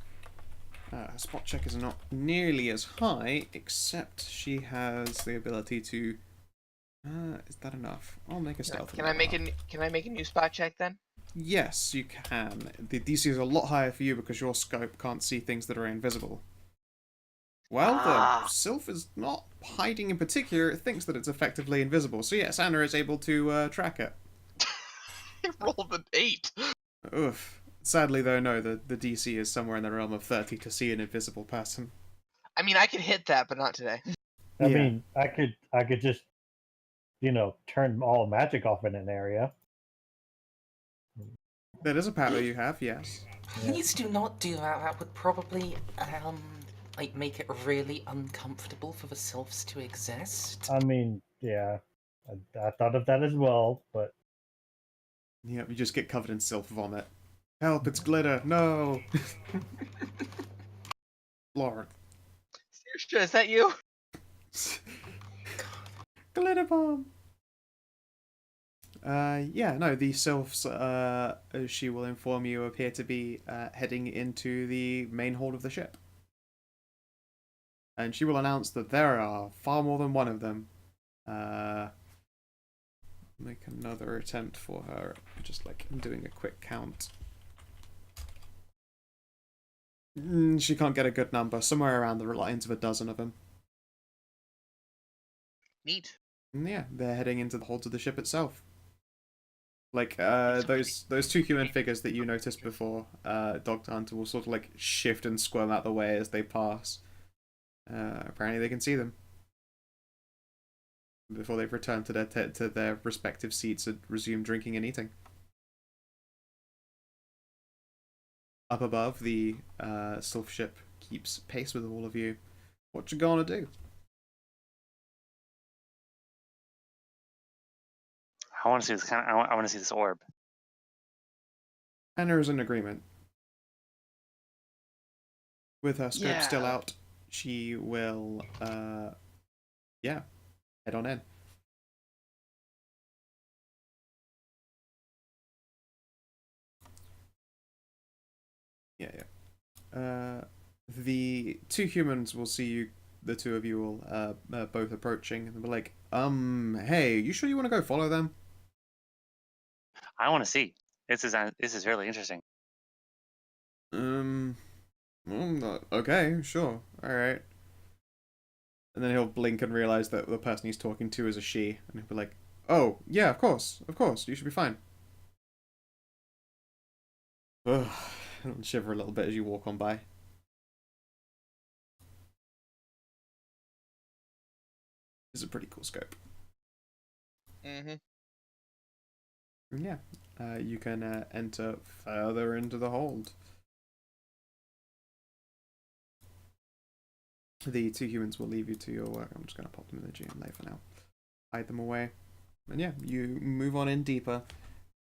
Her spot check is not nearly as high, except she has the ability to. Is that enough? I'll make a stealth. Can I make a new spot check then? Yes, you can. The DC is a lot higher for you because your scope can't see things that are invisible. Well, the sylph is not hiding in particular. It thinks that it's effectively invisible. So yes, Anna is able to track it. I rolled an 8. Oof. Sadly, though, no, the DC is somewhere in the realm of 30 to see an invisible person. I mean, I could hit that, but not today. I mean, I could just, turn all magic off in an area. That is a power you have, yes. Please do not do that. That would probably, make it really uncomfortable for the sylphs to exist. I mean, yeah, I thought of that as well, but... Yeah, you just get covered in sylph vomit. Help, it's glitter, no! Lord. Seriously, is that you? Glitter bomb! Yeah, no, the sylphs, she will inform you, appear to be heading into the main hold of the ship. and she will announce that there are far more than one of them. Make another attempt for her, just like doing a quick count. She can't get a good number, somewhere around the lines of a dozen of them. Neat. And yeah, they're heading into the holds of the ship itself. Like, It's those two human figures that you noticed before, Dr. Hunter will sort of like shift and squirm out the way as they pass. Apparently they can see them before they've returned to their respective seats and resume drinking and eating. Up above, the Sylph ship keeps pace with all of you. What you gonna do? I want to see this I want to see this orb. Anna is in agreement. With her scope still Yeah. out, she will, yeah, head on in. Yeah. The two humans will see you, the two of you will both approaching, and they'll be like, hey, you sure you want to go follow them? I want to see. This is really interesting. Okay, sure, alright. And then he'll blink and realize that the person he's talking to is a she, and he'll be like, oh, yeah, of course, you should be fine. Ugh, and shiver a little bit as you walk on by. It's a pretty cool scope. Mm-hmm. Yeah, you can enter further into the hold. The two humans will leave you to your work. I'm just going to pop them in the GM lay for now. Hide them away. And yeah, you move on in deeper.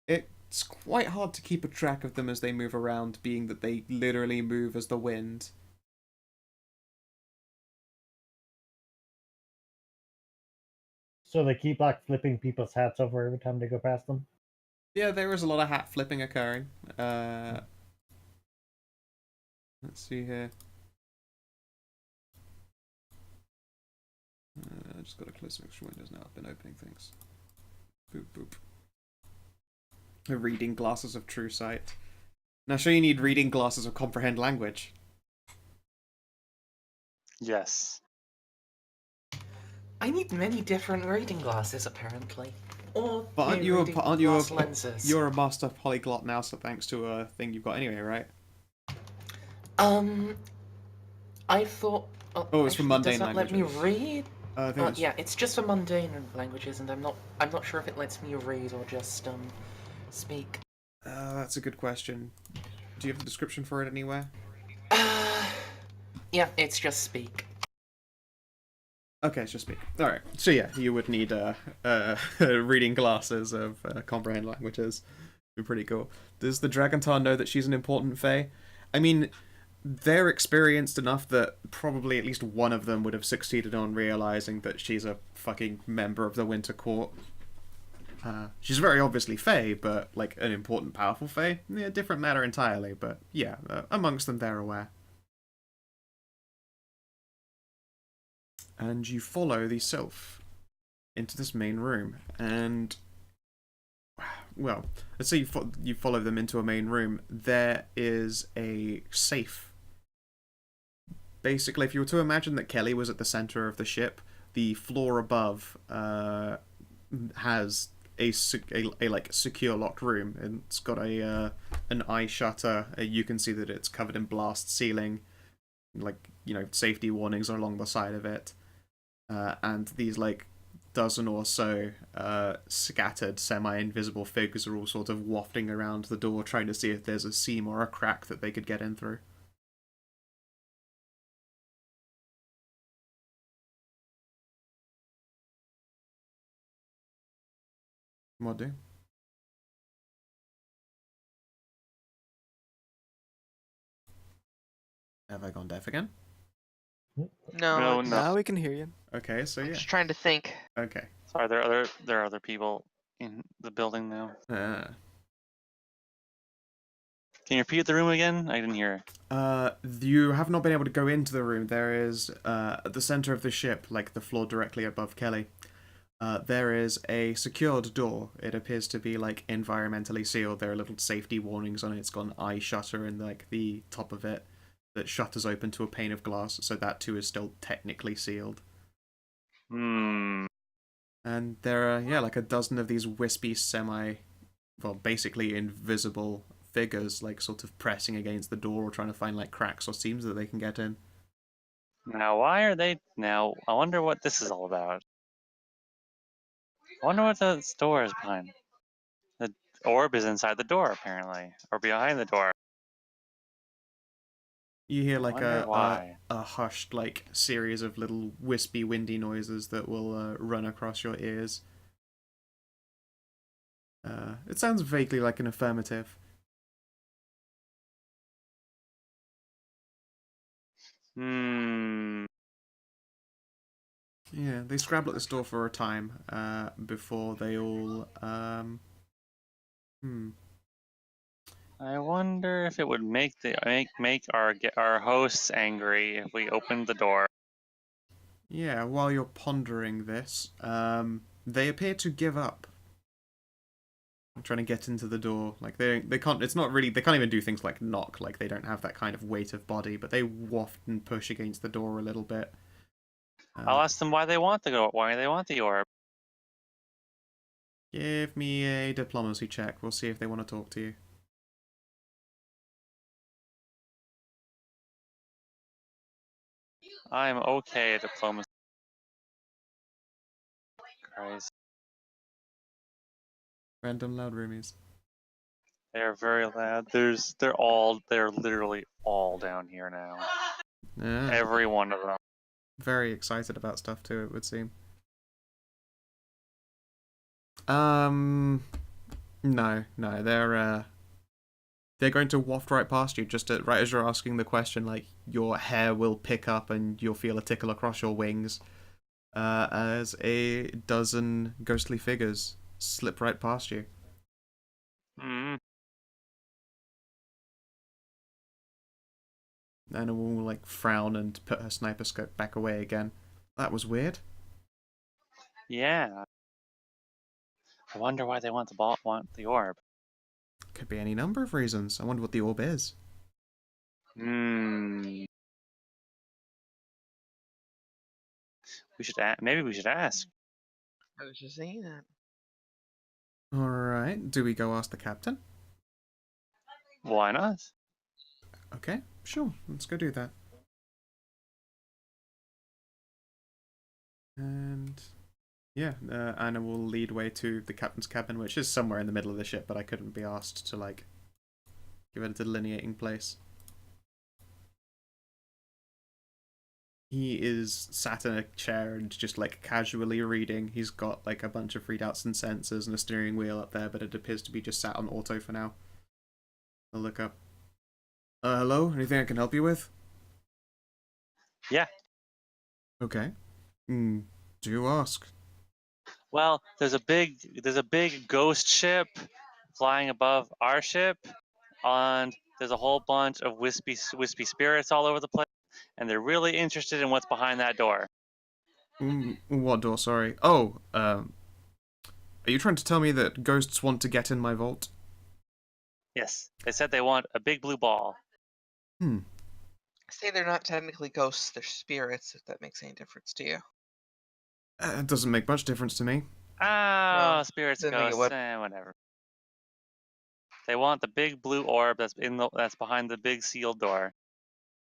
It's quite hard to keep a track of them as they move around, being that they literally move as the wind. So they keep like flipping people's hats over every time they go past them. Yeah, there is a lot of hat flipping occurring. Let's see here. I just got to close some extra windows now. I've been opening things. Boop, boop. Reading glasses of true sight. Now, sure you need reading glasses of comprehend language. Yes. I need many different reading glasses, apparently. Or But aren't new you reading glass lenses. you're a master polyglot now, so thanks to a thing you've got anyway, right? I thought. Oh, it's for actually, mundane does that let me languages. read? I think it's... Yeah, it's just for mundane languages, and I'm not sure if it lets me read or just speak. That's a good question. Do you have the description for it anywhere? Yeah, it's just speak. Okay, it's just speak. All right. So yeah, you would need reading glasses of comprehend languages. Be pretty cool. Does the Dragontar know that she's an important fae? I mean, they're experienced enough that probably at least one of them would have succeeded on realizing that she's a fucking member of the Winter Court. She's very obviously fae, but like an important, powerful fae. Yeah, different matter entirely. But yeah, amongst them, they're aware. And you follow the Sylph into this main room, and well, let's say you follow them into a main room. There is a safe. Basically, if you were to imagine that Kelly was at the center of the ship, the floor above has a like secure locked room, and it's got a an eye shutter. You can see that it's covered in blast ceiling, like, you know, safety warnings are along the side of it. And these like dozen or so scattered semi-invisible figures are all sort of wafting around the door, trying to see if there's a seam or a crack that they could get in through. What do? Have I gone deaf again? No, No, it's- no. Now we can hear you. Okay, so I'm yeah. just trying to think. Okay. So are there are other people in the building now? Uh, Can you repeat the room again? I didn't hear. You have not been able to go into the room. There is, at the center of the ship, like the floor directly above Kelly, there is a secured door. It appears to be, like, environmentally sealed. There are little safety warnings on it. It's got an eye shutter in, like, the top of it that shutters open to a pane of glass, so that too is still technically sealed. Hmm. And there are, yeah, like a dozen of these wispy, basically invisible figures, like, sort of pressing against the door or trying to find, like, cracks or seams that they can get in. Now, why are they... Now, I wonder what this is all about. I wonder what the door is behind. The orb is inside the door, apparently. Or behind the door. You hear, like, Wonder why. a hushed, like, series of little wispy, windy noises that will run across your ears. It sounds vaguely like an affirmative. Hmm. Yeah, they scrabble at this door for a time, before they all, I wonder if it would make our hosts angry if we opened the door. Yeah, while you're pondering this, they appear to give up. Trying to get into the door. Like, they can't, it's not really, they can't even do things like knock, like, they don't have that kind of weight of body, but they waft and push against the door a little bit. I'll ask them why they want the orb. Give me a diplomacy check. We'll see if they want to talk to you. I'm okay at diplomacy. Christ. Random loud roomies. They're very loud. They're literally all down here now. Yeah. Every one of them. Very excited about stuff too, it would seem. No, they're going to waft right past you, right as you're asking the question. Like, your hair will pick up and you'll feel a tickle across your wings, as a dozen ghostly figures slip right past you. Mm. Anna will, like, frown and put her sniper scope back away again. That was weird. Yeah. I wonder why they want the orb. Could be any number of reasons. I wonder what the orb is. Hmm. Maybe we should ask. I was just saying that. Alright, do we go ask the captain? Why not? Okay, sure, let's go do that. And yeah, Anna will lead way to the captain's cabin, which is somewhere in the middle of the ship, but I couldn't be asked to, like, give it a delineating place. He is sat in a chair and just, like, casually reading. He's got, like, a bunch of readouts and sensors and a steering wheel up there, but it appears to be just sat on auto for now. I'll look up. Hello? Anything I can help you with? Yeah. Okay. Do ask. Well, there's a big ghost ship flying above our ship, and there's a whole bunch of wispy spirits all over the place, and they're really interested in what's behind that door. What door, sorry? Oh, are you trying to tell me that ghosts want to get in my vault? Yes, they said they want a big blue ball. I say they're not technically ghosts, they're spirits, if that makes any difference to you. It doesn't make much difference to me. Oh, Well, spirits, didn't think it ghosts, would. whatever. They want the big blue orb that's behind the big sealed door.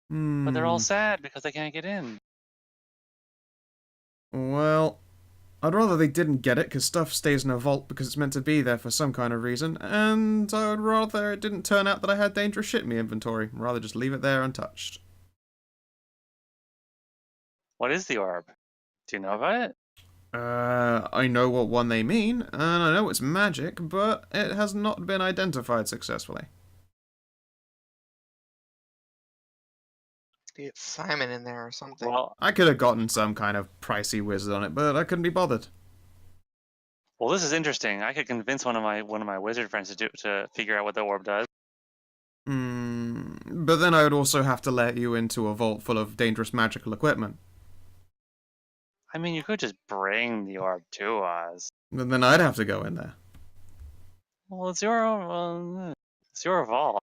But they're all sad because they can't get in. Well, I'd rather they didn't get it, because stuff stays in a vault because it's meant to be there for some kind of reason, and I would rather it didn't turn out that I had dangerous shit in my inventory. I'd rather just leave it there untouched. What is the orb? Do you know about it? I know what one they mean, and I know it's magic, but it has not been identified successfully. Get Simon in there or something. Well, I could have gotten some kind of pricey wizard on it, but I couldn't be bothered. this is interesting. I could convince one of my wizard friends to figure out what the orb does. But then I would also have to let you into a vault full of dangerous magical equipment. I mean, you could just bring the orb to us. And then I'd have to go in there. Well, it's your vault.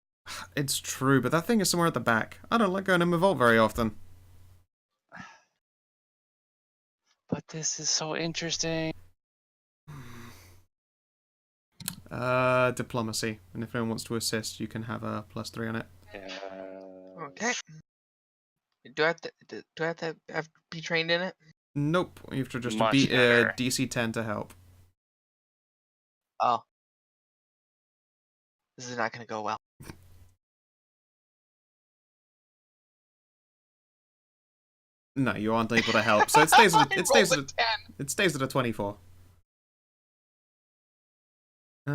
It's true, but that thing is somewhere at the back. I don't like going in my vault very often. But this is so interesting. Diplomacy. And if anyone wants to assist, you can have a +3 on it. Yeah. Okay. Do I have to be trained in it? Nope. You have to just Much beat better. DC 10 to help. Oh. This is not going to go well. No, you aren't able to help, so it stays at I it stays rolled at a 10. it stays at a 24. I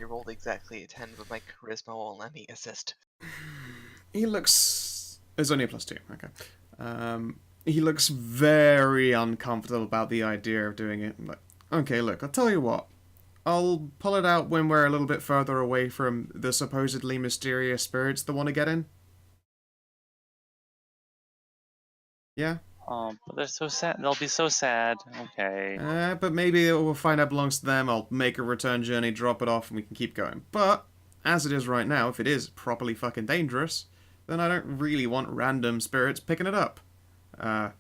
rolled exactly a 10, but my charisma won't let me assist. He looks. It's only a +2. Okay. He looks very uncomfortable about the idea of doing it. Like, okay, look, I'll tell you what. I'll pull it out when we're a little bit further away from the supposedly mysterious spirits that want to get in. Yeah? But they're so sad. They'll be so sad. Okay. But maybe we'll find out it belongs to them. I'll make a return journey, drop it off, and we can keep going. But, as it is right now, if it is properly fucking dangerous, then I don't really want random spirits picking it up. I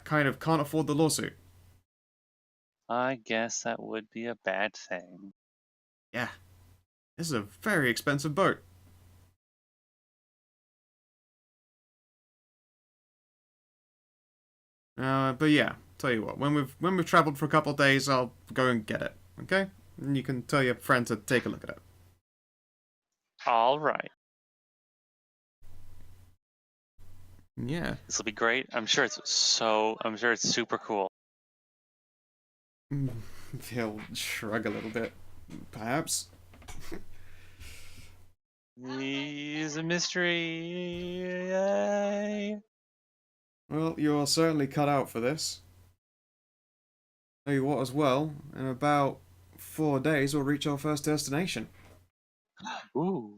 kind of can't afford the lawsuit. I guess that would be a bad thing. Yeah. This is a very expensive boat. But yeah, tell you what, when we've traveled for a couple of days, I'll go and get it. Okay? And you can tell your friend to take a look at it. All right. Yeah. This will be great. I'm sure it's super cool. He'll shrug a little bit, perhaps. He's a mystery. Yay. Well, you're certainly cut out for this. Tell you what as well, in about 4 days we'll reach our first destination. Ooh.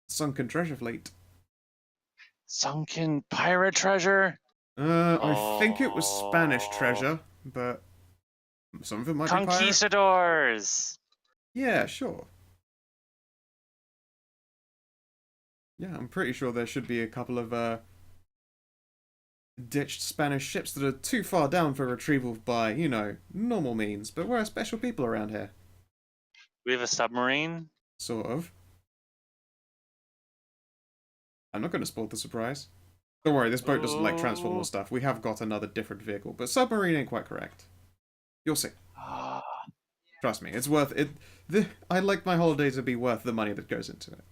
Sunken treasure fleet. Sunken pirate treasure? I think it was Spanish treasure, but some of it might be pirate. Conquistadors! Yeah, sure. Yeah, I'm pretty sure there should be a couple of ditched Spanish ships that are too far down for retrieval by, you know, normal means, but we're special people around here. We have a submarine? Sort of. I'm not going to spoil the surprise. Don't worry, this boat doesn't like transform or stuff. We have got another different vehicle, but submarine ain't quite correct. You'll see. Trust me, it's worth it. I'd like my holiday to be worth the money that goes into it.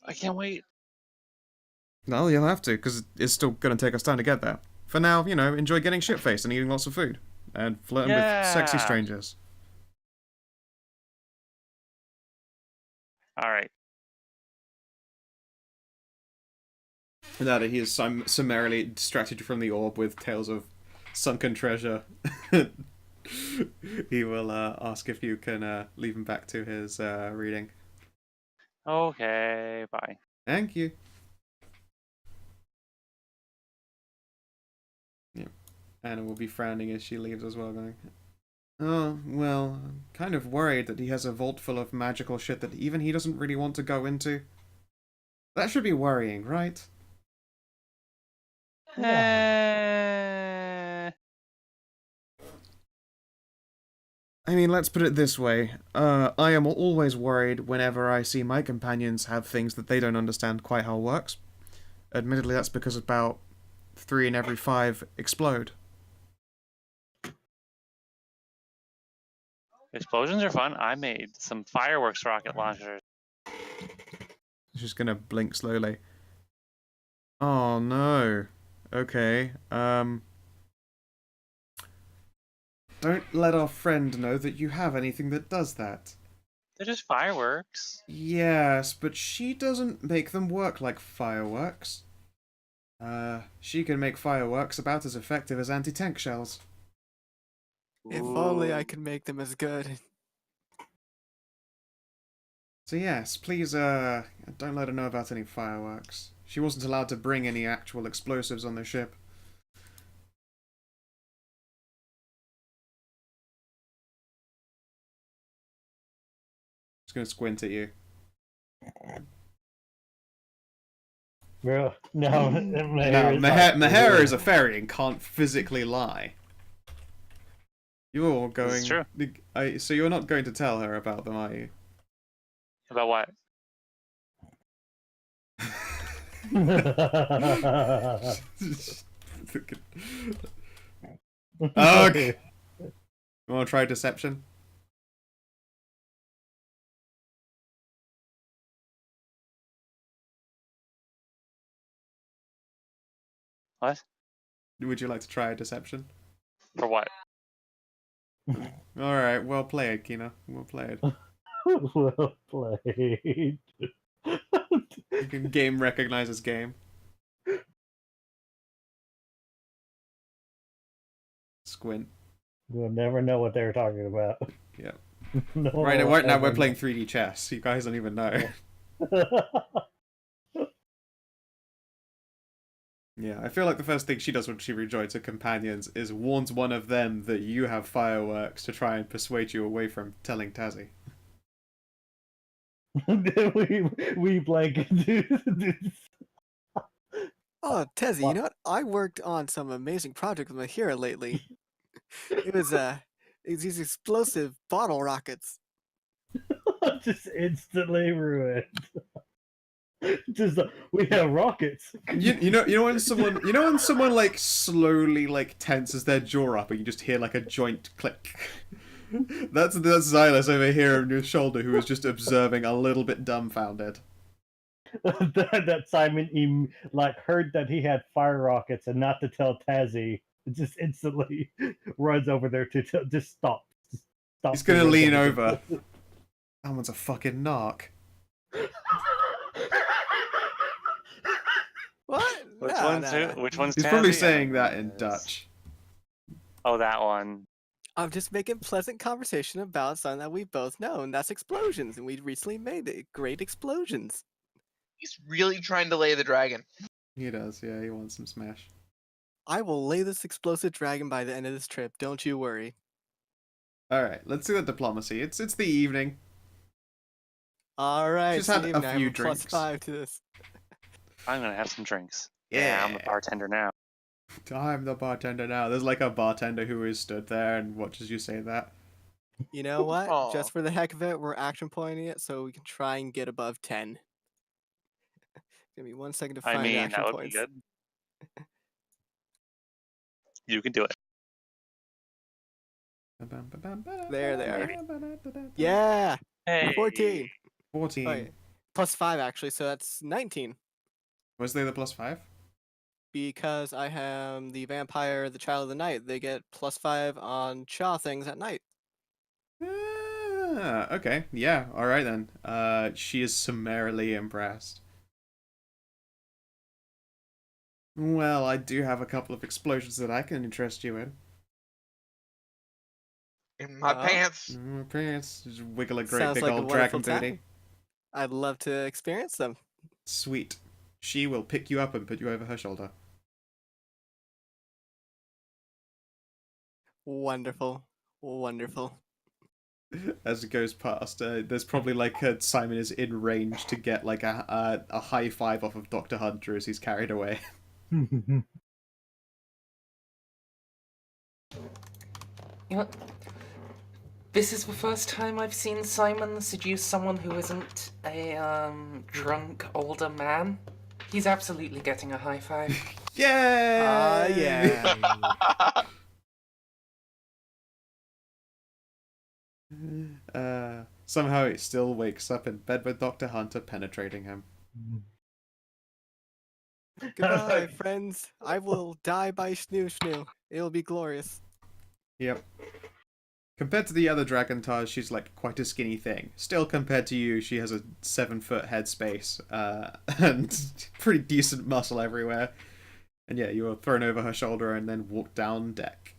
I can't wait. No, you'll have to, because it's still going to take us time to get there. For now, you know, enjoy getting shit-faced and eating lots of food. And flirting with sexy strangers. Alright. Now that he is summarily distracted from the orb with tales of sunken treasure, he will ask if you can leave him back to his reading. Okay, bye. Thank you. Yeah. Anna will be frowning as she leaves as well, going, oh, well, I'm kind of worried that he has a vault full of magical shit that even he doesn't really want to go into. That should be worrying, right? I mean, let's put it this way. I am always worried whenever I see my companions have things that they don't understand quite how it works. Admittedly, that's because about 3 in every 5 explode. Explosions are fun. I made some fireworks rocket launchers. She's gonna blink slowly. Oh no. Okay, don't let our friend know that you have anything that does that. They're just fireworks. Yes, but she doesn't make them work like fireworks. She can make fireworks about as effective as anti-tank shells. If only I could make them as good. So yes, please, don't let her know about any fireworks. She wasn't allowed to bring any actual explosives on the ship. Just gonna squint at you. Bro, no, Now, Mahera is a fairy and can't physically lie. You're going... This is true. So you're not going to tell her about them, are you? About what? Okay. You want to try deception? What? Would you like to try a deception? For what? Alright, well played, Kina. Well played. Well played. You can game recognizes game. Squint. We'll never know what they were talking about. Yeah. No Right one now, will we're ever playing 3D chess. You guys don't even know. know. Yeah, I feel like the first thing she does when she rejoins her companions is warns one of them that you have fireworks to try and persuade you away from telling Tazzy. we blank. Oh, Tezzy, you What? know what? I worked on some amazing project with Mahira lately. It was these explosive bottle rockets. Just instantly ruined. Just we have rockets. You know when someone like slowly like tenses their jaw up and you just hear like a joint click. That's Xylus over here on your shoulder who is just observing a little bit dumbfounded. that Simon like heard that he had fire rockets and not to tell Tazzy, just instantly runs over there to just stop. Just stop. He's gonna lean over. That one's a fucking narc. What? Which No, one's no, who? no. Which one's He's probably Tazzy? saying that in Dutch. Oh, that one. I'm just making pleasant conversation about something that we both know, and that's explosions. And we recently made it. Great explosions. He's really trying to lay the dragon. He does, yeah, he wants some smash. I will lay this explosive dragon by the end of this trip. Don't you worry. Alright, let's do the diplomacy. It's the evening. All right. Just had Steve, a and I have few plus drinks. 5 to this. I'm gonna have some drinks. Yeah. I'm the bartender now. I'm the bartender now. There's like a bartender who is stood there and watches you say that. You know what? Aw. Just for the heck of it, we're action pointing it so we can try and get above 10. Give me 1 second to find I mean, action that would points. be good. You can do it. There they are. Yeah, Hey. 14. 14. Oh, yeah. Plus 5 actually, so that's 19. Was they the +5? Because I am the vampire, the child of the night. They get plus 5 on Chaw things at night. Ah, okay. Yeah, alright then. She is summarily impressed. Well, I do have a couple of explosions that I can interest you in. In my Oh. pants. My pants. Just wiggle a great Sounds big like a old wonderful dragon booty. time. I'd love to experience them. Sweet. She will pick you up and put you over her shoulder. Wonderful. Wonderful. As it goes past, there's probably like Simon is in range to get like a high five off of Dr. Hunter as he's carried away. You know, this is the first time I've seen Simon seduce someone who isn't a drunk older man. He's absolutely getting a high five. Yay! Yeah. Somehow he still wakes up in bed with Dr. Hunter penetrating him. Goodbye, friends. I will die by snoo snoo. It'll be glorious. Yep. Compared to the other Dragontars, she's like quite a skinny thing. Still, compared to you, she has a 7-foot headspace and pretty decent muscle everywhere. And yeah, you are thrown over her shoulder and then walked down deck.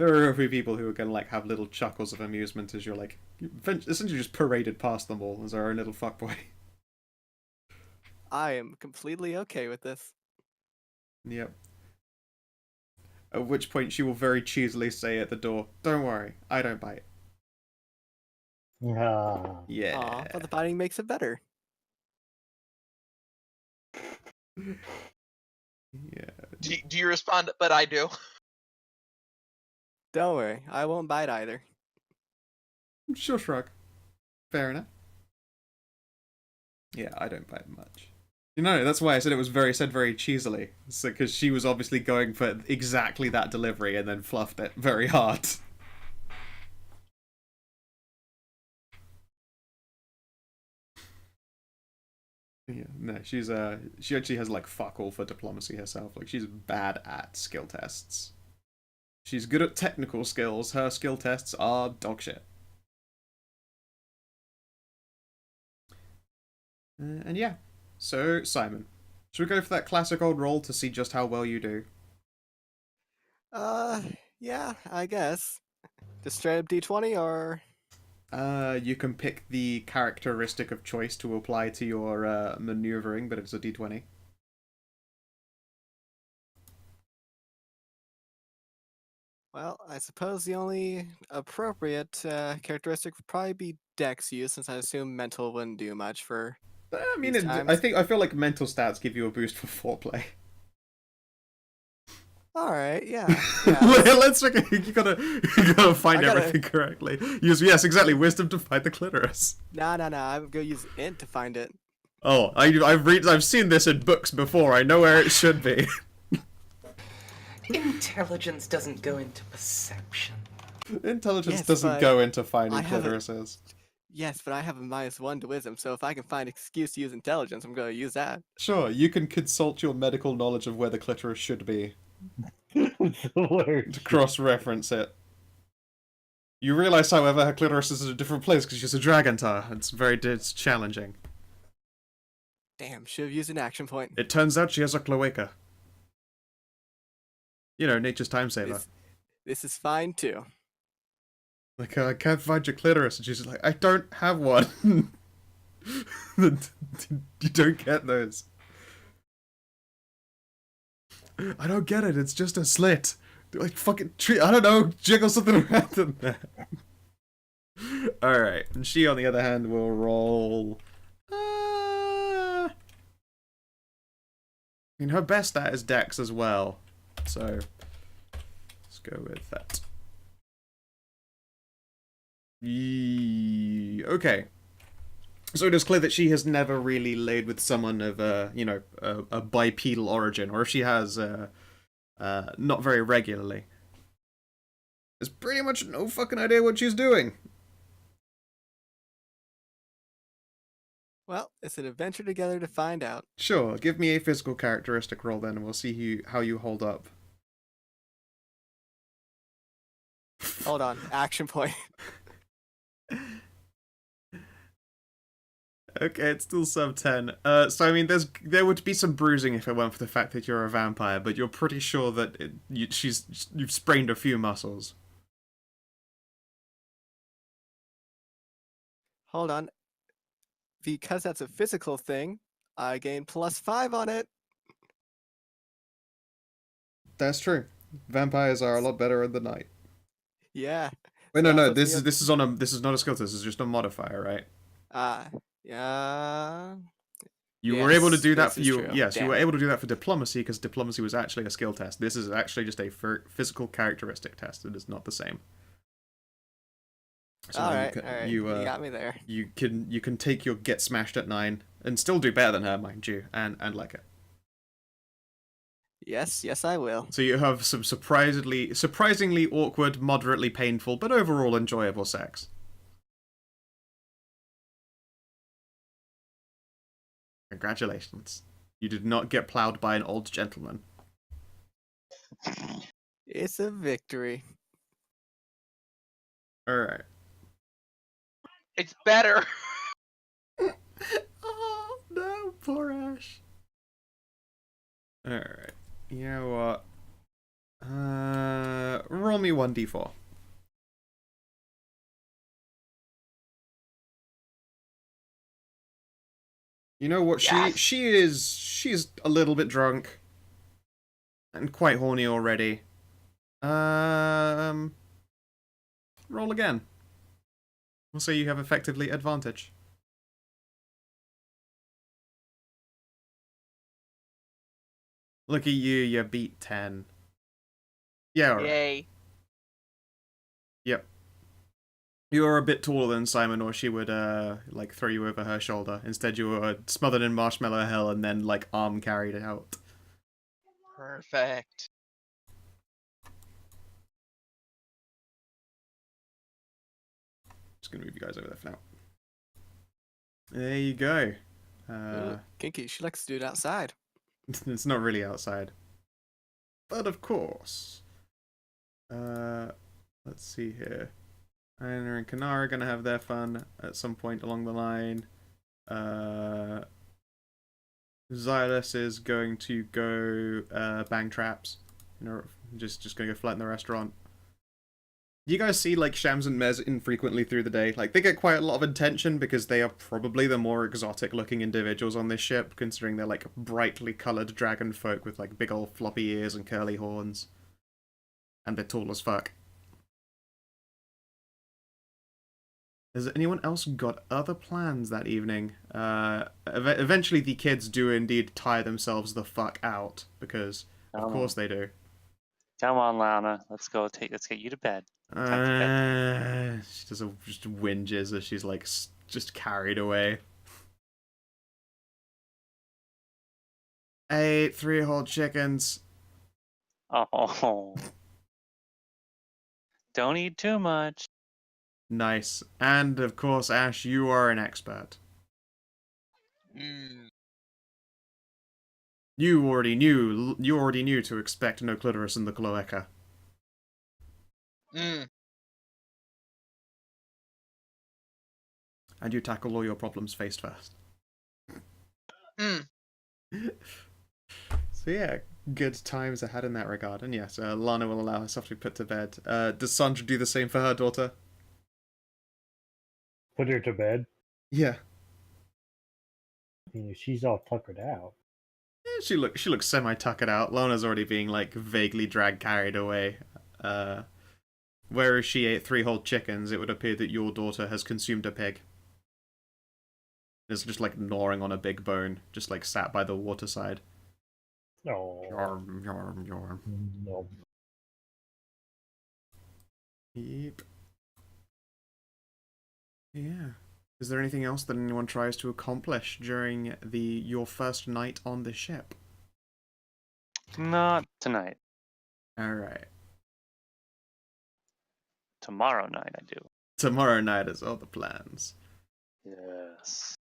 There are a few people who are gonna like have little chuckles of amusement as you're like essentially just paraded past them all as our own little fuckboy. I am completely okay with this. Yep. At which point she will very cheesily say at the door, "Don't worry, I don't bite." Ah. Yeah. Aw, but the biting makes it better. Yeah. Do you respond? But I do. Don't worry, I won't bite either. Sure, shrug. Fair enough. Yeah, I don't bite much. You know, that's why I said it was very cheesily. So, because she was obviously going for exactly that delivery and then fluffed it very hard. Yeah, no, she actually has like fuck all for diplomacy herself. Like she's bad at skill tests. She's good at technical skills. Her skill tests are dog shit. And yeah, so Simon, should we go for that classic old roll to see just how well you do? Yeah, I guess. Just straight up d20 or... You can pick the characteristic of choice to apply to your maneuvering, but it's a d20. Well, I suppose the only appropriate characteristic would probably be Dex use, since I assume mental wouldn't do much for I mean, these times. I feel like mental stats give you a boost for foreplay. Alright, yeah. Let's you gotta find I gotta- everything correctly. Use yes, exactly. Wisdom to find the clitoris. Nah, I'm gonna use int to find it. Oh, I've seen this in books before. I know where it should be. Intelligence doesn't go into perception. Intelligence Yes, doesn't but go into finding I have a- clitorises. Yes, but I have a -1 to wisdom, so if I can find excuse to use intelligence, I'm gonna use that. Sure, you can consult your medical knowledge of where the clitoris should be It's the word. to cross-reference it. You realize, however, her clitoris is in a different place because she's a dragontar. It's challenging. Damn, should have used an action point. It turns out she has a cloaca. You know, nature's time saver. This is fine too. Like, I can't find your clitoris. And she's just like, I don't have one. You don't get those. I don't get it. It's just a slit. Like, fucking I don't know. Jiggle something around in there. Alright. And she, on the other hand, will roll... I mean, her best stat is Dex as well. So, let's go with that. Okay. So it is clear that she has never really laid with someone of a bipedal origin, or if she has, not very regularly. There's pretty much no fucking idea what she's doing. Well, it's an adventure together to find out. Sure, give me a physical characteristic roll then, and we'll see how you hold up. Hold on, action point. Okay, it's still sub 10. So I mean, there would be some bruising if it weren't for the fact that you're a vampire, but you're pretty sure that you've sprained a few muscles. Hold on. Because that's a physical thing, I gain +5 on it. That's true. Vampires are a lot better in the night. Yeah. Wait, So no, that puts me this is not a skill test. This is just a modifier, right? Yeah. You were able to Yes, do that this for is you. true. Yes, you Damn were it. able to do that for diplomacy because diplomacy was actually a skill test. This is actually just a physical characteristic test. It is not the same. So All now right. You got me there. You can take your get smashed at 9 and still do better than her, mind you, and like it. Yes, I will. So you have some surprisingly awkward, moderately painful, but overall enjoyable sex. Congratulations. You did not get plowed by an old gentleman. It's a victory. Alright. It's better. Oh, no, poor Ash. Alright. You know what? Roll me 1d4. You know what? Yes. She's a little bit drunk and quite horny already. Roll again. We'll say you have effectively advantage. Look at you beat 10. Yeah, alright. Yay. Yep. You're a bit taller than Simon, or she would, like, throw you over her shoulder. Instead, you were smothered in marshmallow hell and then, like, arm carried out. Perfect. Just gonna move you guys over there for now. There you go. Ooh, kinky. She likes to do it outside. It's not really outside. But of course. Let's see here. Anna and Kanara are gonna have their fun at some point along the line. Xylus is going to go bang traps. You know, just gonna go flirt in the restaurant. You guys see like Shams and Mez infrequently through the day. Like they get quite a lot of attention because they are probably the more exotic looking individuals on this ship, considering they're like brightly coloured dragon folk with like big old floppy ears and curly horns. And they're tall as fuck. Has anyone else got other plans that evening? Eventually the kids do indeed tire themselves the fuck out, because of course they do. Come on, Lana. Let's get you to bed. She does just whinges as she's like just carried away. I ate 3 whole chickens. Oh. Don't eat too much. Nice. And of course, Ash, you are an expert. You already knew to expect no clitoris in the cloaca. And you tackle all your problems face first. So yeah, good times ahead in that regard. And yes, Lana will allow herself to be put to bed. Does Sandra do the same for her daughter? Put her to bed. Yeah. She's all tuckered out. Yeah, she looks semi-tuckered out. Lana's already being like vaguely carried away. Whereas she ate 3 whole chickens, it would appear that your daughter has consumed a pig. It's just like gnawing on a big bone, just like sat by the waterside. Oh. Yarm, yarm, yarm. No. Yep. Yeah. Is there anything else that anyone tries to accomplish during your first night on the ship? Not tonight. Alright. Tomorrow night I do. Tomorrow night is all the plans. Yes.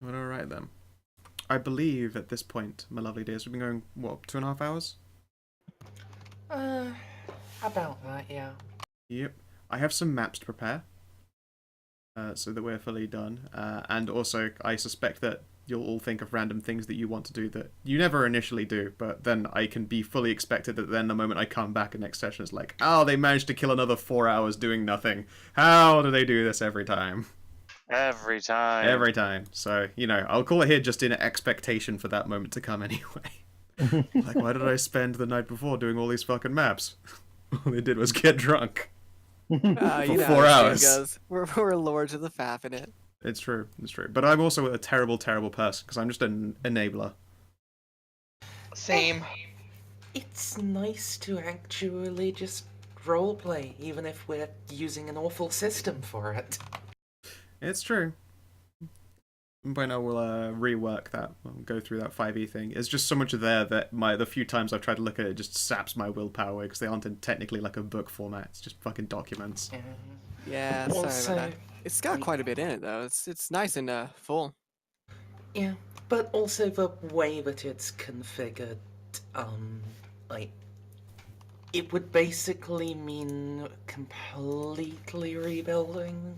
Well, alright then. I believe at this point, my lovely dears, we've been going, what, 2.5 hours? About that, yeah. Yep. I have some maps to prepare. So that we're fully done. And also, I suspect that you'll all think of random things that you want to do that you never initially do, but then I can be fully expected that then the moment I come back in next session, it's like, oh, they managed to kill another 4 hours doing nothing. How do they do this every time? Every time. Every time. So, you know, I'll call it here just in expectation for that moment to come anyway. Like, why did I spend the night before doing all these fucking maps? All they did was get drunk. You For know 4 how hours. this game goes. We're lords of the faff in it. It's true, it's true. But I'm also a terrible, terrible person, because I'm just an enabler. Same. It's nice to actually just roleplay, even if we're using an awful system for it. It's true. By now we'll rework that, we'll go through that 5e thing. It's just so much there that the few times I've tried to look at it just saps my willpower, because they aren't in technically like a book format, it's just fucking documents. Yeah, sorry Also, about that. It's got quite a bit in it though. It's nice and full. yeah, but also the way that it's configured, like, it would basically mean completely rebuilding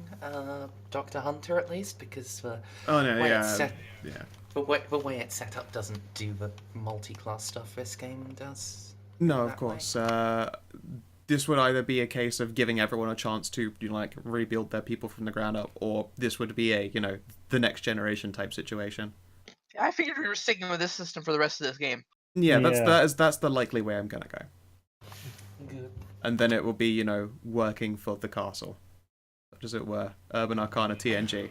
Dr. Hunter, at least, because the Oh no, way yeah, it's set, yeah. the way it's set up doesn't do the multi-class stuff this game does. No, of that way? course. This would either be a case of giving everyone a chance to, like, rebuild their people from the ground up, or this would be a, the next generation type situation. I figured we were sticking with this system for the rest of this game. Yeah, Yeah. that's the likely way I'm gonna go. Good. And then it will be, working for the castle, as it were, Urban Arcana TNG.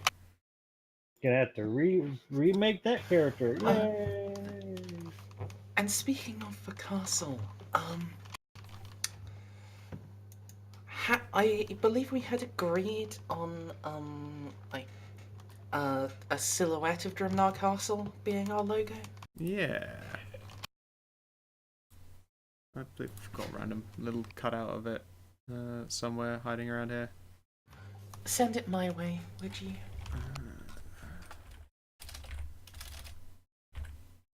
Gonna have to remake that character. Uh, Yay! And speaking of the castle, I believe we had agreed on like a silhouette of Drimnar Castle being our logo. Yeah. I believe I've got a random little cutout of it somewhere hiding around here. Send it my way, would you?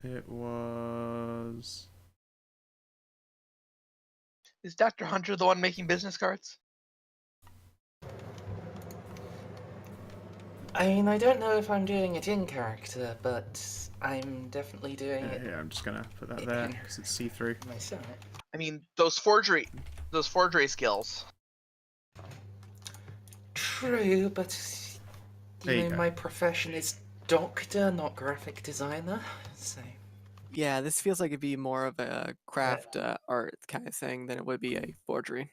It was... Is Dr. Hunter the one making business cards? I mean, I don't know if I'm doing it in character, but I'm definitely doing it Yeah, I'm just gonna put that there because it's see-through. myself. I mean, those forgery skills. True, but There you you know, go. my profession is doctor, not graphic designer, so... Yeah, this feels like it'd be more of a craft art kind of thing than it would be a forgery.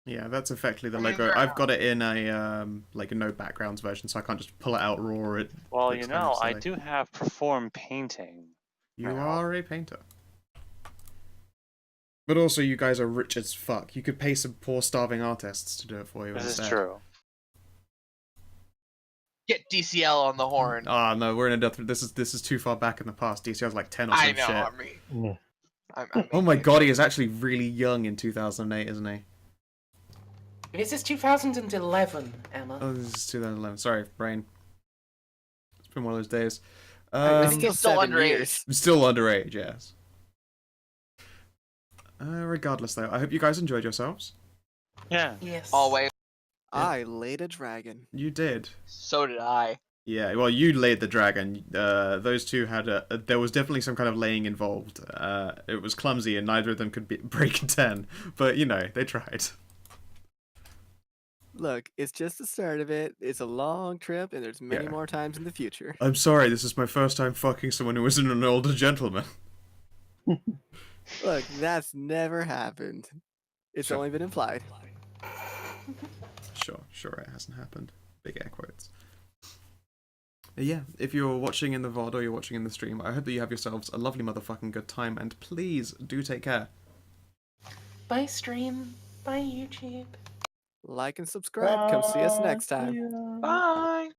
Yeah, that's effectively the I mean, logo. there I've got it in a like a no backgrounds version, so I can't just pull it out raw. It Well, looks kind of I silly. do have perform painting. You now. are a painter. But also, you guys are rich as fuck. You could pay some poor starving artists to do it for you This instead. is true. Get DCL on the horn. Ah, no, we're in a death. This is too far back in the past. DCL's like 10 or I some know. shit. I mean, Yeah. I'm Oh my making it. god, he is actually really young in 2008, isn't he? This is 2011, Emma. Oh, this is 2011. Sorry, brain. It's been one of those days. I It's think still he's still 7 underage. years. Still underage, yes. Regardless, though, I hope you guys enjoyed yourselves. Yeah. Yes. Always. I laid a dragon. You did. So did I. Yeah, well, you laid the dragon. Those two had there was definitely some kind of laying involved. It was clumsy, and neither of them could break a 10. But, they tried. Look, it's just the start of it. It's a long trip, and there's many Yeah. more times in the future. I'm sorry, this is my first time fucking someone who isn't an older gentleman. Look, that's never happened. It's Sure. only been implied. Sure, it hasn't happened. Big air quotes. Yeah, if you're watching in the VOD or you're watching in the stream, I hope that you have yourselves a lovely motherfucking good time, and please do take care. Bye, stream. Bye, YouTube. Like and subscribe. Come see us next time. Yeah. Bye.